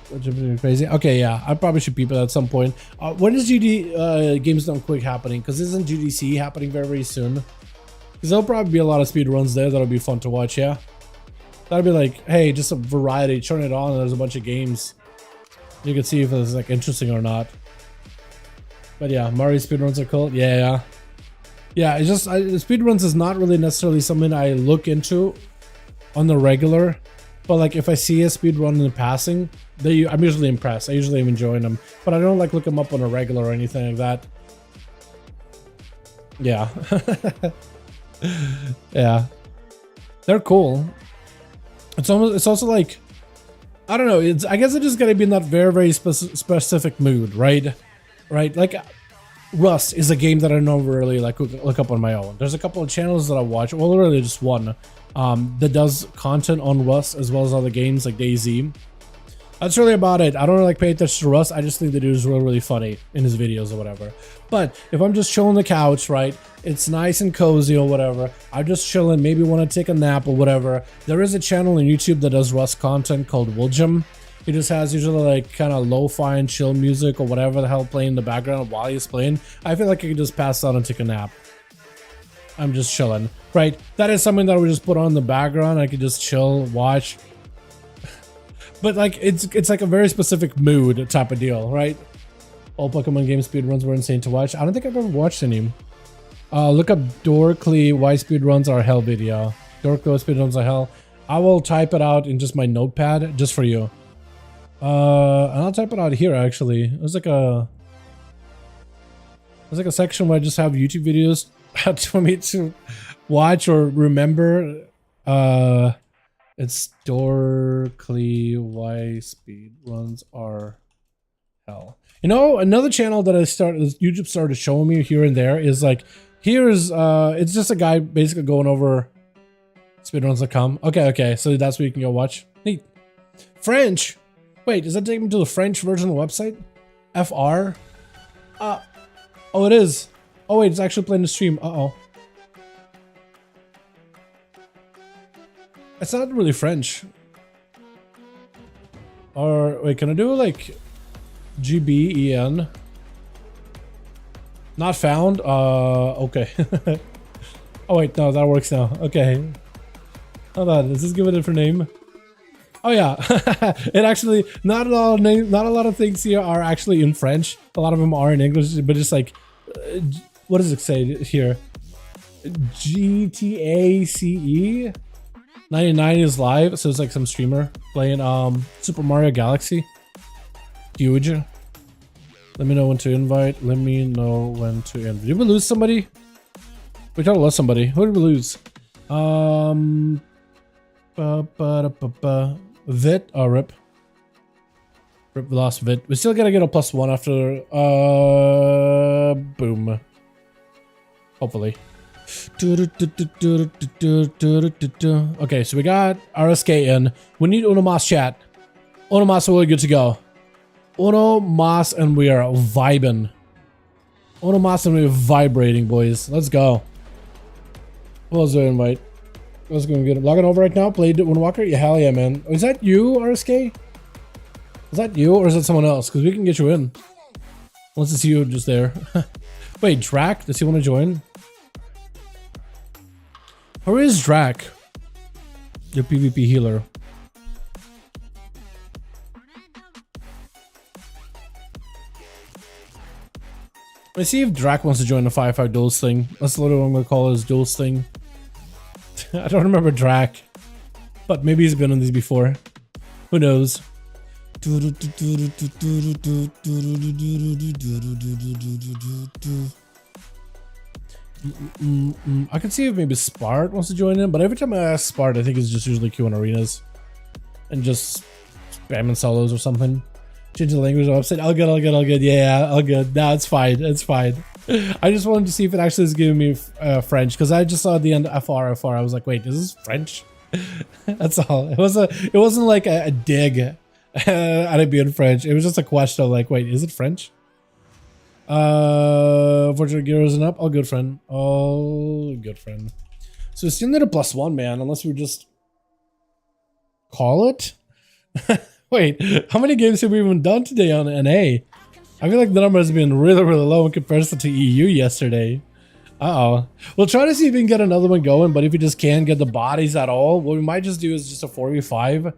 Which is crazy. Okay, yeah, I probably should peep it at some point. When is GD Games Done Quick happening? Because isn't GDC happening very, very soon? Because there'll probably be a lot of speedruns there that'll be fun to watch, yeah? That'll be like, hey, just a variety. Turn it on and there's a bunch of games. You can see if it's like interesting or not. But yeah, Mario speedruns are cool. Yeah. Yeah, it's just, speedruns is not really necessarily something I look into on the regular. But like if I see a speedrun in the passing, I'm usually impressed. I usually am enjoying them. But I don't like look them up on a regular or anything like that. Yeah. Yeah. They're cool. It's also like, I don't know, I guess it just gotta be in that very, very specific mood, right? Right? Like, Rust is a game that I don't really like look up on my own. There's a couple of channels that I watch, well, literally just one, that does content on Rust as well as other games like DayZ. That's really about it. I don't really like pay attention to Rust. I just think the dude is really, really funny in his videos or whatever. But if I'm just chilling on the couch, right, it's nice and cozy or whatever, I'm just chilling, maybe want to take a nap or whatever, there is a channel on YouTube that does Rust content called William. He just has usually like kind of lo-fi and chill music or whatever the hell playing in the background while he's playing. I feel like I could just pass out and take a nap. I'm just chilling, right? That is something that I would just put on in the background. I could just chill, watch. But like it's like a very specific mood type of deal, right? All Pokemon game speedruns were insane to watch. I don't think I've ever watched any. Look up Dorkly why speedruns are hell video. Dorkly why speedruns are hell. I will type it out in just my notepad just for you. And I'll type it out here actually. There's like a section where I just have YouTube videos for me to watch or remember. It's Dorkly why speedruns are hell. You know, another channel that YouTube started showing me here and there is like, it's just a guy basically going over speedruns.com. Okay, so that's where you can go watch. Neat. French. Wait, does that take me to the French version of the website? FR? Oh, it is. Oh wait, it's actually playing the stream. Uh-oh. It's not really French. Or, wait, can I do like GBEN? Not found? Okay. Oh wait, no, that works now. Okay. Hold on, does this give it a different name? Oh yeah, it actually, not a lot of things here are actually in French. A lot of them are in English, but it's like, what does it say here? GTACE? 99 is live, so it's like some streamer playing Super Mario Galaxy. Huge. Let me know when to invite. Let me know when to invite. Did we lose somebody? We tried to lose somebody. Who did we lose? Vit. Oh, rip. Rip, we lost Vit. We still gotta get a +1 after boom. Hopefully. Okay, so we got RSK in. We need Uno Mas chat. Uno Mas, we're good to go. Uno Mas and we are vibing. Uno Mas and we're vibrating, boys. Let's go. What was the invite? Let's go and get it. Logging over right now. Played Windwalker? Yeah, hell yeah, man. Is that you, RSK? Is that you or is it someone else? Because we can get you in. Once it's you just there. Wait, Drac? Does he want to join? Where is Drac? Your PvP healer. Let's see if Drac wants to join the 5v5 Duels thing. That's literally what I'm going to call his Duels thing. I don't remember Drac. But maybe he's been on these before. Who knows? I can see if maybe Spart wants to join in, but every time I ask Spart, I think it's just usually queuing arenas and just spamming solos or something. Change the language of the website. All good. Yeah, all good. No, it's fine. It's fine. I just wanted to see if it actually is giving me French because I just saw at the end FR. I was like, wait, is this French? That's all. It wasn't like a dig And it'd be in French. It was just a question of like, wait, is it French? Fortunate gear isn't up. All good, friend. All good, friend. So we still need a +1, man, unless we just call it. Wait, how many games have we even done today on NA? I feel like the number has been really, really low in comparison to EU yesterday. Uh-oh. We'll try to see if we can get another one going, but if we just can't get the bodies at all, what we might just do is just a 4v5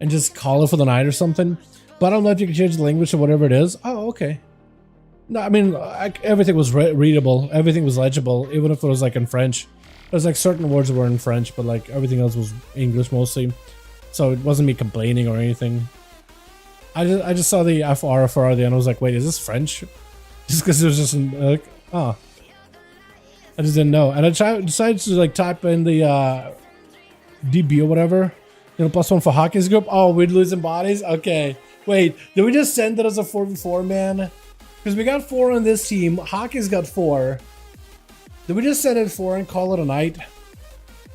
and just call it for the night or something. But I don't know if you can change the language or whatever it is. Oh, okay. No, I mean, everything was readable. Everything was legible, even if it was like in French. There's like certain words that were in French, but like everything else was English mostly. So it wasn't me complaining or anything. I just saw the FR for the end. I was like, wait, is this French? Just because it was just like, oh. I just didn't know. And I decided to like type in the DB or whatever. You know, +1 for hockey's group. Oh, we're losing bodies? Okay. Wait, did we just send it as a 4v4, man? Because we got 4 on this team. Hockey's got 4. Did we just send it 4 and call it a night?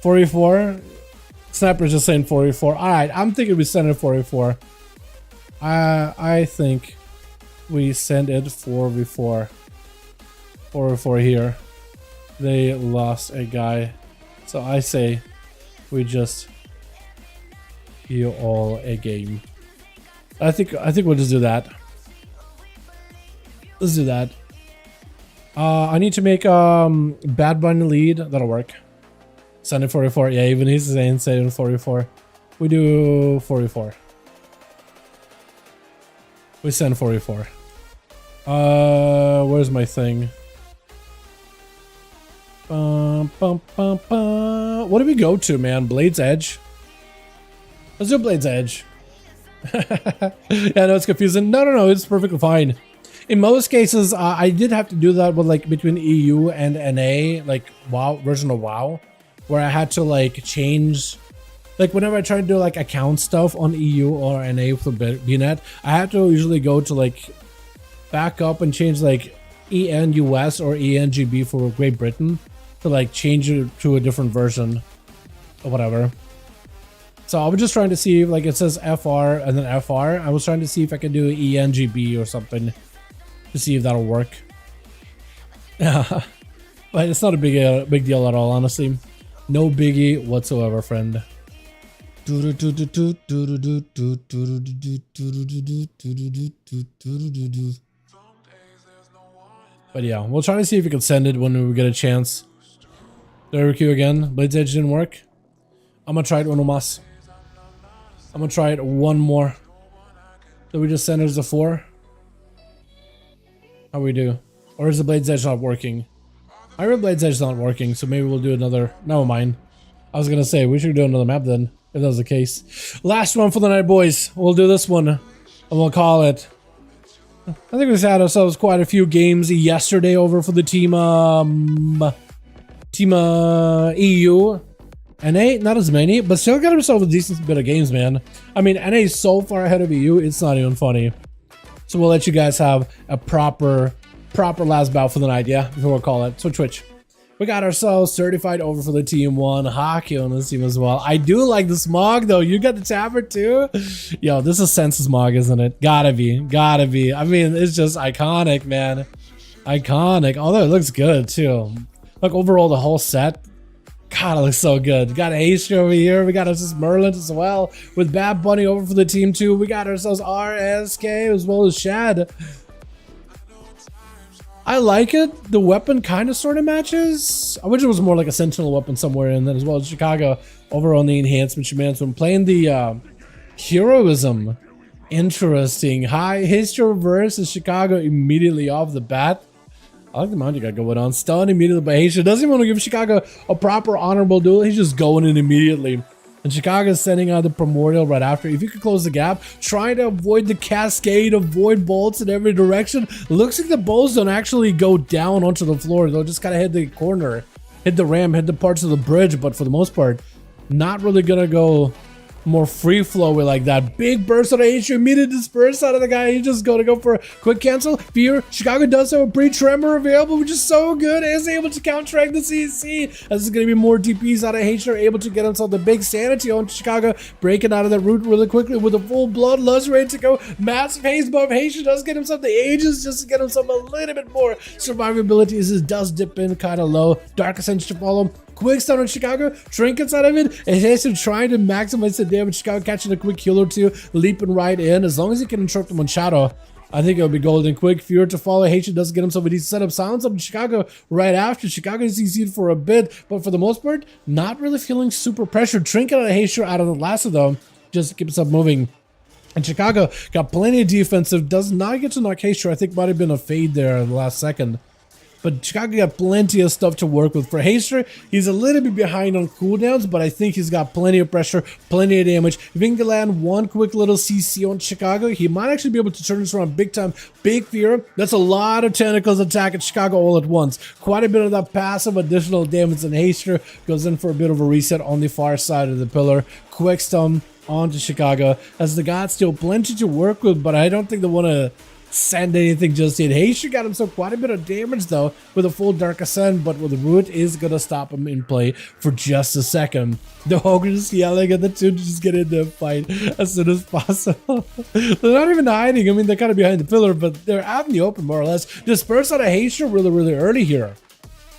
4v4? Snapper's just saying 4v4. Alright, I'm thinking we send it 4v4. I think we send it 4v4. 4v4 here. They lost a guy. So I say we just heal all a game. I think we'll just do that. Let's do that. I need to make Bad Bunny lead. That'll work. Send it 4v4. Yeah, even he's saying send it 4v4. We do 4v4. We send 4v4. Where's my thing? What do we go to, man? Blade's Edge? Let's do Blade's Edge. Yeah, no, it's confusing. No, it's perfectly fine. In most cases, I did have to do that with like between EU and NA, like WoW version of WoW, where I had to like change, like whenever I try to do like account stuff on EU or NA for BNet, I had to usually go to like back up and change like EN US or EN GB for Great Britain to like change it to a different version or whatever. So I was just trying to see if like it says FR and then FR. I was trying to see if I could do EN GB or something to see if that'll work. Yeah, but it's not a big deal at all, honestly. No biggie whatsoever, friend. But yeah, we'll try to see if we can send it when we get a chance. There queue again. Blade's Edge didn't work. I'm gonna try it uno más. I'm gonna try it one more. Did we just send it as a 4? How we do? Or is the Blade's Edge not working? I read Blade's Edge not working, so maybe we'll do another. Never mind. I was gonna say we should do another map then, if that was the case. Last one for the night, boys. We'll do this one, and we'll call it. I think we had ourselves quite a few games yesterday over for the team EU. NA, not as many, but still got ourselves a decent bit of games, man. I mean, NA is so far ahead of EU, it's not even funny. So we'll let you guys have a proper last bout for the night, yeah? Before we call it. Switch. We got ourselves certified over for the team 1. Hockey on this team as well. I do like the smog, though. You got the Tapper, too? Yo, this is Sense smog, isn't it? Gotta be. I mean, it's just iconic, man. Iconic. Although it looks good, too. Like, overall, the whole set. God, it looks so good. Got Ace over here. We got ourselves Merlin as well. With Bad Bunny over for the team 2. We got ourselves RSK as well as Shad. I like it. The weapon kind of sort of matches. I wish it was more like a sentinel weapon somewhere in that as well as Chicago over on the enhancement Shaman. So I'm playing the heroism. Interesting. High history reverse is Chicago immediately off the bat. I like the mount you got going on. Stun immediately by Haitian. Doesn't even want to give Chicago a proper honorable duel. He's just going in immediately. And Chicago's sending out the Primordial right after. If you could close the gap, trying to avoid the cascade of void bolts in every direction. Looks like the bolts don't actually go down onto the floor. They'll just kind of hit the corner, hit the ramp, hit the parts of the bridge. But for the most part, not really going to go more free flowy like that. Big burst on H, immediate disperse out of the guy. He's just gonna go for a quick cancel. Fear, Chicago does have a pre-tremor available, which is so good. Is able to counteract the CC. This is gonna be more DPs out of H. They're able to get himself the big sanity on Chicago, breaking out of that route really quickly with a full bloodlust ready to go. Massive haste buff. H does get himself the ages just to get himself a little bit more survivability as his does dip in kind of low. Dark Ascension to follow. Quick stun on Chicago, trinkets out of it, and he's trying to maximize the damage. Chicago catching a quick heal or two, leaping right in. As long as he can interrupt him on Shadow, I think it'll be golden. Quick Fear to follow. Haitian doesn't get himself a decent setup. Silence up in Chicago right after. Chicago is CC'd for a bit, but for the most part, not really feeling super pressured. Trinket out of Haitian out of the lasso though, just to keep himself moving. And Chicago got plenty of defensive, does not get to knock Haitian. I think might have been a fade there in the last second. But Chicago got plenty of stuff to work with. For Haster, he's a little bit behind on cooldowns, but I think he's got plenty of pressure, plenty of damage. If he can land one quick little CC on Chicago, he might actually be able to turn this around big time. Big Fear, that's a lot of tentacles attacking Chicago all at once. Quite a bit of that passive additional damage, and Haster goes in for a bit of a reset on the far side of the pillar. Quick stun onto Chicago, as the gods still plenty to work with, but I don't think they want to send anything just yet. Haitian got himself quite a bit of damage though with a full Dark Ascent, but with the root is gonna stop him in play for just a second. The Ogre is yelling at the two to just get in the fight as soon as possible. They're not even hiding. I mean, they're kind of behind the pillar, but they're out in the open more or less. Disperse out of Haitian really early here.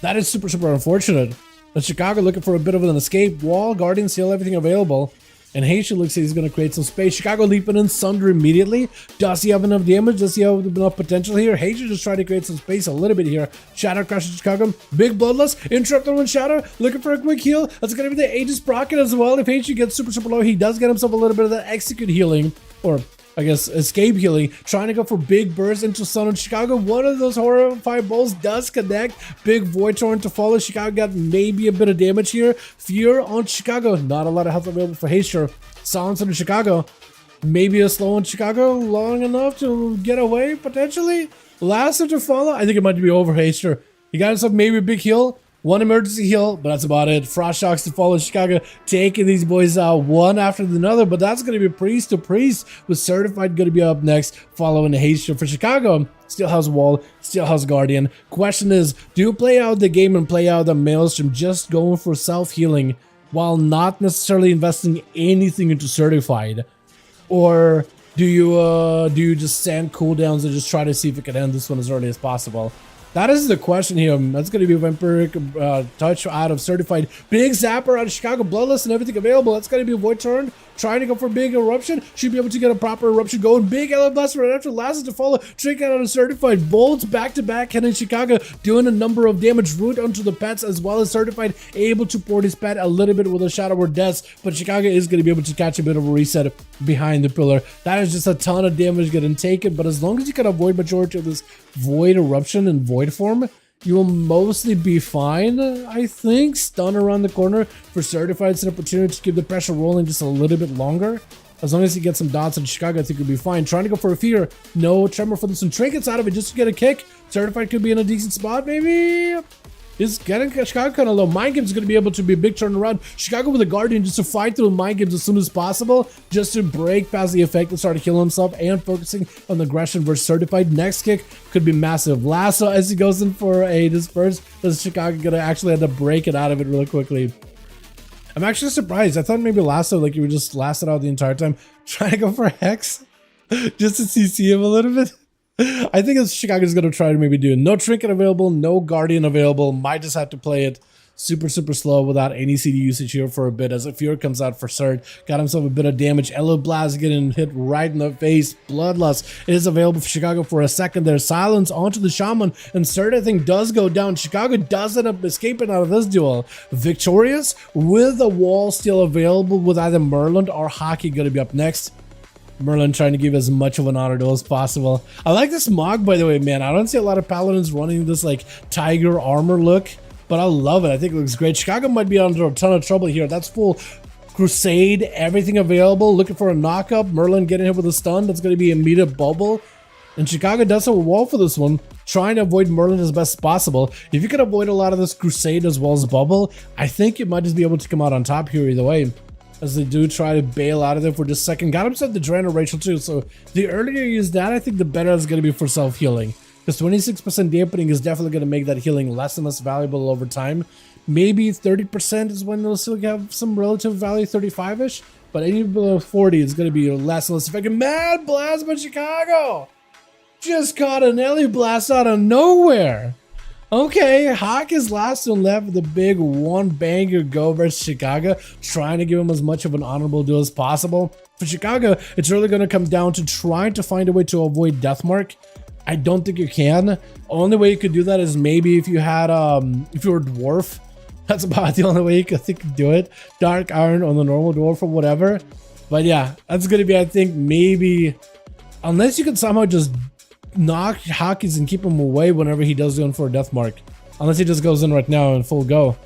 That is super unfortunate. But Chicago looking for a bit of an escape. Wall, Guardian, seal, everything available. And Haitian looks like he's going to create some space. Chicago leaping in Sunder immediately. Does he have enough damage? Does he have enough potential here? Haitian just trying to create some space a little bit here. Shadow crushes Chicago. Big bloodlust. Interrupted with Shadow. Looking for a quick heal. That's going to be the Aegis Procket as well. If Haitian gets super low, he does get himself a little bit of that execute healing. Or I guess escape healing, trying to go for big burst into Sun on Chicago. One of those horrifying bolts does connect. Big Void Torrent to follow. Chicago got maybe a bit of damage here. Fear on Chicago. Not a lot of health available for Haster. Silence on Chicago. Maybe a slow on Chicago long enough to get away potentially. Lasso to follow. I think it might be over Haster. He got himself maybe a big heal. One emergency heal, but that's about it. Frost Shocks to follow Chicago, taking these boys out one after another, but that's going to be priest to priest, with Certified going to be up next, following the Haster. For Chicago, still has Wall, still has Guardian. Question is, do you play out the game and play out the Maelstrom, just going for self-healing, while not necessarily investing anything into Certified? Or do you just send cooldowns and just try to see if it can end this one as early as possible? That is the question here. That's going to be Vampiric Touch out of Certified. Big Zapper out of Chicago. Bloodlust and everything available. That's going to be a Void Torrent. Trying to go for big Eruption. Should be able to get a proper Eruption going. Big Ella Blast right after. Last to follow. Trick out of Certified. Bolts back to back. Hitting Chicago. Doing a number of damage. Root onto the pets as well as Certified. Able to port his pet a little bit with a Shadow Word Deaths. But Chicago is going to be able to catch a bit of a reset behind the pillar. That is just a ton of damage getting taken. But as long as you can avoid majority of this Void Eruption and Void form, you will mostly be fine, I think. Stun around the corner for Certified. It's an opportunity to keep the pressure rolling just a little bit longer. As long as you get some dots in Chicago, I think you'll be fine. Trying to go for a Fear. No Tremor for some trinkets out of it just to get a kick. Certified could be in a decent spot, maybe. Is getting Chicago kind of low. Mind Games is going to be able to be a big turnaround. Chicago with a Guardian just to fight through Mind Games as soon as possible, just to break past the effect and start to kill himself, and focusing on the aggression versus Certified. Next kick could be massive. Lasso as he goes in for a disperse. Is Chicago going to actually have to break it out of it really quickly? I'm actually surprised. I thought maybe Lasso, like you would just last it out the entire time. Trying to go for a Hex just to CC him a little bit. I think it's Chicago's going to try to maybe do no Trinket available, no Guardian available. Might just have to play it super slow without any CD usage here for a bit, as a Fear comes out for Cert. Got himself a bit of damage. Elo Blast getting hit right in the face. Bloodlust is available for Chicago for a second there. Silence onto the Shaman, and Cert I think does go down. Chicago does end up escaping out of this duel. Victorious with a Wall still available, with either Merlin or Hockey going to be up next. Merlin trying to give as much of an auto duel as possible. I like this Mog, by the way, man. I don't see a lot of Paladins running this like Tiger armor look, but I love it. I think it looks great. Chicago might be under a ton of trouble here. That's full Crusade, everything available. Looking for a knock-up. Merlin getting hit with a stun. That's going to be a immediate bubble. And Chicago does have a wall for this one, trying to avoid Merlin as best as possible. If you can avoid a lot of this Crusade as well as bubble, I think you might just be able to come out on top here either way. as they do try to bail out of there for just a second. Got himself the Dragonflight too, so the earlier you use that, I think the better it's going to be for self-healing. Because 26% dampening is definitely going to make that healing less and less valuable over time. Maybe 30% is when they'll still have some relative value, 35-ish. But any below 40 is going to be less and less effective. Mad Blast by Chicago! Just caught an Ellie Blast out of nowhere! Okay, Hawk is last and left with a big one-banger go versus Chicago, trying to give him as much of an honorable duel as possible. For Chicago, it's really going to come down to trying to find a way to avoid Deathmark. I don't think you can. Only way you could do that is maybe if you had, if you were Dwarf. That's about the only way you could do it. Dark Iron on the normal Dwarf or whatever. But yeah, that's going to be, I think, maybe, unless you could somehow just knock Hawkins and keep him away whenever he does go in for a death mark. Unless he just goes in right now in full go.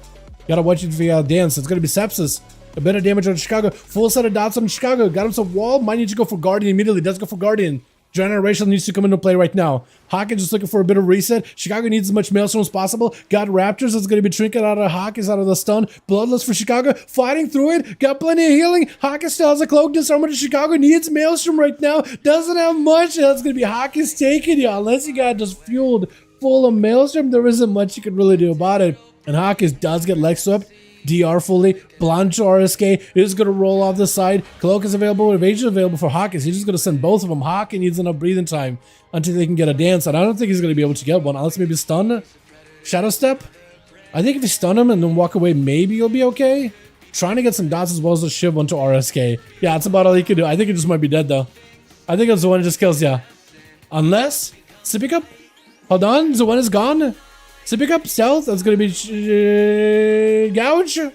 Gotta watch it via dance. It's gonna be Sepsis. A bit of damage on Chicago. Full set of dots on Chicago. Got himself wall. Might need to go for Guardian immediately. Does go for Guardian. Generational needs to come into play right now. Hawkins just looking for a bit of reset. Chicago needs as much Maelstrom as possible. Got Raptors that's going to be trinket out of Hawkins out of the stun. Bloodless for Chicago. Fighting through it. Got plenty of healing. Hawkins still has a cloak disarmor to Chicago. Needs Maelstrom right now. Doesn't have much. That's going to be Hawkins taking you. Unless you got just fueled full of Maelstrom, there isn't much you can really do about it. And Hawkins does get leg swept. DR fully, Blanche RSK is going to roll off the side. Cloak is available, evasion available for Hawkins. He's just going to send both of them. Hawkins needs enough breathing time until they can get a dance, and I don't think he's going to be able to get one, unless maybe stun. Shadow Step? I think if you stun him and then walk away, maybe you'll be okay. Trying to get some dots as well as a shiv onto RSK. Yeah, that's about all he can do. I think he just might be dead, though. I think it's the one that just kills ya. Unless, Sippy Cup? Hold on, the one is gone. Sippy Cup, stealth, that's gonna be Gouge.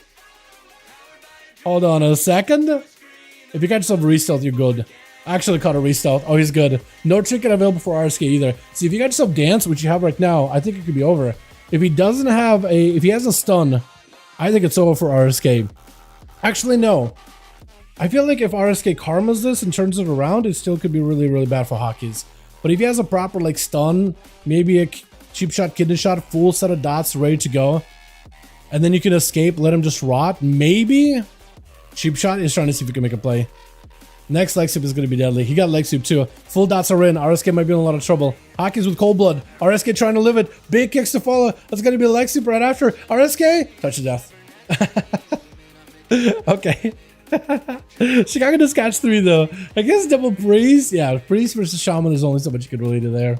Hold on a second. If you catch yourself a re-stealth, you're good. I actually caught a re-stealth. Oh, he's good. No trinket available for RSK either. See, if you got yourself dance, which you have right now, I think it could be over. If he doesn't have if he has a stun, I think it's over for RSK. Actually, no. I feel like if RSK karmas this and turns it around, it still could be really, really bad for Hawkins. But if he has a proper, like, stun, maybe a cheap shot, kidney shot, full set of dots ready to go, and then you can escape, let him just rot, maybe? Cheap shot is trying to see if he can make a play. Next leg sweep is going to be deadly. He got leg sweep too. Full dots are in. RSK might be in a lot of trouble. Hawkins with cold blood. RSK trying to live it. Big kicks to follow. That's going to be a leg sweep right after. RSK, touch of death. Okay. Chicago does catch 3 though. I guess double Priest. Yeah, Priest versus Shaman, there's only so much you could really do there.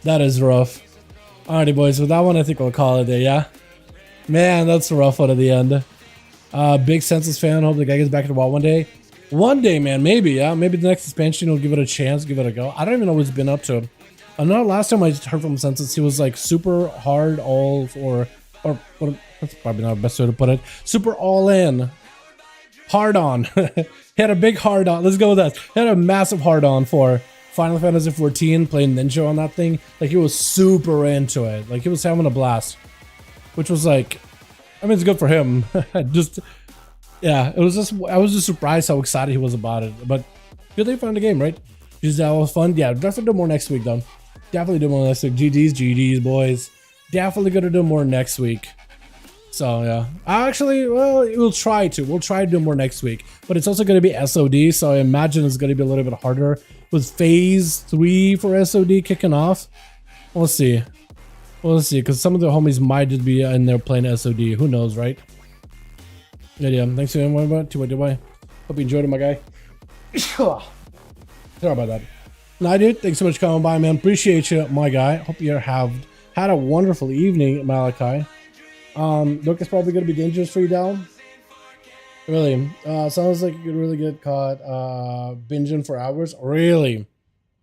That is rough. Alrighty, boys, with that one, I think we'll call it there, yeah? Man, that's a rough one at the end. Big Census fan. Hope the guy gets back to WoW one day. One day, man, maybe, yeah? Maybe the next expansion will give it a chance, give it a go. I don't even know what he's been up to. I know last time I heard from Census, he was like super hard all for, or that's probably not the best way to put it. Super all in. Hard on. He had a big hard on. Let's go with that. He had a massive hard on for Final Fantasy 14, playing Ninja on that thing. Like, he was super into it. Like, he was having a blast. Which was like, I mean, it's good for him. Just, yeah, it was just, I was just surprised how excited he was about it. But good they found the game, right? Just that was fun. Yeah, definitely do more next week, though. Definitely do more next week. GDs, boys. Definitely gonna do more next week. So, yeah. Actually, well, we'll try to. We'll try to do more next week. But it's also going to be SOD, so I imagine it's going to be a little bit harder with Phase 3 for SOD kicking off. We'll see. We'll see, because some of the homies might just be in there playing SOD. Who knows, right? Yeah. Thanks for everyone. Hope you enjoyed it, my guy. Sorry about that. Nah, dude. Thanks so much for coming by, man. Appreciate you, my guy. Hope you have had a wonderful evening, Malachi. Look, it's probably going to be dangerous for you, Dal. Really? Sounds like you could really get caught binging for hours. Really?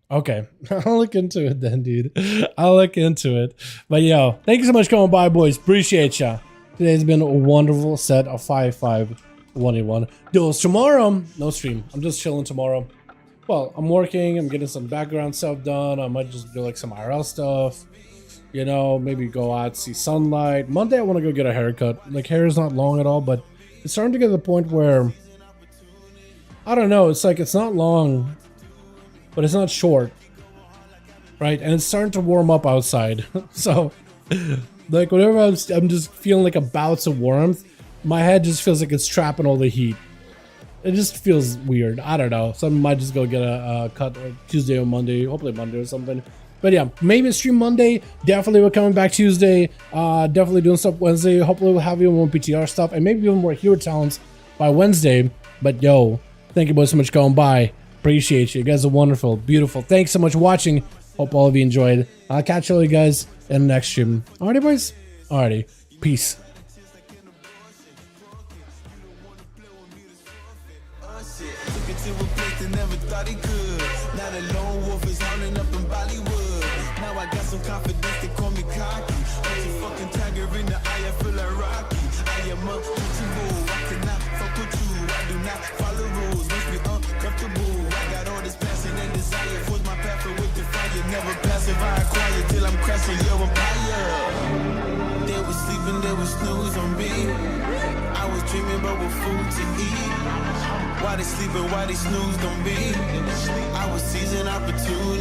Okay. I'll look into it then, dude. I'll look into it. But yo, thank you so much for coming by, boys. Appreciate ya. Today's been a wonderful set of 5V5 1v1 Duels. Tomorrow, no stream. I'm just chilling tomorrow. Well, I'm working. I'm getting some background stuff done. I might just do like some IRL stuff. You know, maybe go out, see sunlight. Monday, I want to go get a haircut. Like, hair is not long at all, but it's starting to get to the point where, I don't know, it's like it's not long, but it's not short, right? And it's starting to warm up outside. So, like, whenever I'm just feeling like a bouts of warmth, my head just feels like it's trapping all the heat. it just feels weird. I don't know. Some might just go get a cut Tuesday or Monday, hopefully Monday or something. But yeah, maybe stream Monday. Definitely we're coming back Tuesday. Definitely doing stuff Wednesday. Hopefully we'll have even more PTR stuff and maybe even more hero talents by Wednesday. But yo, thank you boys so much going by. Appreciate you. You guys are wonderful, beautiful. Thanks so much for watching. Hope all of you enjoyed. I'll catch all you guys in the next stream. Alrighty, boys? Alrighty. Peace. Some confidence, they call me cocky. Put your fucking tiger in the eye, I feel like Rocky. I am untouchable, I cannot fuck with you. I do not follow rules, makes me uncomfortable. I got all this passion and desire, force my path with the fire. Never passive, I acquire till I'm crashing your empire. They was sleeping, they was snooze on me. I was dreaming about what food to eat. Why they sleeping, why they snoozed on me? I was seizing opportunity.